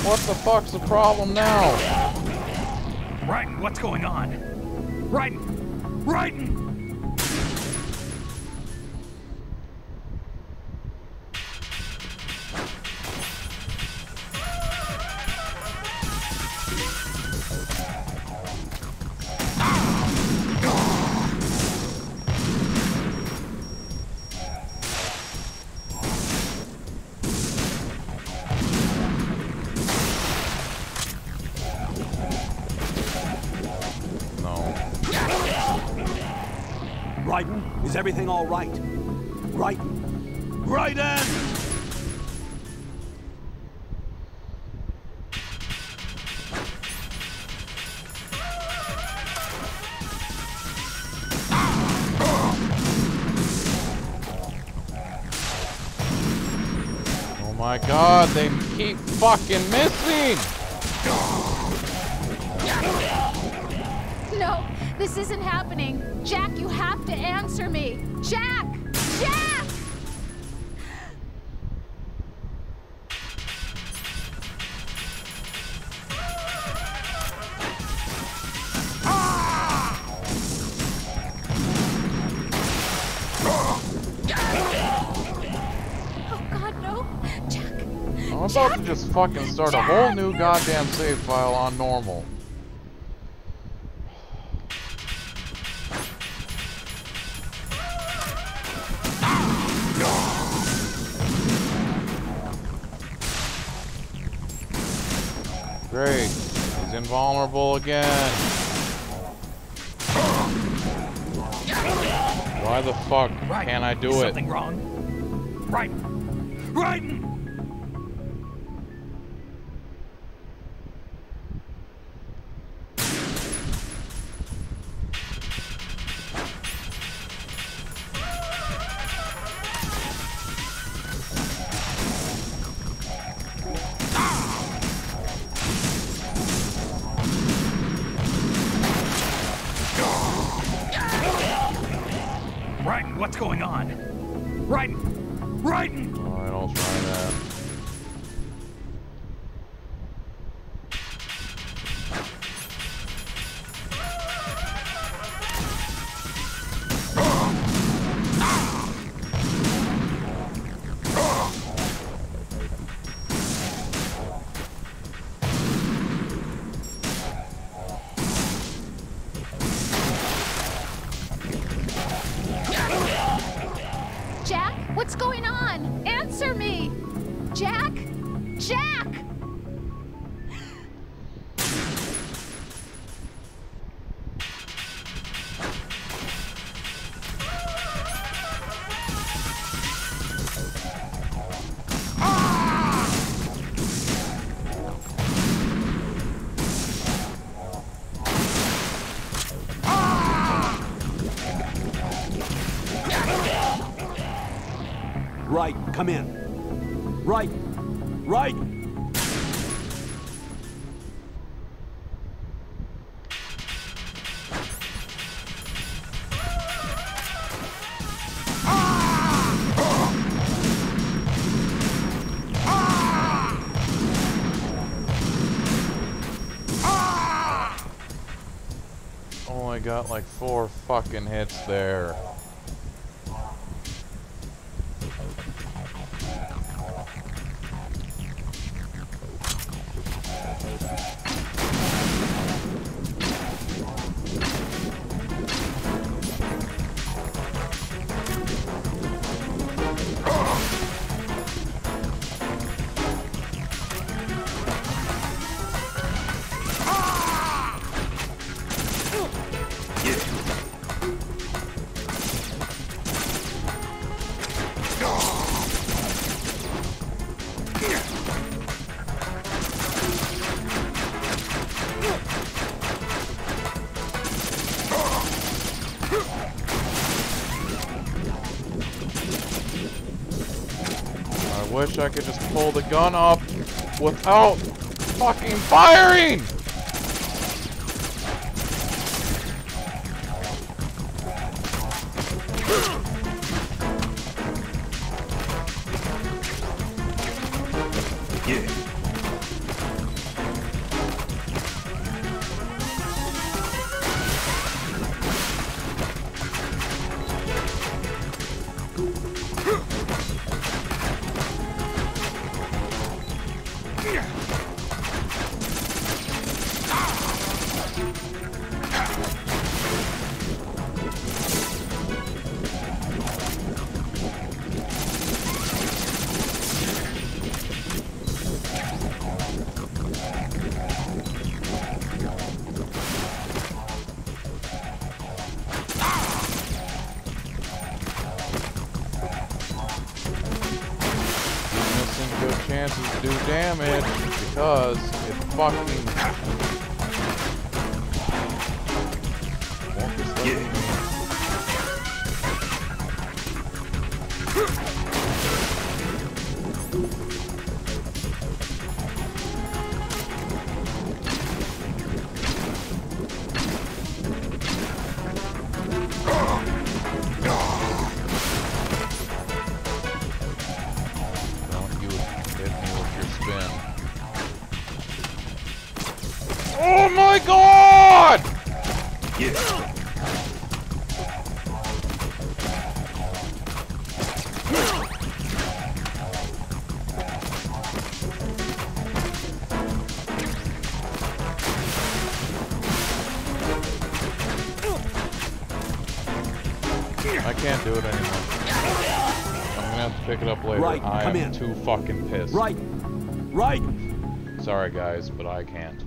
What the fuck's the problem now? Raiden, what's going on? Raiden! Raiden! Raiden, is everything all right? Raiden! Raiden! Oh my god, they keep fucking missing! No, this isn't happening. Jack, you have to answer me. Jack! Jack! Oh god, no. Jack. I'm about to just fucking start a whole new goddamn save file on normal. Great. He's invulnerable again. Why the fuck can't I do it? Something wrong? Raiden! Raiden! Raiden, what's going on? Raiden! Raiden! Alright, I'll try that. Jack, what's going on? Answer me! Jack? Jack! Right, come in. Right, right. Only got like 4 fucking hits there. I wish I could just pull the gun up without fucking firing! Chances to do damage because it fucking won't just let me. Oh my god! I can't do it anymore. I'm gonna have to pick it up later. Right, I come am in. too fucking pissed. Right, right. Sorry guys, but I can't.